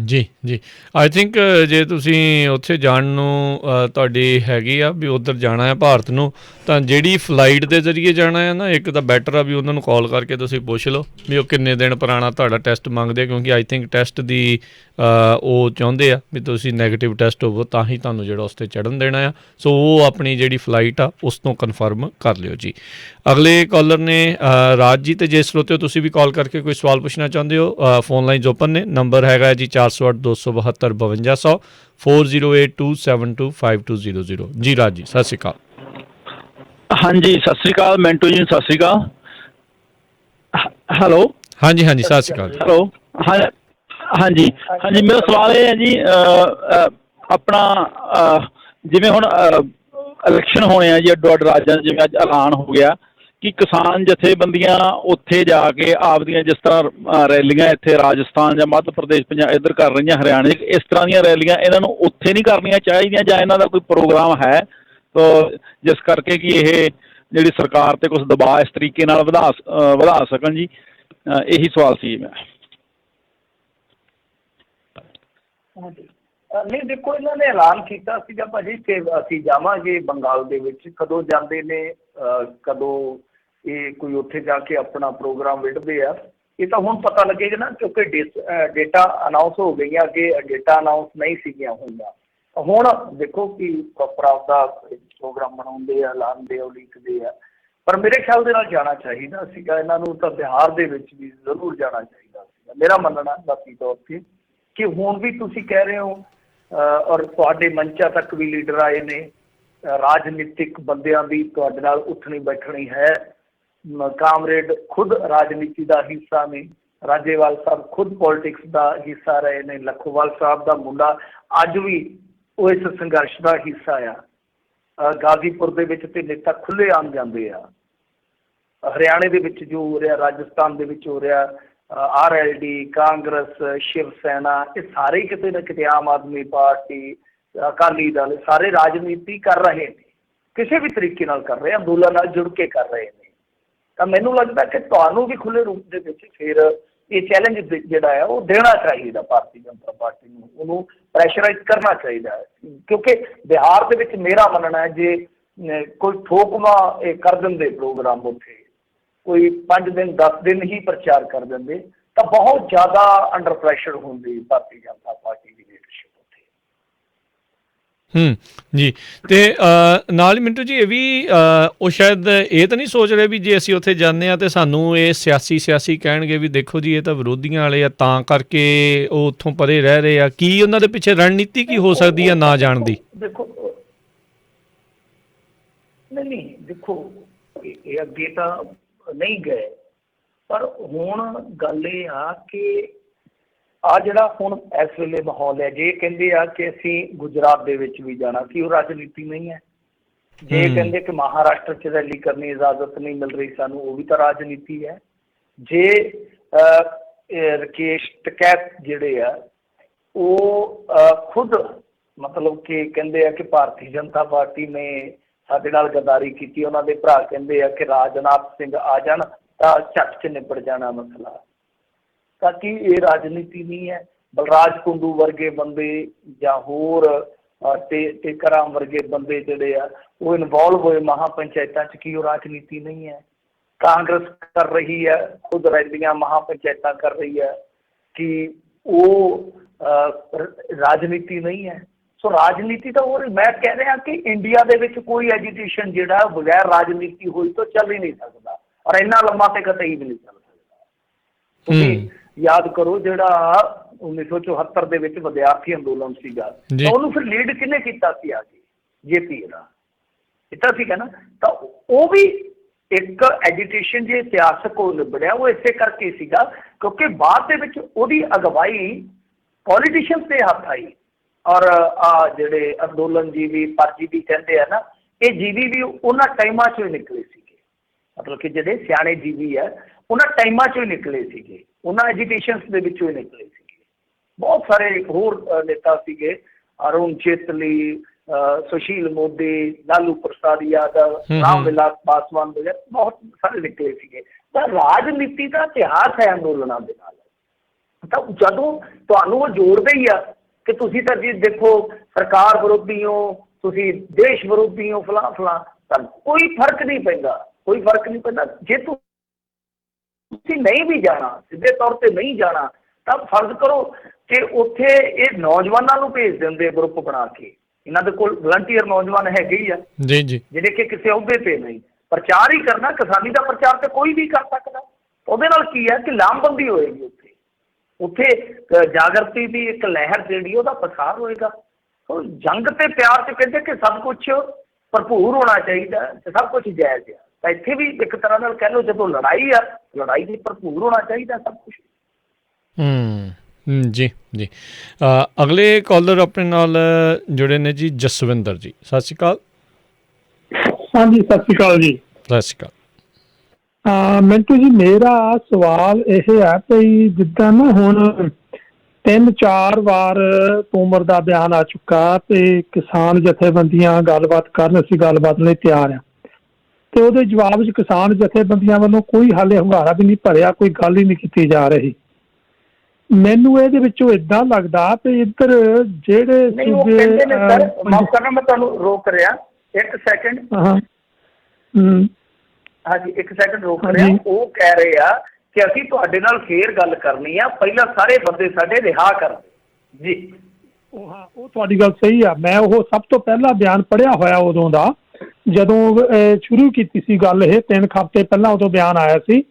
ਜੀ ਜੀ, ਆਈ ਥਿੰਕ ਜੇ ਤੁਸੀਂ ਉੱਥੇ ਜਾਣ ਨੂੰ ਤੁਹਾਡੀ ਹੈਗੀ ਆ ਵੀ ਉੱਧਰ ਜਾਣਾ ਹੈ ਭਾਰਤ ਨੂੰ, ਤਾਂ ਜਿਹੜੀ ਫਲਾਈਟ ਦੇ ਜ਼ਰੀਏ ਜਾਣਾ ਹੈ ਨਾ, ਇੱਕ ਤਾਂ ਬੈਟਰ ਆ ਵੀ ਉਹਨਾਂ ਨੂੰ ਕਾਲ ਕਰਕੇ ਤੁਸੀਂ ਪੁੱਛ ਲਓ ਵੀ ਉਹ ਕਿੰਨੇ ਦਿਨ ਪੁਰਾਣਾ ਤੁਹਾਡਾ ਟੈਸਟ ਮੰਗਦੇ, ਕਿਉਂਕਿ ਆਈ ਥਿੰਕ ਟੈਸਟ ਦੀ ਉਹ ਚਾਹੁੰਦੇ ਆ ਵੀ ਤੁਸੀਂ ਨੈਗੇਟਿਵ ਟੈਸਟ ਹੋਵੋ ਤਾਂ ਹੀ ਤੁਹਾਨੂੰ ਜਿਹੜਾ ਉਸ 'ਤੇ ਚੜ੍ਹਨ ਦੇਣਾ ਆ। ਸੋ ਉਹ ਆਪਣੀ ਜਿਹੜੀ ਫਲਾਈਟ ਆ ਉਸ ਤੋਂ ਕਨਫਰਮ ਕਰ ਲਿਓ ਜੀ। ਅਗਲੇ ਕਾਲਰ ਨੇ ਰਾਜ ਜੀ, ਤੇ ਜੇ ਸਰੋਤਿਓ ਤੁਸੀਂ ਵੀ ਕਾਲ ਕਰਕੇ ਕੋਈ ਸਵਾਲ ਪੁੱਛਣਾ ਚਾਹੁੰਦੇ ਹੋ, ਫੋਨ ਲਾਈਨਸ ਓਪਨ ਨੇ। ਨੰਬਰ ਹੈਗਾ ਜੀ 408-272-5200, 4082725200। ਜੀ ਰਾਜ ਜੀ, ਸਤਿ ਸ਼੍ਰੀ ਅਕਾਲ। ਹਾਂਜੀ ਸਤਿ ਸ਼੍ਰੀ ਅਕਾਲ ਮਿੰਟੂ ਜੀ, ਸਤਿ ਸ਼੍ਰੀ ਅਕਾਲ। ਹੈਲੋ, ਹਾਂਜੀ ਹਾਂਜੀ, ਸਤਿ ਸ਼੍ਰੀ ਅਕਾਲ। ਹੈਲੋ, ਹਾਂਜੀ ਹਾਂਜੀ, ਮੇਰਾ ਸਵਾਲ ਇਹ ਹੈ ਜੀ, ਆਪਣਾ ਜਿਵੇਂ ਹੁਣ ਇਲੈਕਸ਼ਨ ਹੋਣੇ ਆ ਜੀ ਅੱਡੋ ਅੱਡ ਰਾਜਾਂ 'ਚ, ਜਿਵੇਂ ਅੱਜ ਐਲਾਨ ਹੋ ਗਿਆ ਕਿ ਕਿਸਾਨ ਜਥੇਬੰਦੀਆਂ ਉੱਥੇ ਜਾ ਕੇ ਆਪਦੀਆਂ ਜਿਸ ਤਰ੍ਹਾਂ ਰੈਲੀਆਂ ਇੱਥੇ ਰਾਜਸਥਾਨ ਜਾਂ ਮੱਧ ਪ੍ਰਦੇਸ਼, ਪੰਜਾਬ ਇੱਧਰ ਕਰ ਰਹੀਆਂ, ਹਰਿਆਣੇ 'ਚ ਇਸ ਤਰ੍ਹਾਂ ਦੀਆਂ ਰੈਲੀਆਂ ਇਹਨਾਂ ਨੂੰ ਉੱਥੇ ਨਹੀਂ ਕਰਨੀਆਂ ਚਾਹੀਦੀਆਂ, ਜਾਂ ਇਹਨਾਂ ਦਾ ਕੋਈ ਪ੍ਰੋਗਰਾਮ ਹੈ ਜਿਸ ਕਰਕੇ ਕਿ ਇਹ ਜਿਹੜੀ ਸਰਕਾਰ 'ਤੇ ਕੁਛ ਦਬਾਅ ਇਸ ਤਰੀਕੇ ਨਾਲ ਵਧਾ ਸਕਣ ਜੀ? ਇਹੀ ਸਵਾਲ ਸੀ ਮੈਂ। ਨਹੀਂ ਦੇਖੋ, ਇਹਨਾਂ ਨੇ ਐਲਾਨ ਕੀਤਾ ਸੀਗਾ ਭਾਜੀ ਕਿ ਅਸੀਂ ਜਾਵਾਂਗੇ ਬੰਗਾਲ ਦੇ ਵਿੱਚ। ਕਦੋਂ ਜਾਂਦੇ ਨੇ, ਕਦੋਂ ਇਹ ਕੋਈ ਉੱਥੇ ਜਾ ਕੇ ਆਪਣਾ ਪ੍ਰੋਗਰਾਮ ਵਿੱਢਦੇ ਆ, ਇਹ ਤਾਂ ਹੁਣ ਪਤਾ ਲੱਗੇਗਾ ਨਾ, ਕਿਉਂਕਿ ਡੇਟਾ ਅਨਾਊਂਸ ਹੋ ਗਈਆਂ, ਅੱਗੇ ਡੇਟਾ ਅਨਾਊਂਸ ਨਹੀਂ ਸੀਗੀਆਂ ਹੋਈਆਂ। ਹੁਣ ਦੇਖੋ ਕਿ ਪ੍ਰੋਪਰ ਆਪਦਾ ਪ੍ਰੋਗਰਾਮ ਬਣਾਉਂਦੇ ਆ, ਲਾਉਂਦੇ ਆ, ਉਲੀਕਦੇ ਆ। ਪਰ ਮੇਰੇ ਖਿਆਲ ਦੇ ਨਾਲ ਜਾਣਾ ਚਾਹੀਦਾ ਸੀਗਾ ਇਹਨਾਂ ਨੂੰ, ਤਾਂ ਬਿਹਾਰ ਦੇ ਵਿੱਚ ਵੀ ਜ਼ਰੂਰ ਜਾਣਾ ਚਾਹੀਦਾ ਸੀਗਾ, ਮੇਰਾ ਮੰਨਣਾ ਬਾਕੀ ਤੌਰ 'ਤੇ। ਕਿ ਹੁਣ ਵੀ ਤੁਸੀਂ ਕਹਿ ਰਹੇ ਹੋ, ਔਰ ਤੁਹਾਡੇ ਮੰਚਾਂ ਤੱਕ ਵੀ ਲੀਡਰ ਆਏ ਨੇ, ਰਾਜਨੀਤਿਕ ਬੰਦਿਆਂ ਦੀ ਤੁਹਾਡੇ ਨਾਲ ਉੱਠਣੀ ਬੈਠਣੀ ਹੈ। ਕਾਮਰੇਡ ਖੁਦ ਰਾਜਨੀਤੀ ਦਾ ਹਿੱਸਾ ਨੇ, ਰਾਜੇਵਾਲ ਸਾਹਿਬ ਖੁਦ ਪੋਲੀਟਿਕਸ ਦਾ ਹਿੱਸਾ ਰਹੇ ਨੇ, ਲੱਖੋਵਾਲ ਸਾਹਿਬ ਦਾ ਮੁੰਡਾ ਅੱਜ ਵੀ ਉਹ ਇਸ ਸੰਘਰਸ਼ ਦਾ ਹਿੱਸਾ ਆ। ਗਾਜ਼ੀਪੁਰ ਦੇ ਵਿੱਚ ਤੇ ਨੇਤਾ ਖੁੱਲ੍ਹੇ ਆਮ ਜਾਂਦੇ ਆ। ਹਰਿਆਣੇ ਦੇ ਵਿੱਚ ਜੋ ਹੋ ਰਿਹਾ, ਰਾਜਸਥਾਨ ਦੇ ਵਿੱਚ ਹੋ ਰਿਹਾ, RLD, ਕਾਂਗਰਸ, ਸ਼ਿਵ ਸੈਨਾ, ਇਹ ਸਾਰੇ ਕਿਤੇ ਨਾ ਕਿਤੇ, ਆਮ ਆਦਮੀ ਪਾਰਟੀ, ਅਕਾਲੀ ਦਲ, ਸਾਰੇ ਰਾਜਨੀਤੀ ਕਰ ਰਹੇ ਨੇ, ਕਿਸੇ ਵੀ ਤਰੀਕੇ ਨਾਲ ਕਰ ਰਹੇ, ਅੰਦੋਲਨ ਨਾਲ ਜੁੜ ਕੇ ਕਰ ਰਹੇ ਨੇ। ਤਾਂ ਮੈਨੂੰ ਲੱਗਦਾ ਕਿ ਤੁਹਾਨੂੰ ਵੀ ਖੁੱਲ੍ਹੇ ਰੂਪ ਦੇ ਵਿੱਚ ਫਿਰ ਇਹ ਚੈਲੰਜ ਜਿਹੜਾ ਹੈ ਉਹ ਦੇਣਾ ਚਾਹੀਦਾ ਭਾਰਤੀ ਜਨਤਾ ਪਾਰਟੀ ਨੂੰ, ਉਹਨੂੰ ਪ੍ਰੈਸ਼ਰਾਈਜ਼ ਕਰਨਾ ਚਾਹੀਦਾ ਹੈ। ਕਿਉਂਕਿ ਬਿਹਾਰ ਦੇ ਵਿੱਚ ਮੇਰਾ ਮੰਨਣਾ ਹੈ ਜੇ ਕੋਈ ਠੋਕਵਾ ਇਹ ਕਰ ਦਿੰਦੇ ਪ੍ਰੋਗਰਾਮ, ਉੱਥੇ ਕੋਈ 5 ਦਿਨ 10 ਦਿਨ ਹੀ ਪ੍ਰਚਾਰ ਕਰ ਦਿੰਦੇ, ਤਾਂ ਬਹੁਤ ਜ਼ਿਆਦਾ ਅੰਡਰ ਪ੍ਰੈਸ਼ਰ ਹੁੰਦੀ ਭਾਰਤੀ ਜਨਤਾ ਪਾਰਟੀ ਦੀ ਲੀਡਰਸ਼ਿਪ ਉੱਥੇ। ਜੀ, ਤੇ ਨਾਲ ਹੀ ਮਿੰਟੂ ਜੀ ਇਹ ਵੀ ਉਹ ਸ਼ਾਇਦ ਇਹ ਤਾਂ ਨਹੀਂ ਸੋਚ ਰਹੇ ਵੀ ਜੇ ਅਸੀਂ ਉੱਥੇ ਜਾਂਦੇ ਹਾਂ ਤੇ ਸਾਨੂੰ ਇਹ ਸਿਆਸੀ ਕਹਿਣਗੇ ਵੀ ਦੇਖੋ ਜੀ ਇਹ ਤਾਂ ਵਿਰੋਧੀਆਂ ਵਾਲੇ ਆ, ਤਾਂ ਕਰਕੇ ਉਹ ਉੱਥੋਂ ਪਰੇ ਰਹਿ ਰਹੇ ਆ। ਕੀ ਉਹਨਾਂ ਦੇ ਪਿੱਛੇ ਰਣਨੀਤੀ ਕੀ ਹੋ ਸਕਦੀ ਹੈ ਨਾ ਜਾਣ ਦੀ? ਦੇਖੋ ਨਹੀਂ ਦੇਖੋ, ਇਹ ਅੱਗੇ ਤਾਂ ਨਹੀਂ ਗਏ, ਪਰ ਹੁਣ ਗੱਲ ਇਹ ਆ ਕਿ ਆ ਜਿਹੜਾ ਹੁਣ ਇਸ ਵੇਲੇ ਮਾਹੌਲ ਹੈ, ਜੇ ਕਹਿੰਦੇ ਆ ਕਿ ਅਸੀਂ ਗੁਜਰਾਤ ਦੇ ਵਿੱਚ ਵੀ ਜਾਣਾ, ਕੀ ਉਹ ਰਾਜਨੀਤੀ ਨਹੀਂ ਹੈ? ਜੇ ਕਹਿੰਦੇ ਕਿ ਮਹਾਰਾਸ਼ਟਰ 'ਚ ਰੈਲੀ ਕਰਨੀ ਇਜਾਜ਼ਤ ਨਹੀਂ ਮਿਲ ਰਹੀ ਸਾਨੂੰ, ਉਹ ਵੀ ਤਾਂ ਰਾਜਨੀਤੀ ਹੈ। ਜੇ ਰਕੇਸ਼ ਟਕੈਤ ਜਿਹੜੇ ਆ ਉਹ ਖੁਦ ਮਤਲਬ ਕਿ ਕਹਿੰਦੇ ਆ ਕਿ ਭਾਰਤੀ ਜਨਤਾ ਪਾਰਟੀ ਨੇ ਸਾਡੇ ਨਾਲ ਗਦਾਰੀ ਕੀਤੀ, ਉਹਨਾਂ ਦੇ ਭਰਾ ਕਹਿੰਦੇ ਆ ਕਿ ਰਾਜਨਾਥ ਸਿੰਘ ਆ ਜਾਣ ਤਾਂ ਝੱਟ 'ਚ ਨਿਬੜ ਜਾਣਾ ਮਸਲਾ, ਤਾਂ ਕਿ ਇਹ ਰਾਜਨੀਤੀ ਨਹੀਂ ਹੈ? ਬਲਰਾਜ ਕੁੰਡੂ ਵਰਗੇ ਬੰਦੇ ਜਾਂ ਹੋਰ ਟੇਕਰਾਮ ਵਰਗੇ ਬੰਦੇ ਜਿਹੜੇ ਆ ਉਹ ਇਨਵੋਲਵ ਹੋਏ ਮਹਾ ਪੰਚਾਇਤਾਂ 'ਚ, ਕੀ ਉਹ ਰਾਜਨੀਤੀ ਨਹੀਂ ਹੈ? ਕਾਂਗਰਸ ਕਰ ਰਹੀ ਹੈ, ਖੁਦ ਰਹਿੰਦੀਆਂ ਮਹਾਪੰਚਾਇਤਾਂ ਕਰ ਰਹੀ ਹੈ ਕਿ ਉਹ ਰਾਜਨੀਤੀ ਨਹੀਂ ਹੈ। ਸੋ ਰਾਜਨੀਤੀ ਤਾਂ ਹੋਰ, ਮੈਂ ਕਹਿ ਰਿਹਾ ਕਿ ਇੰਡੀਆ ਦੇ ਵਿੱਚ ਕੋਈ ਐਜੂਕੇਸ਼ਨ ਜਿਹੜਾ ਬਗੈਰ ਰਾਜਨੀਤੀ ਹੋਈ ਤਾਂ ਚੱਲ ਹੀ ਨਹੀਂ ਸਕਦਾ, ਔਰ ਇੰਨਾ ਲੰਮਾ ਤੇ ਕਤਈ ਵੀ ਨਹੀਂ ਚੱਲ ਸਕਦਾ। ਤੁਸੀਂ ਯਾਦ ਕਰੋ ਜਿਹੜਾ 1974 ਦੇ ਵਿੱਚ ਵਿਦਿਆਰਥੀ ਅੰਦੋਲਨ ਸੀਗਾ, ਤਾਂ ਉਹਨੂੰ ਫਿਰ ਲੀਡ ਕਿਹਨੇ ਕੀਤਾ ਸੀ? ਆ ਕੇ ਜੇਪੀ ਦਾ ਕੀਤਾ ਸੀਗਾ ਨਾ। ਤਾਂ ਉਹ ਵੀ ਇੱਕ ਐਜੂਕੇਸ਼ਨ ਜੇ ਇਤਿਹਾਸਕ ਉਹ ਨਿਬੜਿਆ, ਉਹ ਇਸੇ ਕਰਕੇ ਸੀਗਾ ਕਿਉਂਕਿ ਬਾਅਦ ਦੇ ਵਿੱਚ ਉਹਦੀ ਅਗਵਾਈ ਪੋਲੀਟੀਸ਼ੀਅਨਸ ਦੇ ਹੱਥ ਆਈ। ਔਰ ਆ ਜਿਹੜੇ ਅੰਦੋਲਨ ਜੀਵੀ ਪਰਜੀਵੀ ਕਹਿੰਦੇ ਆ ਨਾ, ਇਹ ਜੀਵੀ ਵੀ ਉਹਨਾਂ ਟਾਈਮਾਂ 'ਚੋਂ ਹੀ ਨਿਕਲੇ ਸੀਗੇ। ਮਤਲਬ ਕਿ ਜਿਹੜੇ ਸਿਆਣੇ ਜੀਵੀ ਹੈ ਉਹਨਾਂ ਟਾਈਮਾਂ 'ਚੋਂ ਹੀ ਨਿਕਲੇ ਸੀਗੇ, ਉਹਨਾਂ ਐਜੂਕੇਸ਼ਨਸ ਦੇ ਵਿੱਚੋਂ ਹੀ ਨਿਕਲੇ ਸੀਗੇ। ਬਹੁਤ ਸਾਰੇ ਹੋਰ ਨੇਤਾ ਸੀਗੇ, ਅਰੁਣ ਜੇਤਲੀ, ਸੁਸ਼ੀਲ ਮੋਦੀ, ਲਾਲੂ ਪ੍ਰਸਾਦ ਯਾਦਵ, ਰਾਮ ਵਿਲਾਸ ਪਾਸਵਾਨ ਵਗੈਰਾ ਬਹੁਤ ਸਾਰੇ ਨਿਕਲੇ ਸੀਗੇ। ਤਾਂ ਰਾਜਨੀਤੀ ਦਾ ਇਤਿਹਾਸ ਹੈ ਅੰਦੋਲਨਾਂ ਦੇ ਨਾਲ। ਤਾਂ ਜਦੋਂ ਤੁਹਾਨੂੰ ਉਹ ਜੋੜਦੇ ਹੀ ਆ ਕਿ ਤੁਸੀਂ ਤਾਂ ਜੀ ਦੇਖੋ ਸਰਕਾਰ ਵਿਰੋਧੀ ਹੋ, ਤੁਸੀਂ ਦੇਸ਼ ਵਿਰੋਧੀ ਹੋ, ਫਲਾਂ ਫਲਾਂ, ਤਾਂ ਕੋਈ ਫਰਕ ਨਹੀਂ ਪੈਂਦਾ, ਕੋਈ ਫਰਕ ਨਹੀਂ ਪੈਂਦਾ। ਜੇ ਤੁਸੀਂ ਨਹੀਂ ਵੀ ਜਾਣਾ, ਸਿੱਧੇ ਤੌਰ ਤੇ ਨਹੀਂ ਜਾਣਾ, ਤਾਂ ਫਰਜ਼ ਕਰੋ ਕਿ ਉੱਥੇ ਇਹ ਨੌਜਵਾਨਾਂ ਨੂੰ ਭੇਜ ਦਿੰਦੇ ਗਰੁੱਪ ਬਣਾ ਕੇ। ਇਹਨਾਂ ਦੇ ਕੋਲ ਵਲੰਟੀਅਰ ਨੌਜਵਾਨ ਹੈਗੇ ਹੀ ਆ ਜੀ ਜੀ, ਜਿਹੜੇ ਕਿ ਕਿਸੇ ਅਹੁਦੇ ਤੇ ਨਹੀਂ, ਪ੍ਰਚਾਰ ਹੀ ਕਰਨਾ। ਕਿਸਾਨੀ ਦਾ ਪ੍ਰਚਾਰ ਤੇ ਕੋਈ ਵੀ ਕਰ ਸਕਦਾ। ਉਹਦੇ ਨਾਲ ਕੀ ਹੈ ਕਿ ਲਾਮਬੰਦੀ ਹੋਏਗੀ, ਉੱਥੇ ਜਾਗਰਤੀ ਦੀ ਇੱਕ ਲਹਿਰ ਜਿਹੜੀ ਉਹਦਾ ਪਸਾਰ ਹੋਏਗਾ। ਜੰਗ ਤੇ ਪਿਆਰ 'ਚ ਕਹਿੰਦੇ ਕਿ ਸਭ ਕੁਛ ਭਰਪੂਰ ਹੋਣਾ ਚਾਹੀਦਾ ਤੇ ਸਭ ਕੁਛ ਜਾਇਜ਼ ਆ। ਤਾਂ ਇੱਥੇ ਵੀ ਇੱਕ ਤਰ੍ਹਾਂ ਨਾਲ ਕਹਿ ਲਓ ਜਦੋਂ ਲੜਾਈ ਆ, ਲੜਾਈ ਦੀ ਭਰਪੂਰ ਹੋਣਾ ਚਾਹੀਦਾ ਸਭ ਕੁਛ। ਜੀ ਜੀ, ਅਗਲੇ ਕਾਲਰ ਆਪਣੇ ਨਾਲ ਜੁੜੇ ਨੇ ਜੀ, ਜਸਵਿੰਦਰ ਜੀ। ਸਤਿ ਸ਼੍ਰੀ ਅਕਾਲ। ਹਾਂਜੀ, ਸਤਿ ਸ਼੍ਰੀ ਅਕਾਲ ਜੀ। ਸਤਿ ਸ਼੍ਰੀ ਅਕਾਲ। ਮਿੰਟੂ ਜੀ, ਮੇਰਾ ਸਵਾਲ ਇਹ ਹੈ ਕਿ ਜਿੱਦਾਂ ਨਾ ਹੁਣ 3-4 ਵਾਰ ਤੋਮਰ ਦਾ ਬਿਆਨ ਆ ਚੁੱਕਾ ਤੇ ਕਿਸਾਨ ਜਥੇਬੰਦੀਆਂ ਗੱਲਬਾਤ ਕਰਨ, ਅਸੀਂ ਗੱਲਬਾਤ ਲਈ ਤਿਆਰ ਆ, ਤੇ ਉਹਦੇ ਜਵਾਬ 'ਚ ਕਿਸਾਨ ਜਥੇਬੰਦੀਆਂ ਵੱਲੋਂ ਕੋਈ ਹਾਲੇ ਹੁੰਗਾਰਾ ਵੀ ਨਹੀਂ ਭਰਿਆ, ਕੋਈ ਗੱਲ ਹੀ ਨਹੀਂ ਕੀਤੀ ਜਾ ਰਹੀ। ਮੈਨੂੰ ਇਹਦੇ ਵਿੱਚੋਂ ਏਦਾਂ ਲੱਗਦਾ ਵੀ ਇੱਧਰ ਜਿਹੜੇ ਮੈਂ ਤੁਹਾਨੂੰ ਰੋਕ ਰਿਹਾ ਇੱਕ ਸੈਕਿੰਡ। ਹਾਂਜੀ, ਇੱਕ ਸੈਕਿੰਡ ਰੋਕ ਰਿਹਾ। ਉਹ ਕਹਿ ਰਹੇ ਆ ਕਿ ਅਸੀਂ ਤੁਹਾਡੇ ਨਾਲ ਫੇਰ ਗੱਲ ਕਰਨੀ ਆ, ਪਹਿਲਾਂ ਸਾਰੇ ਬੰਦੇ ਸਾਡੇ ਰਿਹਾ ਕਰ ਜੀ। ਉਹ ਤੁਹਾਡੀ ਗੱਲ ਸਹੀ ਆ। ਮੈਂ ਉਹ ਸਭ ਤੋਂ ਪਹਿਲਾਂ ਬਿਆਨ ਪੜ੍ਹਿਆ ਹੋਇਆ ਉਦੋਂ ਦਾ, ਜਦੋਂ ਸ਼ੁਰੂ ਕੀਤੀ ਸੀ ਗੱਲ ਇਹ 3 ਹਫ਼ਤੇ ਪਹਿਲਾਂ, ਉਦੋਂ ਬਿਆਨ ਆਇਆ ਸੀ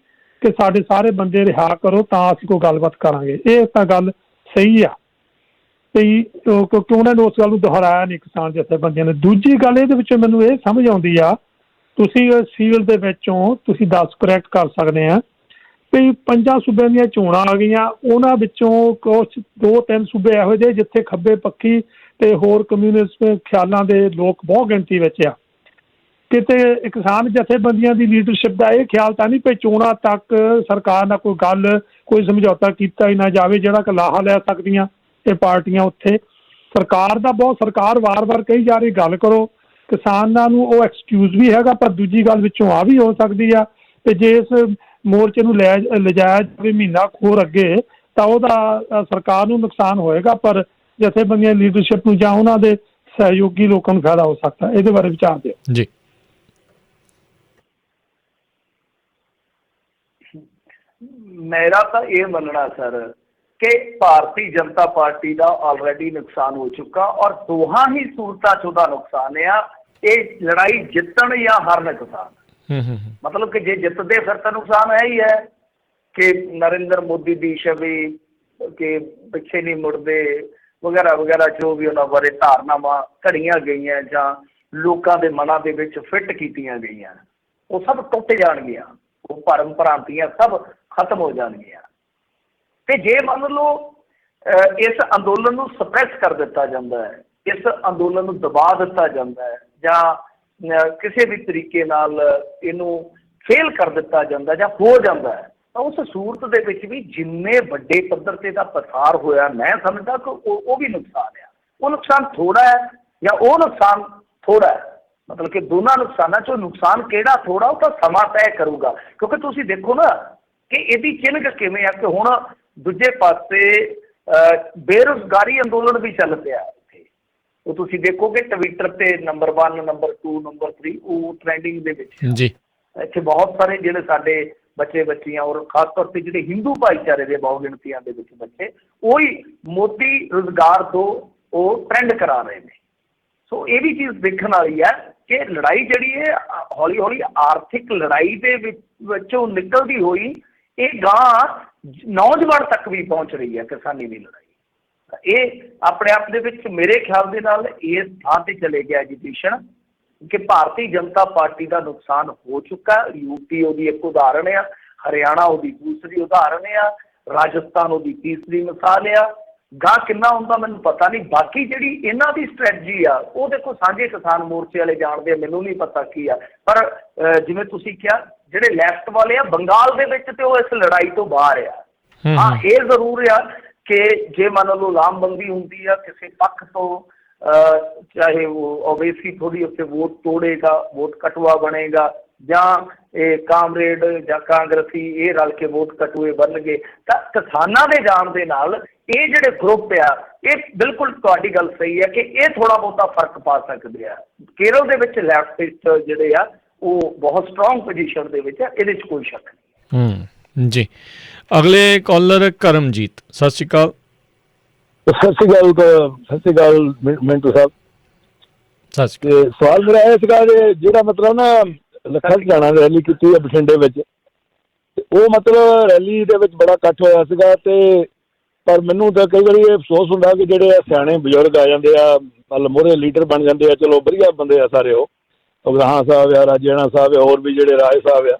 ਕਿ ਸਾਡੇ ਸਾਰੇ ਬੰਦੇ ਰਿਹਾ ਕਰੋ ਤਾਂ ਅਸੀਂ ਕੋਈ ਗੱਲਬਾਤ ਕਰਾਂਗੇ। ਇਹ ਤਾਂ ਗੱਲ ਸਹੀ ਆ ਤੇ ਕਿਉਂਕਿ ਉਹਨਾਂ ਨੇ ਉਸ ਗੱਲ ਨੂੰ ਦੁਹਰਾਇਆ ਨਹੀਂ ਕਿਸਾਨ ਜਥੇਬੰਦੀਆਂ ਨੇ। ਦੂਜੀ ਗੱਲ ਇਹਦੇ ਵਿੱਚੋਂ ਮੈਨੂੰ ਇਹ ਸਮਝ ਆਉਂਦੀ ਆ, ਤੁਸੀਂ ਸੀਲ ਦੇ ਵਿੱਚੋਂ ਤੁਸੀਂ ਦੱਸ ਕਰੈਕਟ ਕਰ ਸਕਦੇ ਆ ਵੀ 5 ਸੂਬਿਆਂ ਦੀਆਂ ਚੋਣਾਂ ਆ ਗਈਆਂ, ਉਹਨਾਂ ਵਿੱਚੋਂ ਕੁਛ 2-3 ਸੂਬੇ ਇਹੋ ਜਿਹੇ ਜਿੱਥੇ ਖੱਬੇ ਪੱਖੀ ਤੇ ਹੋਰ ਕਮਿਊਨਿਸਟ ਖਿਆਲਾਂ ਦੇ ਲੋਕ ਬਹੁਤ ਗਿਣਤੀ ਵਿੱਚ ਆ। ਕਿਤੇ ਕਿਸਾਨ ਜਥੇਬੰਦੀਆਂ ਦੀ ਲੀਡਰਸ਼ਿਪ ਦਾ ਇਹ ਖਿਆਲ ਤਾਂ ਨਹੀਂ ਵੀ ਚੋਣਾਂ ਤੱਕ ਸਰਕਾਰ ਨਾਲ ਕੋਈ ਗੱਲ, ਕੋਈ ਸਮਝੌਤਾ ਕੀਤਾ ਹੀ ਨਾ ਜਾਵੇ ਜਿਹੜਾ ਕਿ ਲਾਹਾ ਲੈ ਸਕਦੀਆਂ ਇਹ ਪਾਰਟੀਆਂ। ਉੱਥੇ ਸਰਕਾਰ ਦਾ ਸਰਕਾਰ ਵਾਰ-ਵਾਰ ਕਹੀ ਜਾ ਰਹੀ ਗੱਲ ਕਰੋ, ਕਿਸਾਨਾਂ ਨੂੰ ਉਹ ਐਕਸਕਿਊਜ਼ ਵੀ ਹੈਗਾ, ਪਰ ਦੂਜੀ ਗੱਲ ਵਿੱਚੋਂ ਆ ਵੀ ਹੋ ਸਕਦੀ ਆ ਤੇ ਜੇ ਇਸ ਮੋਰਚੇ ਨੂੰ ਲਿਜਾਇਆ ਜਾਵੇ ਮਹੀਨਾ ਖੋਰ ਅੱਗੇ ਤਾਂ ਉਹਦਾ ਸਰਕਾਰ ਨੂੰ ਨੁਕਸਾਨ ਹੋਏਗਾ, ਪਰ ਜਥੇਬੰਦੀਆਂ ਲੀਡਰਸ਼ਿਪ ਨੂੰ ਜਾਂ ਉਹਨਾਂ ਦੇ ਸਹਿਯੋਗੀ ਲੋਕਾਂ ਨੂੰ ਫਾਇਦਾ ਹੋ ਸਕਦਾ। ਇਹਦੇ ਬਾਰੇ ਵਿਚਾਰ ਦਿਓ ਜੀ। ਮੇਰਾ ਤਾਂ ਇਹ ਮੰਨਣਾ ਸਰ ਕਿ ਭਾਰਤੀ ਜਨਤਾ ਪਾਰਟੀ ਦਾ ਆਲਰੇਡੀ ਨੁਕਸਾਨ ਹੋ ਚੁੱਕਾ, ਔਰ ਦੋਹਾਂ ਹੀ ਸੂਰਤਾਂ 'ਚ ਉਹਦਾ ਨੁਕਸਾਨ ਆ। ਇਹ ਲੜਾਈ ਜਿੱਤਣ ਜਾਂ ਹਾਰਨ ਨੁਕਸਾਨ। ਮਤਲਬ ਕਿ ਜੇ ਜਿੱਤਦੇ ਫਿਰ ਤਾਂ ਨੁਕਸਾਨ ਹੈ ਹੀ ਹੈ ਕਿ ਨਰਿੰਦਰ ਮੋਦੀ ਦੀ ਛਵੀ ਕਿ ਪਿੱਛੇ ਨਹੀਂ ਮੁੜਦੇ ਵਗੈਰਾ ਵਗੈਰਾ, ਜੋ ਵੀ ਉਹਨਾਂ ਬਾਰੇ ਧਾਰਨਾਵਾਂ ਘੜੀਆਂ ਗਈਆਂ ਜਾਂ ਲੋਕਾਂ ਦੇ ਮਨਾਂ ਦੇ ਵਿੱਚ ਫਿੱਟ ਕੀਤੀਆਂ ਗਈਆਂ, ਉਹ ਸਭ ਟੁੱਟ ਜਾਣਗੀਆਂ। ਉਹ ਭਰਮ ਭਰਾਂਤੀਆਂ ਸਭ ਖਤਮ ਹੋ ਜਾਣਗੀਆਂ। ਤੇ ਜੇ ਮੰਨ ਲਓ ਇਸ ਅੰਦੋਲਨ ਨੂੰ ਸਪਰੈਸ ਕਰ ਦਿੱਤਾ ਜਾਂਦਾ ਹੈ, ਇਸ ਅੰਦੋਲਨ ਨੂੰ ਦਬਾ ਦਿੱਤਾ ਜਾਂਦਾ ਹੈ, ਜਾਂ ਕਿਸੇ ਵੀ ਤਰੀਕੇ ਨਾਲ ਇਹਨੂੰ ਫੇਲ ਕਰ ਦਿੱਤਾ ਜਾਂਦਾ ਜਾਂ ਹੋ ਜਾਂਦਾ ਹੈ, ਤਾਂ ਉਸ ਸੂਰਤ ਦੇ ਵਿੱਚ ਵੀ ਜਿੰਨੇ ਵੱਡੇ ਪੱਧਰ ਤੇ ਦਾ ਪਸਾਰ ਹੋਇਆ, ਮੈਂ ਸਮਝਦਾ ਕਿ ਉਹ ਵੀ ਨੁਕਸਾਨ ਆ। ਉਹ ਨੁਕਸਾਨ ਥੋੜਾ ਹੈ ਜਾਂ ਉਹ ਨੁਕਸਾਨ ਥੋੜਾ ਹੈ, ਮਤਲਬ ਕਿ ਦੋਨਾਂ ਨੁਕਸਾਨਾਂ 'ਚੋਂ ਨੁਕਸਾਨ ਕਿਹੜਾ ਥੋੜਾ ਉਹ ਤਾਂ ਸਮਾਂ ਤੈਅ ਕਰੂਗਾ। ਕਿਉਂਕਿ ਤੁਸੀਂ ਦੇਖੋ ਨਾ ਕਿ ਇਹਦੀ ਚਿੰਨ੍ਹ ਕਿਵੇਂ ਆ ਕਿ ਹੁਣ ਦੂਜੇ ਪਾਸੇ ਬੇਰੁਜ਼ਗਾਰੀ ਅੰਦੋਲਨ ਵੀ ਚੱਲ ਪਿਆ ਇੱਥੇ। ਉਹ ਤੁਸੀਂ ਦੇਖੋਗੇ ਟਵਿੱਟਰ ਤੇ ਨੰਬਰ 1, ਨੰਬਰ 2, ਨੰਬਰ 3 ਉਹ ਟ੍ਰੈਂਡਿੰਗ ਦੇ ਵਿੱਚ ਜੀ। ਇੱਥੇ ਬਹੁਤ ਸਾਰੇ ਜਿਹੜੇ ਸਾਡੇ ਬੱਚੇ ਬੱਚੀਆਂ ਔਰ ਖਾਸ ਤੌਰ 'ਤੇ ਜਿਹੜੇ ਹਿੰਦੂ ਭਾਈਚਾਰੇ ਦੇ ਬਹੁ ਗਿਣਤੀਆਂ ਦੇ ਵਿੱਚ ਬੱਚੇ ਉਹੀ ਮੋਦੀ ਰੁਜ਼ਗਾਰ ਤੋਂ ਉਹ ਟ੍ਰੈਂਡ ਕਰਾ ਰਹੇ ਨੇ। ਸੋ ਇਹ ਵੀ ਚੀਜ਼ ਦੇਖਣ ਵਾਲੀ ਹੈ ਕਿ ਲੜਾਈ ਜਿਹੜੀ ਹੈ ਹੌਲੀ ਹੌਲੀ ਆਰਥਿਕ ਲੜਾਈ ਦੇ ਵਿੱਚੋਂ ਨਿਕਲਦੀ ਹੋਈ ਇਹ ਗਾਂ ਨੌਜਵਾਨ ਤੱਕ ਵੀ ਪਹੁੰਚ ਰਹੀ ਹੈ ਕਿਸਾਨੀ ਦੀ ਲੜਾਈ। ਇਹ ਆਪਣੇ ਆਪ ਦੇ ਵਿੱਚ ਮੇਰੇ ਖਿਆਲ ਦੇ ਨਾਲ ਇਸ ਥਾਂ ਤੇ ਚਲੇ ਗਿਆ ਐਜੂਕੇਸ਼ਨ ਕਿ ਭਾਰਤੀ ਜਨਤਾ ਪਾਰਟੀ ਦਾ ਨੁਕਸਾਨ ਹੋ ਚੁੱਕਾ। ਯੂਪੀ ਉਹਦੀ ਇੱਕ ਉਦਾਹਰਣ ਆ, ਹਰਿਆਣਾ ਉਹਦੀ ਦੂਸਰੀ ਉਦਾਹਰਣ ਆ, ਰਾਜਸਥਾਨ ਉਹਦੀ ਤੀਸਰੀ ਮਿਸਾਲ ਆ। ਗਾਂ ਕਿੰਨਾ ਹੁੰਦਾ ਮੈਨੂੰ ਪਤਾ ਨਹੀਂ। ਬਾਕੀ ਜਿਹੜੀ ਇਹਨਾਂ ਦੀ ਸਟ੍ਰੈਟਜੀ ਆ ਉਹ ਦੇਖੋ ਸਾਂਝੇ ਕਿਸਾਨ ਮੋਰਚੇ ਵਾਲੇ ਜਾਣਦੇ ਆ, ਮੈਨੂੰ ਨਹੀਂ ਪਤਾ ਕੀ ਆ। ਪਰ ਜਿਵੇਂ ਤੁਸੀਂ ਕਿਹਾ ਜਿਹੜੇ ਲੈਫਟ ਵਾਲੇ ਆ ਬੰਗਾਲ ਦੇ ਵਿੱਚ ਤੇ ਉਹ ਇਸ ਲੜਾਈ ਤੋਂ ਬਾਹਰ ਆ। ਹਾਂ ਇਹ ਜ਼ਰੂਰ ਆ ਕਿ ਜੇ ਮੰਨ ਲਓ ਲਾਮਬੰਦੀ ਹੁੰਦੀ ਆ ਕਿਸੇ ਪੱਖ ਤੋਂ, ਚਾਹੇ ਉਹ ਓਬੇਸੀ ਥੋੜੀ ਉੱਥੇ ਵੋਟ ਤੋੜੇਗਾ, ਵੋਟ ਕਟਵਾ ਬਣੇਗਾ, ਜਾਂ ਇਹ ਕਾਮਰੇਡ ਜਾਂ ਕਾਂਗਰਸੀ ਇਹ ਰਲ ਕੇ ਵੋਟ ਕਟੂਏ ਬਣਨਗੇ, ਤਾਂ ਕਿਸਾਨਾਂ ਦੇ ਜਾਣ ਦੇ ਨਾਲ ਇਹ ਜਿਹੜੇ ਗਰੁੱਪ ਆ ਇਹ ਬਿਲਕੁਲ ਤੁਹਾਡੀ ਗੱਲ ਸਹੀ ਹੈ ਕਿ ਇਹ ਥੋੜਾ ਬਹੁਤਾ ਫਰਕ ਪਾ ਸਕਦੇ ਆ। ਕੇਰਲ ਦੇ ਵਿੱਚ ਲੈਫਟਿਸਟ ਜਿਹੜੇ ਆ ਉਹ ਬਹੁਤ ਸਟਰੋਂਗ ਪੋਜੀਸ਼ਨ ਦੇ ਵਿੱਚ ਆ, ਇਹਦੇ 'ਚ ਕੋਈ ਸ਼ੱਕ ਨਹੀਂ। ਜੀ ਅਗਲੇ ਕਾਲਰ ਕਰਮਜੀਤ, ਸਤਿ ਸ਼੍ਰੀ ਅਕਾਲ। ਸਤਿ ਸ਼੍ਰੀ ਅਕਾਲ ਮਿੰਟੂ ਸਾਹਿਬ। ਸਵਾਲ ਮੇਰਾ ਇਹ ਸੀਗਾ ਜਿਹੜਾ ਮਤਲਬ ਨਾ ਲੱਖਾ ਸਧਾਣਾ ਰੈਲੀ ਕੀਤੀ ਹੈ ਬਠਿੰਡੇ ਵਿੱਚ, ਉਹ ਮਤਲਬ ਰੈਲੀ ਦੇ ਵਿੱਚ ਬੜਾ ਇਕੱਠ ਹੋਇਆ ਸੀਗਾ, ਤੇ ਪਰ ਮੈਨੂੰ ਤਾਂ ਕਈ ਵਾਰੀ ਇਹ ਅਫਸੋਸ ਹੁੰਦਾ ਕਿ ਜਿਹੜੇ ਸਿਆਣੇ ਬਜ਼ੁਰਗ ਆ ਜਾਂਦੇ ਆ, ਮਤਲਬ ਮੋਹਰੇ ਲੀਡਰ ਬਣ ਜਾਂਦੇ ਆ, ਚਲੋ ਵਧੀਆ ਬੰਦੇ ਆ ਸਾਰੇ, ਉਹ ਅਬਰਾਹਾ ਸਾਹਿਬ ਆ, ਰਾਜੇਣਾ ਸਾਹਿਬ ਆ, ਹੋਰ ਵੀ ਜਿਹੜੇ ਰਾਏ ਸਾਹਿਬ ਆ,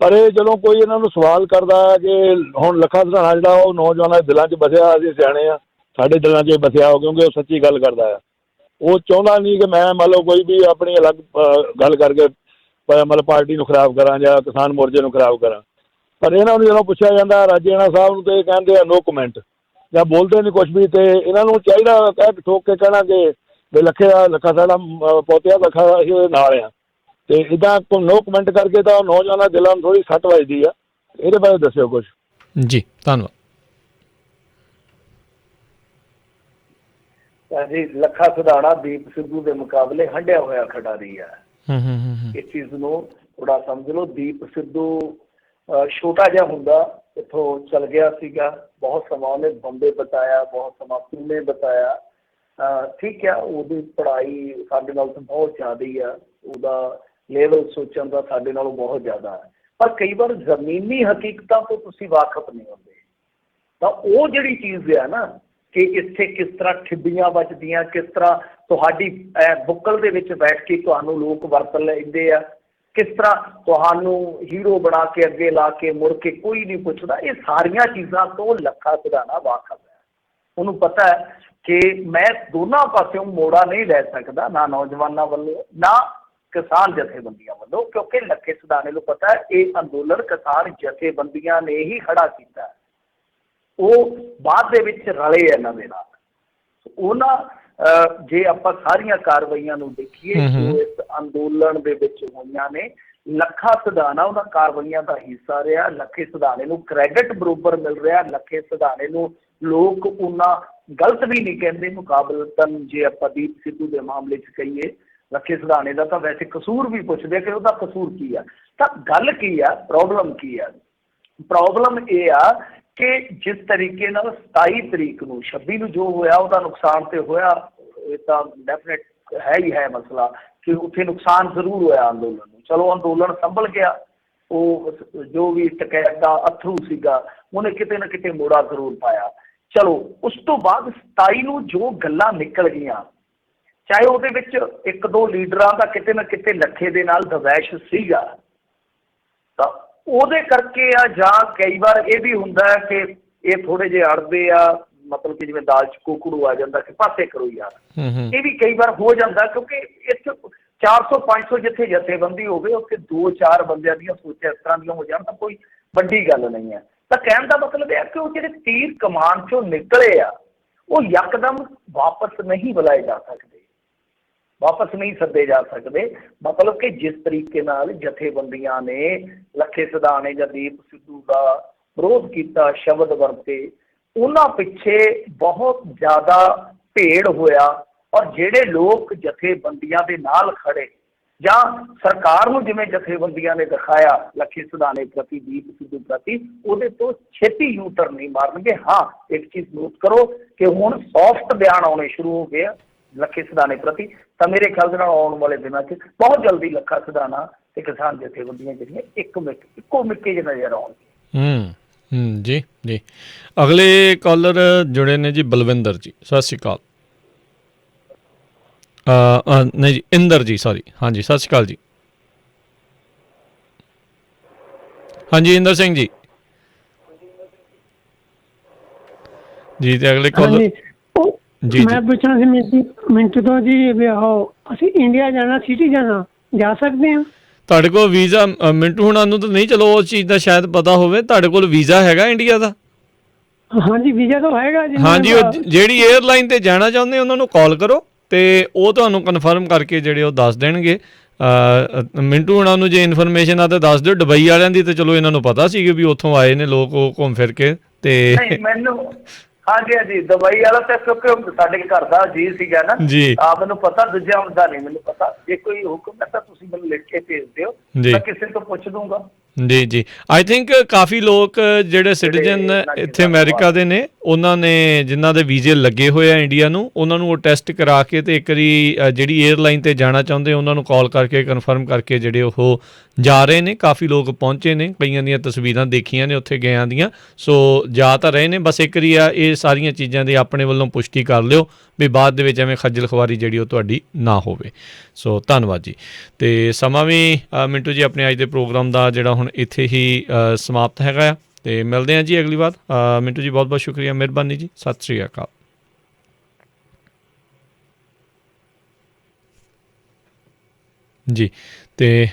ਪਰ ਇਹ ਜਦੋਂ ਕੋਈ ਇਹਨਾਂ ਨੂੰ ਸਵਾਲ ਕਰਦਾ ਕਿ ਹੁਣ ਲੱਖਾ ਸਧਾਣਾ ਜਿਹੜਾ ਉਹ ਨੌਜਵਾਨਾਂ ਦੇ ਦਿਲਾਂ 'ਚ ਬਸਿਆ, ਅਸੀਂ ਸਿਆਣੇ ਆ, ਸਾਡੇ ਦਿਲਾਂ 'ਚ ਬਸਿਆ ਹੋ, ਕਿਉਂਕਿ ਉਹ ਸੱਚੀ ਗੱਲ ਕਰਦਾ ਆ। ਉਹ ਚਾਹੁੰਦਾ ਨਹੀਂ ਕਿ ਮੈਂ ਮੰਨ ਲਓ ਕੋਈ ਵੀ ਆਪਣੀ ਅਲੱਗ ਗੱਲ ਕਰਕੇ ਮਤਲਬ ਪਾਰਟੀ ਨੂੰ ਖਰਾਬ ਕਰਾਂ ਜਾਂ ਕਿਸਾਨ ਮੋਰਚੇ ਨੂੰ ਖਰਾਬ ਕਰਾਂ। ਪਰ ਇਹਨਾਂ ਨੂੰ ਜਦੋਂ ਪੁੱਛਿਆ ਜਾਂਦਾ ਰਾਜੇਣਾ ਸਾਹਿਬ ਨੂੰ, ਤੇ ਇਹ ਕਹਿੰਦੇ ਆ ਨੋ ਕਮੈਂਟ, ਜਾਂ ਬੋਲਦੇ ਨਹੀਂ ਕੁਛ ਵੀ। ਤੇ ਇਹਨਾਂ ਨੂੰ ਚਾਹੀਦਾ ਕਹਿ ਠੋਕ ਕੇ ਕਹਿਣਾ ਕਿ ਵੀ ਲੱਖਾ ਸਾਡਾ ਪੋਤਿਆ ਲੱਖਾ ਅਸੀਂ ਉਹਦੇ ਨਾਲ ਆ, ਤੇ ਇੱਦਾਂ ਨੋ ਕਮੈਂਟ ਕਰਕੇ ਤਾਂ ਨੌਜਵਾਨਾਂ ਦਿਲਾਂ ਨੂੰ ਥੋੜ੍ਹੀ ਸੱਟ ਵੱਜਦੀ ਆ। ਇਹਦੇ ਬਾਰੇ ਦੱਸਿਓ ਕੁਛ। ਜੀ ਧੰਨਵਾਦ। ਜੀ ਲੱਖਾ ਸਧਾਣਾ ਦੀਪ ਸਿੱਧੂ ਦੇ ਮੁਕਾਬਲੇ ਹੰਢਿਆ ਹੋਇਆ ਖਿਡਾਰੀ ਆ। ਇਸ ਚੀਜ਼ ਨੂੰ ਥੋੜਾ ਸਮਝ ਲਓ। ਦੀਪ ਸਿੱਧੂ ਛੋਟਾ ਜਿਹਾ ਹੁੰਦਾ ਇੱਥੋਂ ਚਲ ਗਿਆ ਸੀਗਾ, ਬਹੁਤ ਸਮਾਂ ਉਹਨੇ ਬੰਬੇ ਬਿਤਾਇਆ, ਬਹੁਤ ਸਮਾਂ ਪੂਨੇ ਬਿਤਾਇਆ। ਠੀਕ ਆ, ਉਹਦੀ ਪੜ੍ਹਾਈ ਸਾਡੇ ਨਾਲ ਤਾਂ ਬਹੁਤ ਜ਼ਿਆਦਾ ਹੀ ਆ, ਉਹਦਾ ਲੈਵਲ ਸੋਚਣ ਦਾ ਸਾਡੇ ਨਾਲੋਂ ਬਹੁਤ ਜ਼ਿਆਦਾ ਹੈ। ਪਰ ਕਈ ਵਾਰ ਜ਼ਮੀਨੀ ਹਕੀਕਤਾਂ ਤੋਂ ਤੁਸੀਂ ਵਾਕਫ ਨਹੀਂ ਹੁੰਦੇ, ਤਾਂ ਉਹ ਜਿਹੜੀ ਚੀਜ਼ ਹੈ ਨਾ ਕਿ ਇੱਥੇ ਕਿਸ ਤਰ੍ਹਾਂ ਠਿੱਬੀਆਂ ਵੱਜਦੀਆਂ, ਕਿਸ ਤਰ੍ਹਾਂ ਤੁਹਾਡੀ ਬੁੱਕਲ ਦੇ ਵਿੱਚ ਬੈਠ ਕੇ ਤੁਹਾਨੂੰ ਲੋਕ ਵਰਤ ਲੈਂਦੇ ਆ, ਕਿਸ ਤਰ੍ਹਾਂ ਤੁਹਾਨੂੰ ਹੀਰੋ ਬਣਾ ਕੇ ਅੱਗੇ ਲਾ ਕੇ ਮੁੜ ਕੇ ਕੋਈ ਨਹੀਂ ਪੁੱਛਦਾ, ਇਹ ਸਾਰੀਆਂ ਚੀਜ਼ਾਂ ਤੋਂ ਲੱਖਾ ਸਧਾਣਾ ਵਾਕਫ ਹੈ। ਉਹਨੂੰ ਪਤਾ ਹੈ ਕਿ ਮੈਂ ਦੋਨਾਂ ਪਾਸਿਓਂ ਮੋੜਾ ਨਹੀਂ ਲੈ ਸਕਦਾ, ਨਾ ਨੌਜਵਾਨਾਂ ਵੱਲੋਂ ਨਾ ਕਿਸਾਨ ਜਥੇਬੰਦੀਆਂ ਵੱਲੋਂ, ਕਿਉਂਕਿ ਲੱਖੇ ਸਧਾਣੇ ਨੂੰ ਪਤਾ ਹੈ ਇਹ ਅੰਦੋਲਨ ਕਿਸਾਨ ਜਥੇਬੰਦੀਆਂ ਨੇ ਹੀ ਖੜਾ ਕੀਤਾ। ਉਹ ਬਾਅਦ ਦੇ ਵਿੱਚ ਰਲੇ ਇਹਨਾਂ ਦੇ ਨਾਲ। ਉਹਨਾਂ ਜੇ ਆਪਾਂ ਸਾਰੀਆਂ ਕਾਰਵਾਈਆਂ ਨੂੰ ਦੇਖੀਏ ਜੋ ਇਸ ਅੰਦੋਲਨ ਦੇ ਵਿੱਚ ਹੋਈਆਂ ਨੇ, ਲੱਖਾ ਸਧਾਣਾ ਉਹਨਾਂ ਕਾਰਵਾਈਆਂ ਦਾ ਹਿੱਸਾ ਰਿਹਾ। ਲੱਖੇ ਸਧਾਣੇ ਨੂੰ ਕ੍ਰੈਡਿਟ ਬਰੋਬਰ ਮਿਲ ਰਿਹਾ। ਲੱਖੇ ਸਧਾਣੇ ਨੂੰ ਲੋਕ ਉਹਨਾਂ ਗਲਤ ਵੀ ਨਹੀਂ ਕਹਿੰਦੇ ਮੁਕਾਬਲਤਨ। ਜੇ ਆਪਾਂ ਦੀਪ ਸਿੱਧੂ ਦੇ ਮਾਮਲੇ 'ਚ ਕਹੀਏ, ਲੱਖੇ ਸਧਾਣੇ ਦਾ ਤਾਂ ਵੈਸੇ ਕਸੂਰ ਵੀ ਪੁੱਛਦੇ ਕਿ ਉਹਦਾ ਕਸੂਰ ਕੀ ਆ। ਤਾਂ ਗੱਲ ਕੀ ਆ, ਪ੍ਰੋਬਲਮ ਕੀ ਆ? ਪ੍ਰੋਬਲਮ ਇਹ ਆ ਕਿ ਜਿਸ ਤਰੀਕੇ ਨਾਲ 27 ਤਰੀਕ ਨੂੰ 26 ਨੂੰ ਜੋ ਹੋਇਆ ਉਹਦਾ ਨੁਕਸਾਨ ਤੇ ਹੋਇਆ, ਇਹ ਤਾਂ ਡੈਫੀਨੇਟ ਹੈ ਹੀ ਹੈ ਮਸਲਾ ਕਿ ਉੱਥੇ ਨੁਕਸਾਨ ਜ਼ਰੂਰ ਹੋਇਆ ਅੰਦੋਲਨ ਨੂੰ। ਚਲੋ ਅੰਦੋਲਨ ਸੰਭਲ ਗਿਆ, ਉਹ ਜੋ ਵੀ ਟਕੈਤ ਦਾ ਅਥਰੂ ਸੀਗਾ ਉਹਨੇ ਕਿਤੇ ਨਾ ਕਿਤੇ ਮੋੜਾ ਜ਼ਰੂਰ ਪਾਇਆ। ਚਲੋ ਉਸ ਤੋਂ ਬਾਅਦ 27 ਨੂੰ ਜੋ ਗੱਲਾਂ ਨਿਕਲ ਗਈਆਂ, ਚਾਹੇ ਉਹਦੇ ਵਿੱਚ ਇੱਕ ਦੋ ਲੀਡਰਾਂ ਦਾ ਕਿਤੇ ਨਾ ਕਿਤੇ ਲੱਖੇ ਦੇ ਨਾਲ ਦਵੈਸ਼ ਸੀਗਾ, ਤਾਂ ਉਹਦੇ ਕਰਕੇ ਆ। ਜਾਂ ਕਈ ਵਾਰ ਇਹ ਵੀ ਹੁੰਦਾ ਹੈ ਕਿ ਇਹ ਥੋੜੇ ਜਿਹੇ ਅੜਦੇ ਆ, ਮਤਲਬ ਕਿ ਜਿਵੇਂ ਦਾਲ 'ਚ ਕੋਕੜੂ ਆ ਜਾਂਦਾ ਕਿ ਪਾਸੇ ਕਰੋ ਯਾਰ, ਇਹ ਵੀ ਕਈ ਵਾਰ ਹੋ ਜਾਂਦਾ। ਕਿਉਂਕਿ ਇੱਥੇ 400-500 ਜਿੱਥੇ ਜਥੇਬੰਦੀ ਹੋਵੇ ਉੱਥੇ 2-4 ਬੰਦਿਆਂ ਦੀਆਂ ਸੋਚਾਂ ਇਸ ਤਰ੍ਹਾਂ ਦੀਆਂ ਹੋ ਜਾਣ ਤਾਂ ਕੋਈ ਵੱਡੀ ਗੱਲ ਨਹੀਂ ਹੈ। ਤਾਂ ਕਹਿਣ ਦਾ ਮਤਲਬ ਇਹ ਹੈ ਕਿ ਉਹ ਜਿਹੜੇ ਤੀਰ ਕਮਾਨ 'ਚੋਂ ਨਿਕਲੇ ਆ ਉਹ ਯਕਦਮ ਵਾਪਸ ਨਹੀਂ ਬੁਲਾਏ ਜਾ ਸਕਦੇ, ਵਾਪਸ ਨਹੀਂ ਸੱਦੇ ਜਾ ਸਕਦੇ। ਮਤਲਬ ਕਿ ਜਿਸ ਤਰੀਕੇ ਨਾਲ ਜਥੇਬੰਦੀਆਂ ਨੇ ਲੱਖੇ ਸਧਾਣੇ ਜਾਂ ਦੀਪ ਸਿੱਧੂ ਦਾ ਵਿਰੋਧ ਕੀਤਾ, ਸ਼ਬਦ ਵਰਤੇ, ਉਹਨਾਂ ਪਿੱਛੇ ਬਹੁਤ ਜ਼ਿਆਦਾ ਭੇੜ ਹੋਇਆ। ਔਰ ਜਿਹੜੇ ਲੋਕ ਜਥੇਬੰਦੀਆਂ ਦੇ ਨਾਲ ਖੜੇ, ਜਾਂ ਸਰਕਾਰ ਨੂੰ ਜਿਵੇਂ ਜਥੇਬੰਦੀਆਂ ਨੇ ਦਿਖਾਇਆ ਲੱਖੀ ਸਿਧਾਣੇ ਪ੍ਰਤੀ, ਦੀਪ ਸਿੱਧੂ ਪ੍ਰਤੀ, ਉਹਦੇ ਤੋਂ ਛੇਤੀ ਯੂ-ਟਰਨ ਨਹੀਂ ਮਾਰਨਗੇ। ਹਾਂ, ਇੱਕ ਚੀਜ਼ ਨੋਟ ਕਰੋ ਕਿ ਹੁਣ ਸੌਫਟ ਬਿਆਨ ਆਉਣੇ ਸ਼ੁਰੂ ਹੋ ਗਏ ਆ ਲੱਖੀ ਸਿਧਾਣੇ ਪ੍ਰਤੀ, ਤਾਂ ਮੇਰੇ ਖਿਆਲ ਦੇ ਨਾਲ ਆਉਣ ਵਾਲੇ ਦਿਨਾਂ 'ਚ ਬਹੁਤ ਜਲਦੀ ਲੱਖਾ ਸਿਧਾਣਾ ਤੇ ਕਿਸਾਨ ਜਥੇਬੰਦੀਆਂ ਜਿਹੜੀਆਂ ਇੱਕੋ ਮਿੱਕੇ 'ਚ ਨਜ਼ਰ ਆਉਣਗੀਆਂ। ਜੀ ਜੀ। ਅਗਲੇ ਕਾਲਰ ਜੁੜੇ ਨੇ ਜੀ ਬਲਵਿੰਦਰ ਜੀ, ਸਤਿ ਸ਼੍ਰੀ ਅਕਾਲ। ਨਹੀਂ ਜੀ, ਇੰਦਰ ਜੀ, ਸੌਰੀ। ਹਾਂਜੀ, ਸਤਿ ਸ਼੍ਰੀ ਅਕਾਲ ਜੀ। ਹਾਂਜੀ, ਇੰਦਰ ਸਿੰਘ ਜੀ। ਜੀ ਤੇ ਅਗਲੇ ਕਾਲਰ ਜੀ। ਮੈਂ ਪੁੱਛਣਾ ਸੀ ਮਿੰਟੂ ਤੋਂ ਜੀ, ਵੀ ਅਸੀਂ ਇੰਡੀਆ ਜਾਣਾ, ਸਿਟੀਜ਼ਨ ਜਾ ਸਕਦੇ ਹਾਂ? ਤੁਹਾਡੇ ਕੋਲ ਵੀਜ਼ਾ, ਮਿੰਟੂ ਹੁਣਾਂ ਨੂੰ ਤਾਂ ਨਹੀਂ, ਚਲੋ ਉਸ ਚੀਜ਼ ਦਾ ਸ਼ਾਇਦ ਪਤਾ ਹੋਵੇ, ਤੁਹਾਡੇ ਕੋਲ ਵੀਜ਼ਾ ਹੈਗਾ ਇੰਡੀਆ ਦਾ? ਹਾਂਜੀ, ਵੀਜ਼ਾ ਤਾਂ ਹੈਗਾ ਜੀ। ਹਾਂਜੀ, ਉਹ ਜਿਹੜੀ 에ਅਰਲਾਈਨ ਤੇ ਜਾਣਾ ਚਾਹੁੰਦੇ ਉਹਨਾਂ ਨੂੰ ਕਾਲ ਕਰੋ ਤੇ ਉਹ ਤੁਹਾਨੂੰ ਕਨਫਰਮ ਕਰਕੇ ਜਿਹੜੇ ਉਹ ਦੱਸ ਦੇਣਗੇ। ਮਿੰਟੂ ਹੁਣਾਂ ਨੂੰ ਜੇ ਇਨਫੋਰਮੇਸ਼ਨ ਆ ਤਾਂ ਦੱਸ ਦਿਓ। ਦੁਬਈ ਵਾਲਿਆਂ ਦੀ ਤਾਂ ਚਲੋ ਇਹਨਾਂ ਨੂੰ ਪਤਾ ਸੀ ਵੀ ਉੱਥੋਂ ਆਏ ਨੇ ਲੋਕ, ਉਹ ਘੁੰਮ ਫਿਰ ਕੇ ਤੇ ਮੈਨੂੰ ਹਾਂਜੀ ਹਾਂਜੀ, ਦੁਬਈ ਵਾਲਾ ਤਾਂ ਕਿਉਂਕਿ ਸਾਡੇ ਘਰ ਦਾ ਜੀ ਸੀਗਾ ਨਾ ਜੀ, ਮੈਨੂੰ ਪਤਾ, ਦੂਜਾ ਹੁੰਦਾ ਨਹੀਂ ਮੈਨੂੰ ਪਤਾ। ਜੇ ਕੋਈ ਹੁਕਮ ਹੈ ਤਾਂ ਤੁਸੀਂ ਮੈਨੂੰ ਲਿਖ ਕੇ ਭੇਜ ਦਿਓ, ਮੈਂ ਕਿਸੇ ਤੋਂ ਪੁੱਛ ਦੂੰਗਾ। ਜੀ ਜੀ। ਆਈ ਥਿੰਕ ਕਾਫੀ ਲੋਕ ਜਿਹੜੇ ਸਿਟੀਜ਼ਨ ਇੱਥੇ ਅਮਰੀਕਾ ਦੇ ਨੇ, ਉਹਨਾਂ ਨੇ ਜਿਨ੍ਹਾਂ ਦੇ ਵੀਜ਼ੇ ਲੱਗੇ ਹੋਏ ਆ ਇੰਡੀਆ ਨੂੰ, ਉਹਨਾਂ ਨੂੰ ਉਹ ਟੈਸਟ ਕਰਾ ਕੇ ਤੇ ਇੱਕ ਵਾਰੀ ਜਿਹੜੀ 에ਅਰਲਾਈਨ ਤੇ ਜਾਣਾ ਚਾਹੁੰਦੇ ਉਹਨਾਂ ਨੂੰ ਕਾਲ ਕਰਕੇ ਕਨਫਰਮ ਕਰਕੇ ਜਿਹੜੇ ਉਹ ਜਾ ਰਹੇ ਨੇ। ਕਾਫੀ ਲੋਕ ਪਹੁੰਚੇ ਨੇ, ਕਈਆਂ ਦੀਆਂ ਤਸਵੀਰਾਂ ਦੇਖੀਆਂ ਨੇ ਉੱਥੇ ਗਿਆਂ ਦੀਆਂ, ਸੋ ਜਾ ਤਾਂ ਰਹੇ ਨੇ। ਬਸ ਇੱਕ ਵਾਰੀ ਇਹ ਸਾਰੀਆਂ ਚੀਜ਼ਾਂ ਦੀ ਆਪਣੇ ਵੱਲੋਂ ਪੁਸ਼ਟੀ ਕਰ ਲਿਓ ਵੀ ਬਾਅਦ ਦੇ ਵਿੱਚ ਐਵੇਂ ਖੱਜਲ ਖੁਆਰੀ ਜਿਹੜੀ ਉਹ ਤੁਹਾਡੀ ਨਾ ਹੋਵੇ। ਸੋ ਧੰਨਵਾਦ ਜੀ। ਤੇ ਸਮਾਂ ਵੀ ਮਿੰਟੂ ਜੀ ਆਪਣੇ ਅੱਜ ਦੇ ਪ੍ਰੋਗਰਾਮ ਦਾ ਜਿਹੜਾ ਹੁਣ ਇੱਥੇ ਹੀ ਸਮਾਪਤ ਹੈਗਾ ਆ, ਤੇ ਮਿਲਦੇ ਹਾਂ ਜੀ ਅਗਲੀ ਵਾਰ। ਮਿੰਟੂ ਜੀ ਬਹੁਤ ਬਹੁਤ ਸ਼ੁਕਰੀਆ, ਮਿਹਰਬਾਨੀ ਜੀ, ਸਤਿ ਸ਼੍ਰੀ ਅਕਾਲ ਜੀ। ਤੇ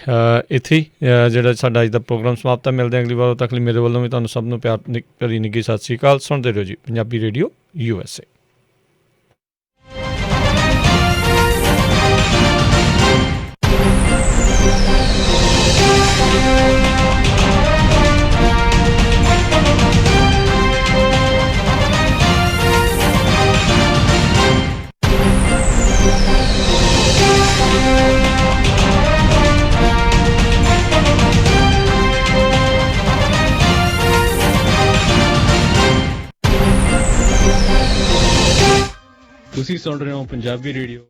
ਇੱਥੇ ਹੀ ਜਿਹੜਾ ਸਾਡਾ ਅੱਜ ਦਾ ਪ੍ਰੋਗਰਾਮ ਸਮਾਪਤ ਹੈ। ਮਿਲਦੇ ਹਾਂ ਅਗਲੀ ਵਾਰ, ਉਦੋਂ ਤੱਕ ਲਈ ਮੇਰੇ ਵੱਲੋਂ ਵੀ ਤੁਹਾਨੂੰ ਸਭ ਨੂੰ ਪਿਆਰ ਭਰੀ ਨਿੱਘੀ ਸਤਿ ਸ਼੍ਰੀ ਅਕਾਲ। ਸੁਣਦੇ ਰਹੋ ਜੀ ਪੰਜਾਬੀ ਰੇਡੀਓ USA। ਤੁਸੀਂ ਸੁਣ ਰਹੇ ਹੋ ਪੰਜਾਬੀ ਰੇਡੀਓ।